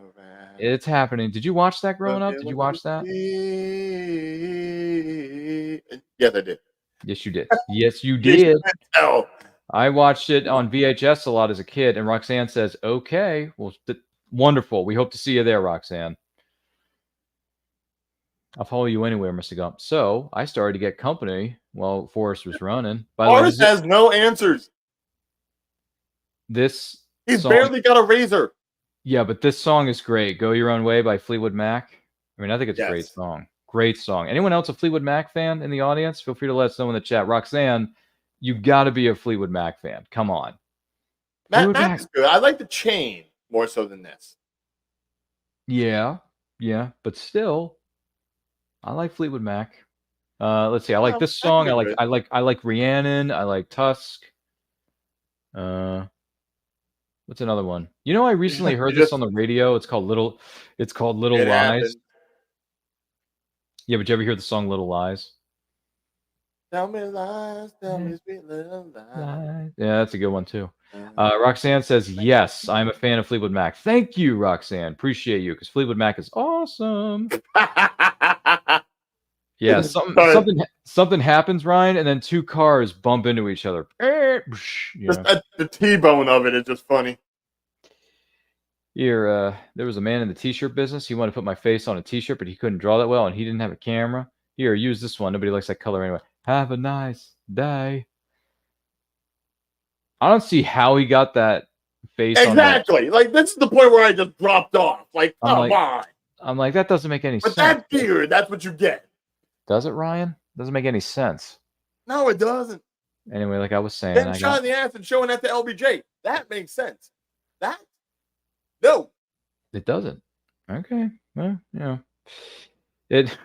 It's happening. Did you watch that growing up? Did you watch that?
Yes, I did.
Yes, you did. Yes, you did.
Oh.
I watched it on VHS a lot as a kid, and Roxanne says, okay, well, wonderful. We hope to see you there, Roxanne. I'll follow you anywhere, Mr. Gump. So I started to get company while Forrest was running.
Forrest has no answers.
He's
barely got a razor.
Yeah, but this song is great. Go Your Own Way by Fleetwood Mac. I mean, I think it's a great song. Great song. Anyone else a Fleetwood Mac fan in the audience? Feel free to let us know in the chat. Roxanne, you got to be a Fleetwood Mac fan. Come on.
Mac is good. I like the Chain more so than this.
Yeah, but still, I like Fleetwood Mac. Let's see. I like this song. I like Rhiannon. I like Tusk. What's another one? You know, I recently heard
You
this on the radio. It's called Little
It
Lies.
happened.
Yeah, but you ever hear the song Little Lies?
Tell me lies, tell me sweet little lies.
Yeah, that's a good one too. Roxanne says, yes, I'm a fan of Fleetwood Mac. Thank you, Roxanne. Appreciate you, because Fleetwood Mac is awesome. Yeah, something happens, Ryan, and then two cars bump into each other. You know.
The T-bone of it is just funny.
Here, there was a man in the t-shirt business. He wanted to put my face on a t-shirt, but he couldn't draw that well, and he didn't have a camera. Here, use this one. Nobody likes that color anyway. Have a nice day. I don't see how he got that face
exactly.
on
like, this is the point where I just dropped off. Like, come on.
I'm like, that doesn't make any sense.
But that beard, that's what you get.
Does it, Ryan? Doesn't make any sense.
No, it doesn't.
Anyway, like I was saying,
Then shot in the ass and showing that to LBJ. That makes sense. That? No.
It doesn't. Okay. Well, yeah. It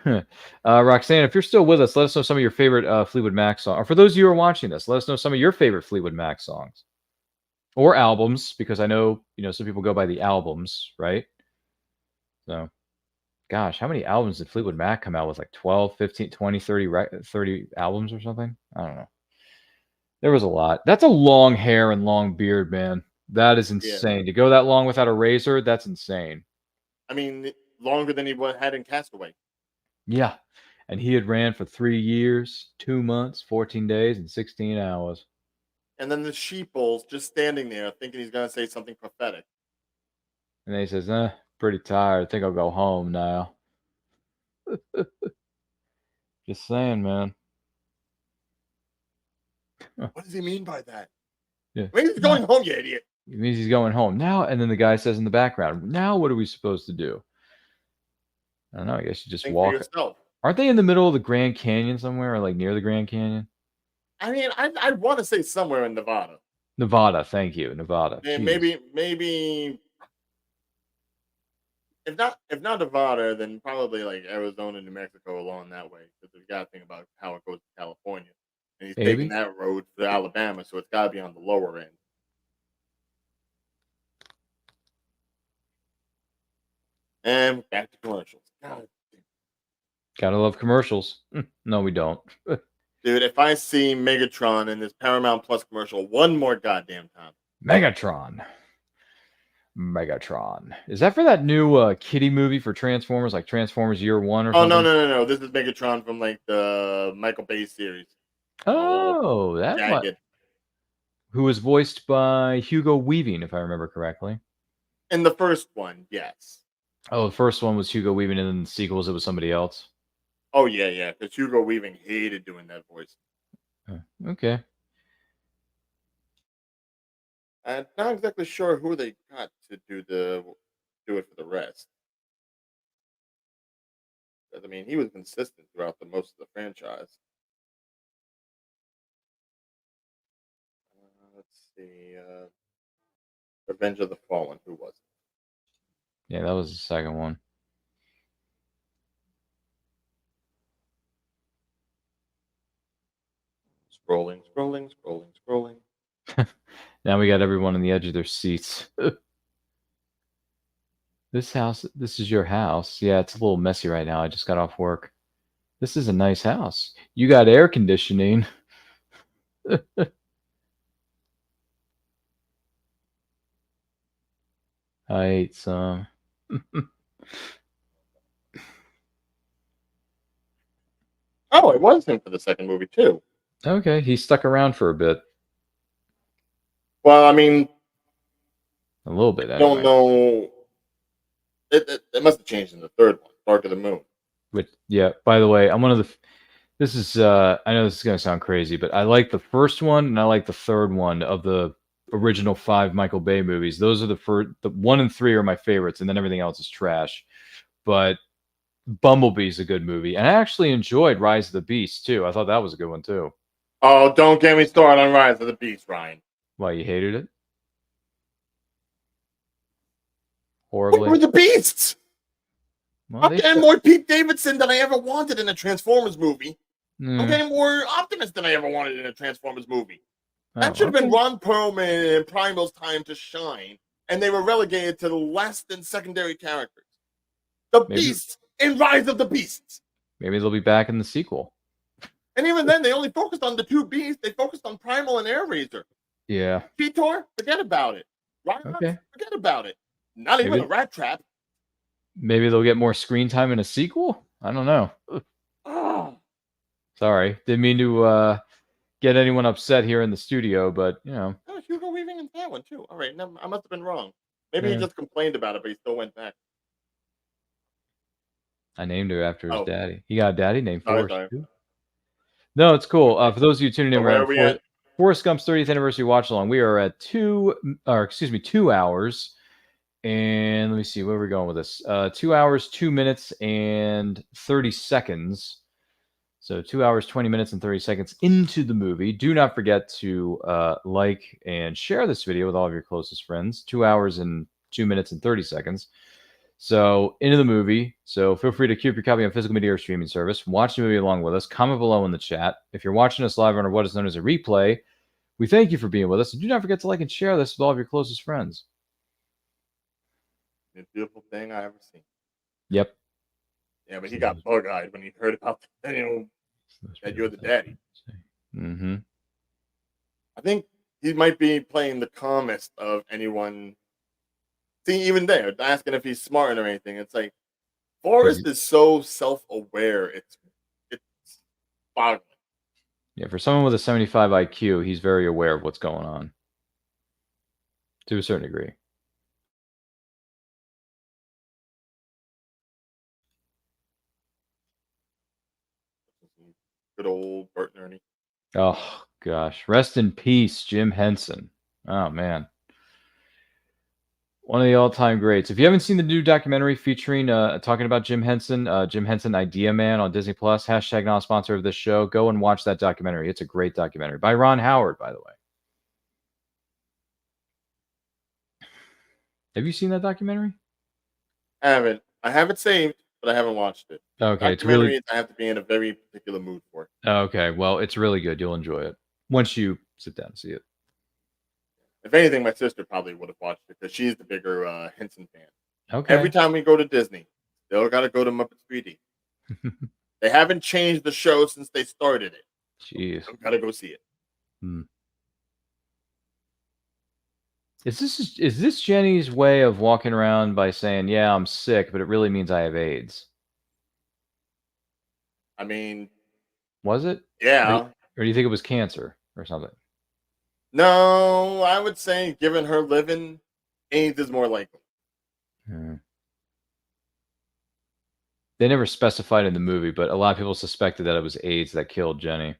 Roxanne, if you're still with us, let us know some of your favorite Fleetwood Mac songs. Or for those of you who are watching this, let us know some of your favorite Fleetwood Mac songs. Or albums, because I know, some people go by the albums, right? So, gosh, how many albums did Fleetwood Mac come out with? Like 12, 15, 20, 30 albums or something? I don't know. There was a lot. That's a long hair and long beard, man. That is insane. Yeah. To go that long without a razor, that's insane.
I mean, longer than he had in Castaway.
Yeah. And he had ran for 3 years, 2 months, 14 days, and 16 hours.
And then the sheeples just standing there thinking he's going to say something prophetic.
And then he says, pretty tired. I think I'll go home now. Just saying, man.
What does he mean by that?
Yeah.
I mean, he's going home, you idiot.
It means he's going home now. And then the guy says in the background, now what are we supposed to do? I don't know. I guess you just walk. Aren't they in the middle of the Grand Canyon somewhere, or like near the Grand Canyon?
I mean, I want to say somewhere in Nevada.
Nevada, thank you, Nevada.
And maybe if not Nevada, then probably like Arizona, New Mexico, along that way. Because we got to think about how it goes to California, and he's taking that road to Alabama, so it's got to be on the lower end. And back to commercials. God.
Gotta love commercials. No, we don't.
Dude, if I see Megatron in this Paramount Plus commercial one more goddamn time.
Megatron. Is that for that new kiddie movie for Transformers, like Transformers Year 1 or something?
Oh, no. This is Megatron from like the Michael Bay series.
Oh, that one. Who was voiced by Hugo Weaving, if I remember correctly.
In the first one, yes.
Oh, the first one was Hugo Weaving, and then the sequels, it was somebody else.
Oh, yeah, because Hugo Weaving hated doing that voice.
Okay.
I'm not exactly sure who they got to do it for the rest. I mean, he was consistent throughout most of the franchise. Let's see. Revenge of the Fallen. Who was it?
Yeah, that was the second one.
Scrolling.
Now we got everyone on the edge of their seats. This is your house. Yeah, it's a little messy right now. I just got off work. This is a nice house. You got air conditioning. I ate some.
Oh, it was him for the second movie, too.
Okay, he stuck around for a bit.
Well, I mean...
A little bit, anyway.
I don't know... It must have changed in the third one, Dark of the Moon.
Which, yeah, by the way, I'm one of the... This is... I know this is going to sound crazy, but I like the first one, and I like the third one of the original 5 Michael Bay movies. Those are the 1 and 3 are my favorites, and then everything else is trash. But Bumblebee's a good movie. And I actually enjoyed Rise of the Beast, too. I thought that was a good one, too.
Oh, don't get me started on Rise of the Beast, Ryan.
Why, you hated it? Horribly?
What were the beasts?
Well,
I'm getting more Pete Davidson than I ever wanted in a Transformers movie. I'm getting more Optimus than I ever wanted in a Transformers movie. That should have been
okay.
Ron Perlman and Primal's time to shine, and they were relegated to less than secondary characters. The
Maybe
Beasts in Rise of the Beasts.
maybe they'll be back in the sequel.
And even then, they only focused on the two beasts. They focused on Primal and Air Razor.
Yeah.
Cheetor, forget about it. Rhinox,
Okay.
forget about it. Not even
Maybe
a rat trap.
maybe they'll get more screen time in a sequel. I don't know.
Oh,
Sorry, didn't mean to get anyone upset here in the studio, but
oh, Hugo Weaving in that one too. All right, I must have been wrong. Maybe he
yeah,
just complained about it, but he still went back.
I named her after his
Oh,
daddy. He got a daddy named Forrest
sorry.
too. No, it's cool. For those of you tuning in,
So
we're
where
at
are we at?
Forrest Gump's 30th anniversary watch along. We are at 2 hours, and let me see where we're going with this. 2 hours, 2 minutes, and 30 seconds. So 2 hours, 20 minutes, and 30 seconds into the movie. Do not forget to like and share this video with all of your closest friends. 2 hours and 2 minutes and 30 seconds. So into the movie. So feel free to queue up your copy on physical media or streaming service. Watch the movie along with us. Comment below in the chat. If you're watching us live on what is known as a replay, we thank you for being with us. And do not forget to like and share this with all of your closest friends.
The beautiful thing I ever seen.
Yep.
Yeah, but he got bug-eyed when he heard about that you're the daddy.
Mm-hmm.
I think he might be playing the calmest of anyone. See, even there, asking if he's smart or anything. It's like Forrest is so self-aware. It's boggling.
Yeah, for someone with a 75 IQ, he's very aware of what's going on. To a certain degree.
Good old Bert and Ernie.
Oh, gosh. Rest in peace, Jim Henson. Oh, man. One of the all-time greats. If you haven't seen the new documentary featuring talking about Jim Henson Idea Man on Disney Plus, hashtag not a sponsor of this show, go and watch that documentary. It's a great documentary by Ron Howard, by the way. Have you seen that documentary?
I haven't. I have it saved, but I haven't watched it.
Okay, it's really
I have to be in a very particular mood for.
okay. Well, it's really good. You'll enjoy it once you sit down and see it.
If anything, my sister probably would have watched it because she's the bigger Henson fan.
Okay.
Every time we go to Disney, they'll got to go to Muppets 3D. They haven't changed the show since they started it.
Jeez.
I've got to go see it.
Is this Jenny's way of walking around by saying, "Yeah, I'm sick," but it really means I have AIDS?
I mean,
Was it?
yeah.
Or do you think it was cancer or something?
No, I would say given her living, AIDS is more likely.
They never specified in the movie, but a lot of people suspected that it was AIDS that killed Jenny.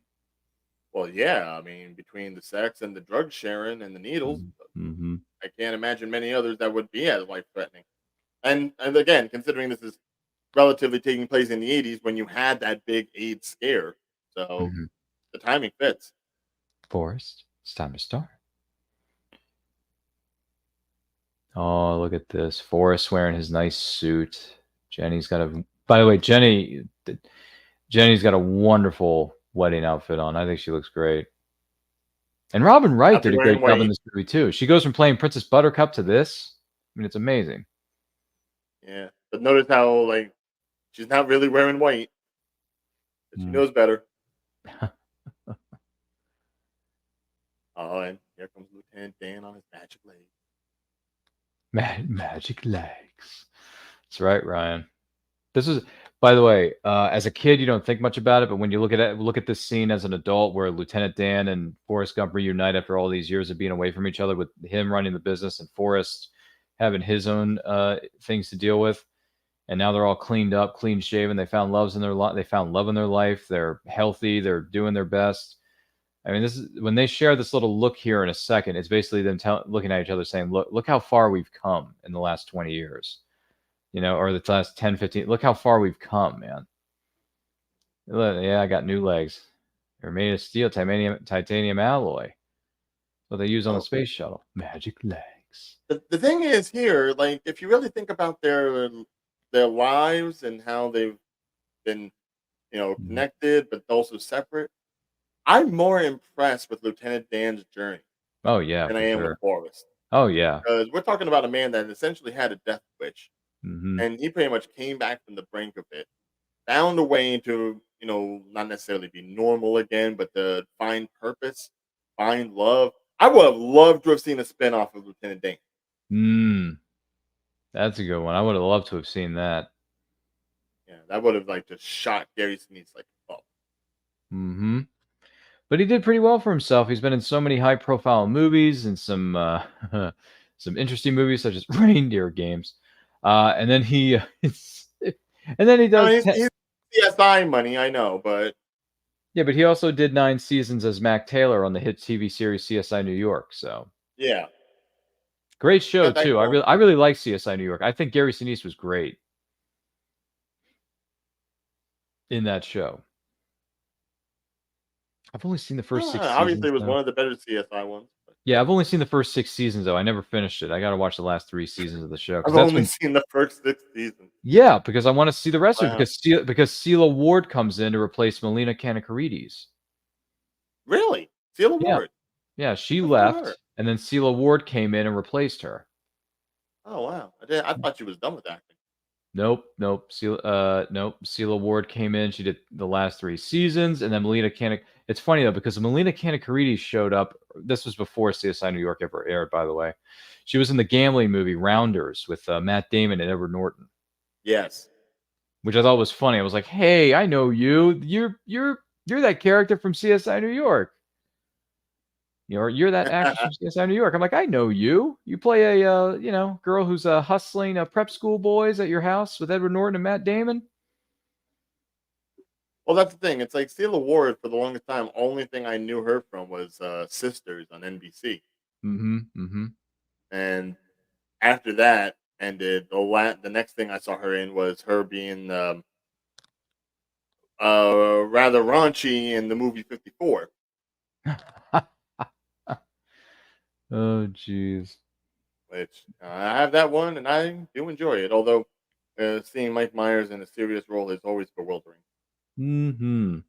Well, yeah. I mean, between the sex and the drug sharing and the needles,
Mm-hmm.
I can't imagine many others that would be as life threatening. And again, considering this is relatively taking place in the 80s when you had that big AIDS scare, so the timing fits.
Forrest, it's time to start. Oh, look at this. Forrest wearing his nice suit. Jenny's got a. By the way, Jenny's got a wonderful wedding outfit on. I think she looks great. And Robin Wright did a great job in this movie too. She goes from playing Princess Buttercup to this. I mean, it's amazing.
Yeah, but notice how she's not really wearing white. But she knows better. Oh, and here comes Lieutenant Dan on his magic legs.
Magic legs. That's right, Ryan. This is, by the way, as a kid, you don't think much about it, but when you look at this scene as an adult, where Lieutenant Dan and Forrest Gump reunite after all these years of being away from each other, with him running the business and Forrest having his own things to deal with, and now they're all cleaned up, clean shaven. They found love in their life. They're healthy. They're doing their best. I mean, this is when they share this little look here in a second. It's basically them looking at each other saying, look how far we've come in the last 20 years, or the last 10, 15. Look how far we've come, man. Yeah, I got new legs. They're made of steel, titanium alloy. What they use on the space shuttle. Magic legs.
The thing is here, if you really think about their lives and how they've been, connected but also separate, I'm more impressed with Lieutenant Dan's journey
Oh yeah,
than I
for
am with
sure.
Forrest.
Oh yeah.
Because we're talking about a man that essentially had a death wish,
Hmm.
and he pretty much came back from the brink of it, found a way to, not necessarily be normal again, but to find purpose, find love. I would have loved to have seen a spinoff of Lieutenant Dan.
That's a good one. I would have loved to have seen that.
Yeah, that would have like just shot Gary Sinise like a
Hmm. But he did pretty well for himself. He's been in so many high-profile movies and some some interesting movies such as Reindeer Games. And then he and then he
I
does
mean, he's CSI money, I know, but
yeah, but he also did 9 seasons as Mac Taylor on the hit TV series CSI New York. So
yeah,
great show
got that
too.
going.
I really like CSI New York. I think Gary Sinise was great in that show. I've only seen the first 6
Obviously,
seasons
it was
though.
one of the better CSI ones. But
Yeah, I've only seen the first 6 seasons though. I never finished it. I got to watch the last 3 seasons of the show because
I've
that's
only
when
seen the first 6 seasons.
yeah, because I want to see the rest of it
Wow,
because Celia Ward comes in to replace Melina Kanakarides.
really? Seal
Yeah,
Award?
yeah, she
Good for her.
left and then Celia Ward came in and replaced her.
Oh wow, I thought she was done with acting.
Nope, nope. Nope. Celia Ward came in. She did the last 3 seasons, and then Melina Kanik. It's funny though because Melina Kanakarides showed up. This was before CSI New York ever aired, by the way. She was in the gambling movie Rounders with Matt Damon and Edward Norton,
Yes.
which I thought was funny. I was like, "Hey, I know you. You're that character from CSI New York. You're that actress from CSI New York." I'm like, "I know you. You play a girl who's hustling prep school boys at your house with Edward Norton and Matt Damon."
Well, that's the thing. It's like Seal Award for the longest time. Only thing I knew her from was Sisters on NBC,
Mm-hmm. Mm-hmm.
and after that ended, the next thing I saw her in was her being rather raunchy in the movie 54.
Oh, jeez.
Which I have that one, and I do enjoy it. Although seeing Mike Myers in a serious role is always bewildering.
Mm-hmm.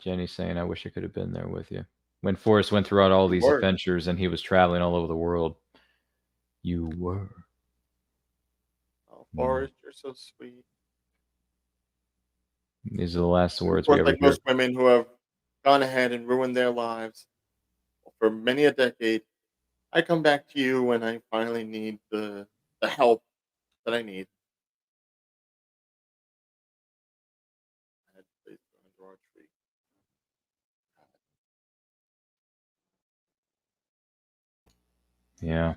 Jenny's saying, "I wish I could have been there with you when Forrest went throughout all
You
these
were.
adventures and he was traveling all over the world." You were.
Oh, Forrest, you're so sweet.
These are the last
And of
words we
course,
ever
like
hear.
most women who have gone ahead and ruined their lives for many a decade, I come back to you when I finally need the help that I need. I had to place it under our tree.
Yeah.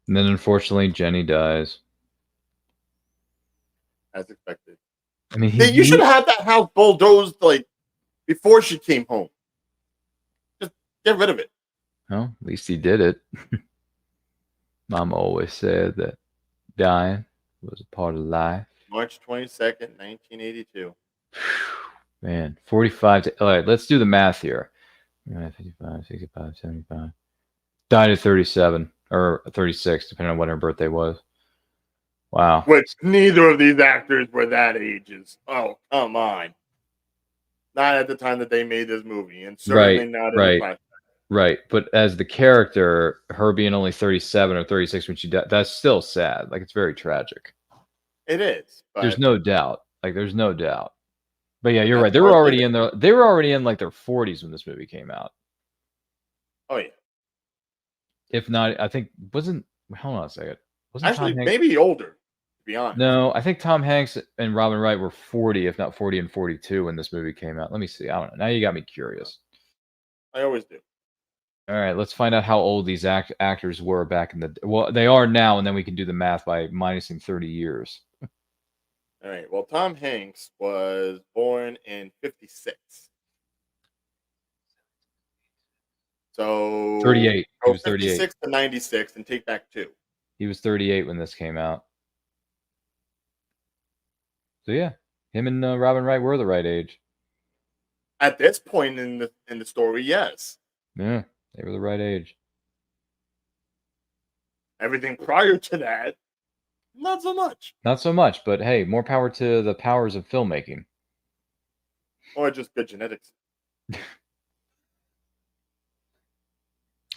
And then unfortunately, Jenny dies.
As expected.
I mean,
Hey, you should have had that house bulldozed like before she came home. Just get rid of it.
well, at least he did it. Mom always said that dying was a part of life.
March 22nd, 1982.
Man, 45 to, all right, let's do the math here. 55, 65, 75. Died at 37 or 36, depending on what her birthday was. Wow.
Which neither of these actors were that ages. Oh, come on. Not at the time that they made this movie, and certainly
Right,
not in the
right,
flashback.
right. But as the character, her being only 37 or 36 when she died, that's still sad. Like, it's very tragic.
It is,
There's
but
no doubt. Like, there's no doubt. But yeah, you're
as
right. They
far
were
as
already
like,
in their they were already in like their 40s when this movie came out.
oh yeah,
If not, I think wasn't hold on a second. Wasn't
actually
Tom Hanks?
maybe older. To be honest,
No, I think Tom Hanks and Robin Wright were 40, if not 40 and 42 when this movie came out. Let me see. I don't know. Now you got me curious.
I always do.
All right, let's find out how old these actors were back in the well, they are now, and then we can do the math by minusing 30 years.
All right. Well, Tom Hanks was born in 56. So
38. He
go
was 38.
56 to 96 and take back 2.
He was 38 when this came out. So yeah, him and Robin Wright were the right age.
At this point in the story, yes.
Yeah, they were the right age.
Everything prior to that, Not so much.
Not so much, but hey, more power to the powers of filmmaking.
Or just good genetics.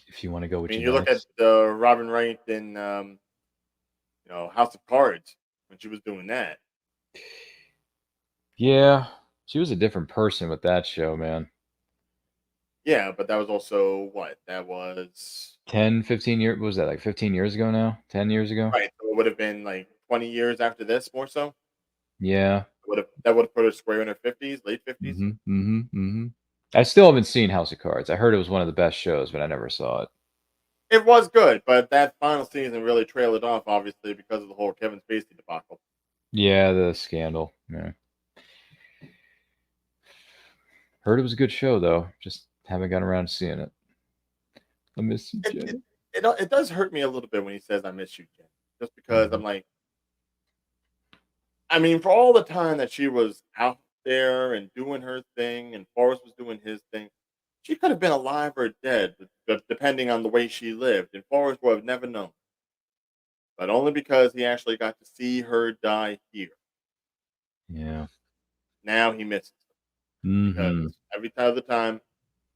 If you want to go
I
with
mean, you look at
genetics.
Robin Wright in House of Cards when she was doing that.
Yeah, she was a different person with that show, man.
Yeah, but that was also what? That was
10, 15 years, what was that, like 15 years ago now? 10 years ago?
right. So it would have been like 20 years after this, more so.
Yeah.
That would have put her square in her 50s, late 50s.
I still haven't seen House of Cards. I heard it was one of the best shows, but I never saw it.
It was good, but that final season really trailed it off, obviously, because of the whole Kevin Spacey debacle.
Yeah, the scandal. Yeah. Heard it was a good show though. Just haven't gotten around to seeing it. I miss you,
It, it
Jenny.
it does hurt me a little bit when he says, "I miss you, Jen," just because
Mhm.
I'm like, I mean, for all the time that she was out there and doing her thing, and Forrest was doing his thing, she could have been alive or dead, depending on the way she lived, and Forrest would have never known. But only because he actually got to see her die here.
Yeah.
Now he misses her because
Hmm.
every time the time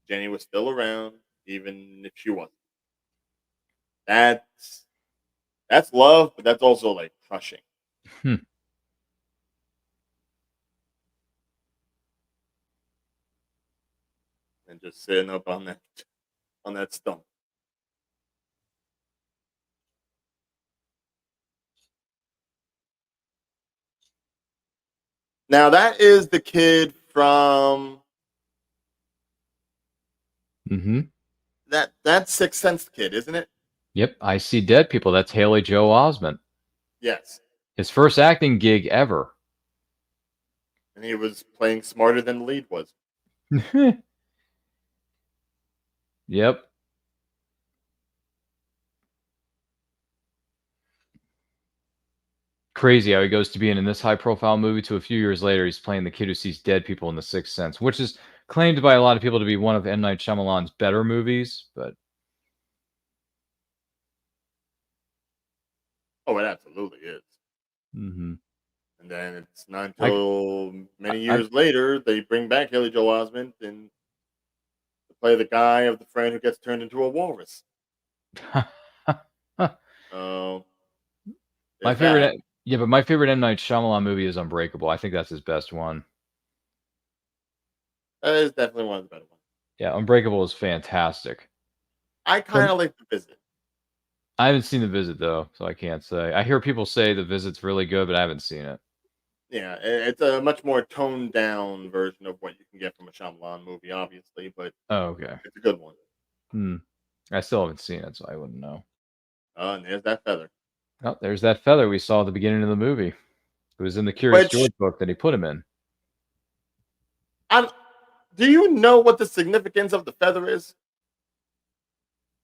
Jenny was still around, even if she wasn't. That's that's love, but that's also like crushing
Hmm.
and just sitting up on that stump. Now that is the kid from
Hmm.
that's Sixth Sense kid, isn't it?
Yep. I See Dead People. That's Haley Joe Osment.
Yes.
His first acting gig ever.
And he was playing smarter than the lead was.
Yep. Crazy how he goes to being in this high profile movie to a few years later he's playing the kid who sees dead people in The Sixth Sense, which is claimed by a lot of people to be one of M. Night Shyamalan's better movies, but
Oh, it absolutely is.
hmm
And then it's not
I,
until many
I,
years later they bring back Haley Joel Osment and to play the guy of the friend who gets turned into a walrus. So
my
there's that.
favorite, yeah, but my favorite M. Night Shyamalan movie is Unbreakable. I think that's his best one.
That is definitely one of the better ones.
Yeah, Unbreakable is fantastic.
I
But
kind of like the visit.
I haven't seen The Visit though, so I can't say. I hear people say The Visit's really good, but I haven't seen it.
Yeah, it's a much more toned down version of what you can get from a Shyamalan movie, obviously, but
Oh, okay.
it's a good one.
Hmm. I still haven't seen it, so I wouldn't know.
And there's that feather.
Oh, there's that feather we saw at the beginning of the movie. It was in the Curious
Which
George book that he put him in.
I'm. Do you know what the significance of the feather is?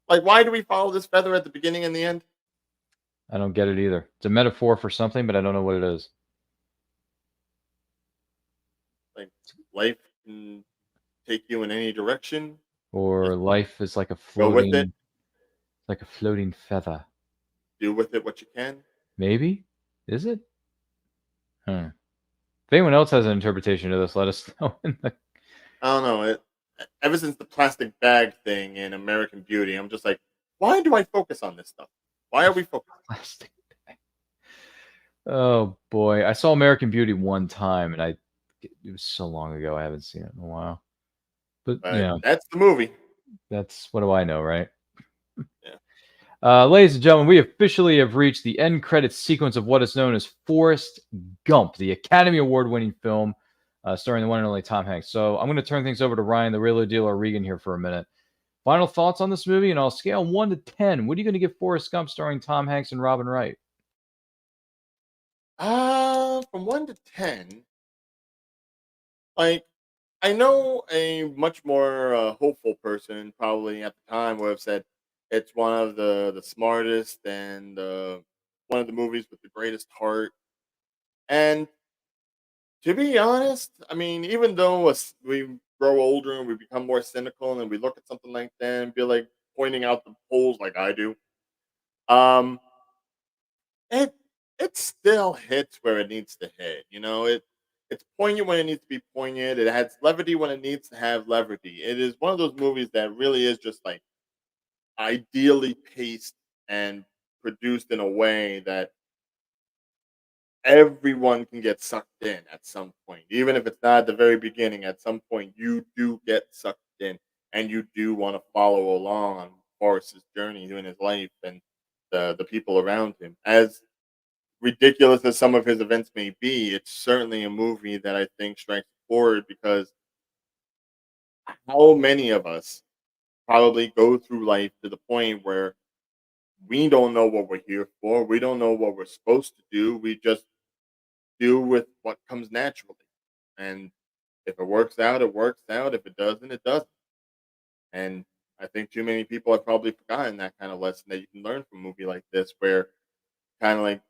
Like, why do we follow this feather at the beginning and the end?
I don't get it either. It's a metaphor for something, but I don't know what it is.
Like, life can take you in any direction.
Or
Just
life is
go with it.
like a floating feather.
Do with it what you can.
Maybe? Is it? Huh. If anyone else has an interpretation of this, let us know in the
I don't know. Ever since the plastic bag thing in American Beauty, I'm just like, why do I focus on this stuff? Why are we focused?
plastic bag. Oh boy. I saw American Beauty one time and it was so long ago I haven't seen it in a while. But
But that's the movie.
that's what do I know, right?
Yeah.
Ladies and gentlemen, we officially have reached the end credits sequence of what is known as Forrest Gump, the Academy Award winning film starring the one and only Tom Hanks. So I'm going to turn things over to Ryan, the real deal, or Regan here for a minute. Final thoughts on this movie, and I'll scale 1 to 10. What are you going to give Forrest Gump starring Tom Hanks and Robin Wright?
From 1 to 10, like I know a much more hopeful person probably at the time would have said it's one of the smartest and one of the movies with the greatest heart. And to be honest, I mean, even though we grow older and we become more cynical and we look at something like that and be like pointing out the holes like I do, um, it it still hits where it needs to hit. It's poignant when it needs to be poignant. It has levity when it needs to have levity. It is one of those movies that really is just like ideally paced and produced in a way that everyone can get sucked in at some point. Even if it's not at the very beginning, at some point you do get sucked in and you do want to follow along on Forrest's journey in his life and the people around him. As ridiculous as some of his events may be, it's certainly a movie that I think strikes a chord because how many of us probably go through life to the point where we don't know what we're here for. We don't know what we're supposed to do. We just do with what comes naturally. And if it works out, it works out. If it doesn't, it doesn't. And I think too many people have probably forgotten that kind of lesson that you can learn from a movie like this, where kind of like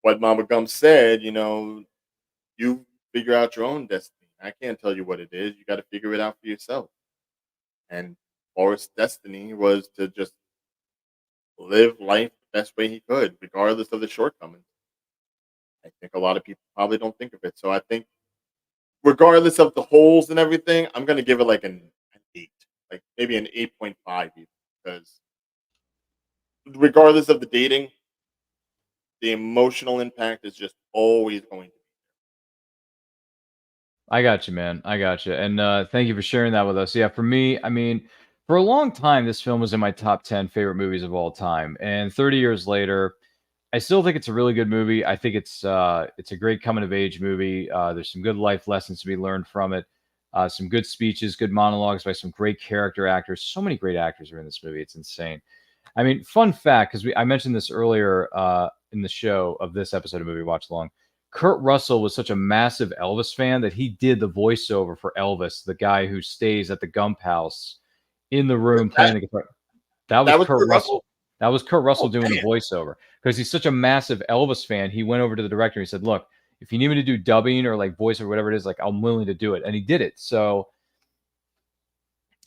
what Mama Gump said, you figure out your own destiny. I can't tell you what it is. You got to figure it out for yourself. And Forrest's destiny was to just live life the best way he could, regardless of the shortcomings. I think a lot of people probably don't think of it. So I think, regardless of the holes and everything, I'm going to give it like an 8, like maybe an 8.5, even, because regardless of the dating, the emotional impact is just always going to be.
I got you, man. I got you. And thank you for sharing that with us. Yeah, for me, I mean, for a long time, this film was in my top 10 favorite movies of all time. And 30 years later, I still think it's a really good movie. I think it's a great coming of age movie. There's some good life lessons to be learned from it. Some good speeches, good monologues by some great character actors. So many great actors are in this movie. It's insane. I mean, fun fact, because I mentioned this earlier in the show of this episode of Movie Watch Along. Kurt Russell was such a massive Elvis fan that he did the voiceover for Elvis, the guy who stays at the Gump House in the
Was
room playing
that
the guitar. That was
that was
Kurt
Kurt
Russell.
Russell?
That was Kurt Russell
Oh
doing the
man,
voiceover because he's such a massive Elvis fan. He went over to the director and he said, "Look, if you need me to do dubbing or like voice or whatever it is, like I'm willing to do it." And he did it. So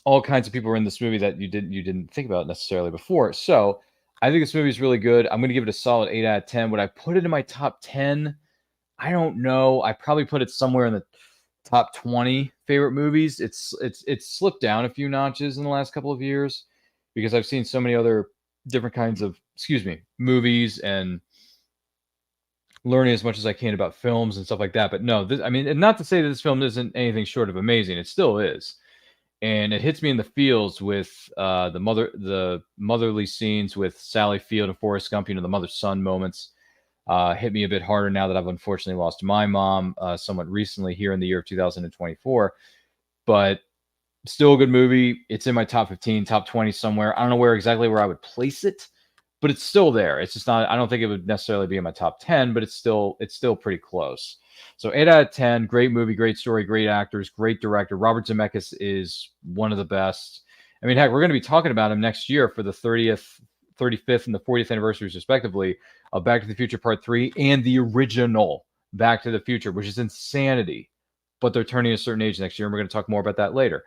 all kinds of people were in this movie that you didn't think about necessarily before. So I think this movie is really good. I'm going to give it a solid 8 out of 10. Would I put it in my top 10? I don't know. I probably put it somewhere in the top 20 favorite movies. It's slipped down a few notches in the last couple of years because I've seen so many other different kinds of movies and learning as much as I can about films and stuff like that. But no, I mean, and not to say that this film isn't anything short of amazing. It still is, and it hits me in the feels with the motherly scenes with Sally Field and Forrest Gump. The mother son moments hit me a bit harder now that I've unfortunately lost my mom somewhat recently here in the year of 2024. But still a good movie. It's in my top 15, top 20 somewhere. I don't know where I would place it, but it's still there. It's just not. I don't think it would necessarily be in my top 10, but it's still pretty close. So 8 out of 10. Great movie, great story, great actors, great director. Robert Zemeckis is one of the best. I mean, heck, we're going to be talking about him next year for the 30th, 35th, and the 40th anniversaries, respectively, of Back to the Future Part 3 and the original Back to the Future, which is insanity. But they're turning a certain age next year, and we're going to talk more about that later.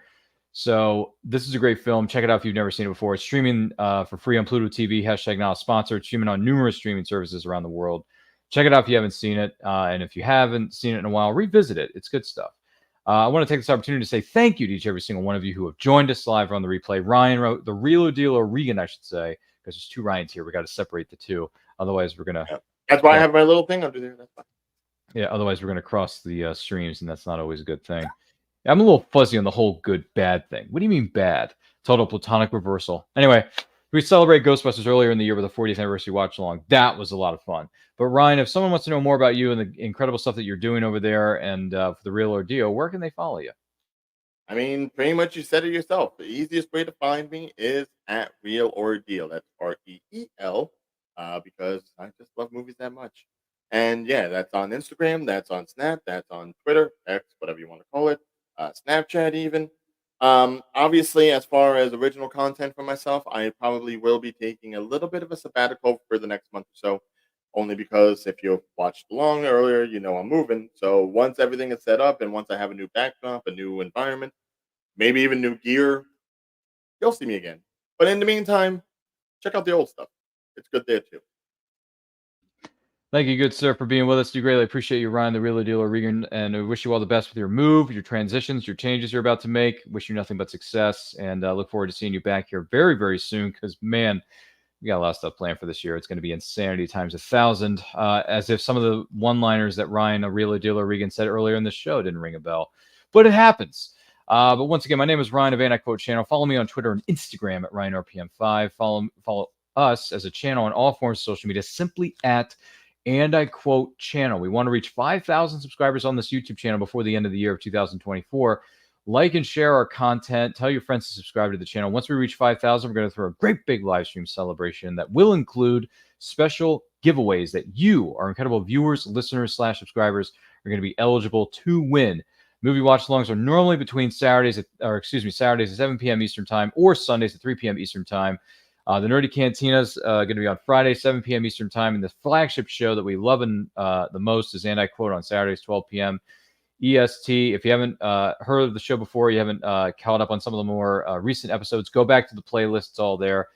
So this is a great film. Check it out if you've never seen it before. It's streaming for free on Pluto TV. # not a sponsor. It's streaming on numerous streaming services around the world. Check it out if you haven't seen it. And if you haven't seen it in a while, revisit it. It's good stuff. I want to take this opportunity to say thank you to each every single one of you who have joined us live on the replay. Ryan wrote the real deal, or Regan, I should say, because there's two Ryans here. We got to separate the two. Otherwise, we're going to.
yeah. That's why I have my little thing under there. That's fine.
Yeah, otherwise, we're going to cross the streams, and that's not always a good thing. I'm a little fuzzy on the whole good bad thing. What do you mean bad? Total platonic reversal. Anyway, we celebrated Ghostbusters earlier in the year with the 40th anniversary watch along. That was a lot of fun. But Ryan, if someone wants to know more about you and the incredible stuff that you're doing over there and for the Real Ordeal, where can they follow you?
I mean, pretty much you said it yourself. The easiest way to find me is at Real Ordeal. That's REEL, because I just love movies that much. And yeah, that's on Instagram, that's on Snap, that's on Twitter, X, whatever you want to call it, Snapchat even. Obviously, as far as original content for myself, I probably will be taking a little bit of a sabbatical for the next month or so, only because if you watched along earlier, I'm moving. So once everything is set up and once I have a new backdrop, a new environment, maybe even new gear, you'll see me again. But in the meantime, check out the old stuff. It's good there too.
Thank you, good sir, for being with us. Do greatly appreciate you, Ryan, the Real Dealer Regan, and I wish you all the best with your move, your transitions, your changes you're about to make. Wish you nothing but success, and look forward to seeing you back here very, very soon. Because man, we got a lot of stuff planned for this year. It's going to be insanity times 1,000. As if some of the one-liners that Ryan, a Real Dealer Regan, said earlier in the show didn't ring a bell, but it happens. But once again, my name is Ryan of And I Quote Channel. Follow me on Twitter and Instagram at RyanRPM5. Follow us as a channel on all forms of social media simply at And I Quote Channel. We want to reach 5,000 subscribers on this YouTube channel before the end of the year of 2024. Like and share our content. Tell your friends to subscribe to the channel. Once we reach 5,000, we're going to throw a great big live stream celebration that will include special giveaways that you, our incredible viewers, listeners, / subscribers, are going to be eligible to win. Movie watch-alongs are normally between Saturdays at 7 p.m. Eastern Time or Sundays at 3 p.m. Eastern Time. The Nerdy Cantina's going to be on Friday, 7 p.m. Eastern Time, and the flagship show that we love the most is And I Quote on Saturdays, 12 p.m. EST. If you haven't heard of the show before, you haven't caught up on some of the more recent episodes, go back to the playlist. It's all there.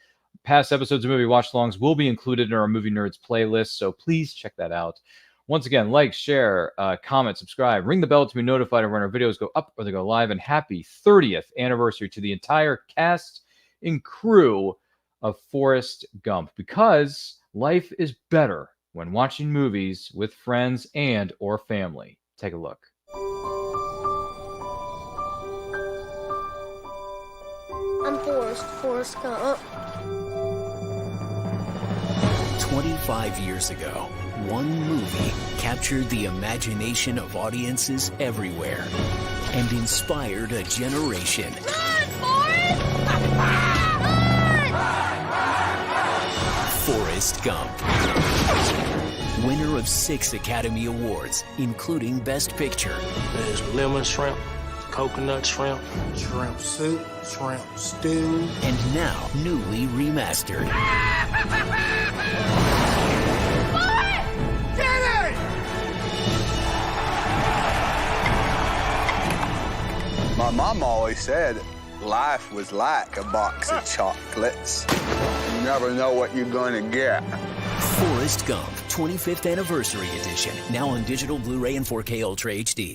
Past episodes of Movie Watch-alongs will be included in our Movie Nerds playlist, so please check that out. Once again, like, share, comment, subscribe, ring the bell to be notified of when our videos go up or they go live, and happy 30th anniversary to the entire cast and crew of Forrest Gump, because life is better when watching movies with friends and or family. Take a look.
I'm Forrest Gump.
25 years ago, one movie captured the imagination of audiences everywhere and inspired a generation.
Run, Forrest!
Forrest Gump. Winner of 6 Academy Awards, including Best Picture.
There's lemon shrimp, coconut shrimp.
Shrimp soup, shrimp stew.
And now newly remastered.
My mom always said life was like a box of chocolates. You never know what you're going to get.
Forrest Gump, 25th Anniversary Edition. Now on digital, Blu-ray, and 4K Ultra HD.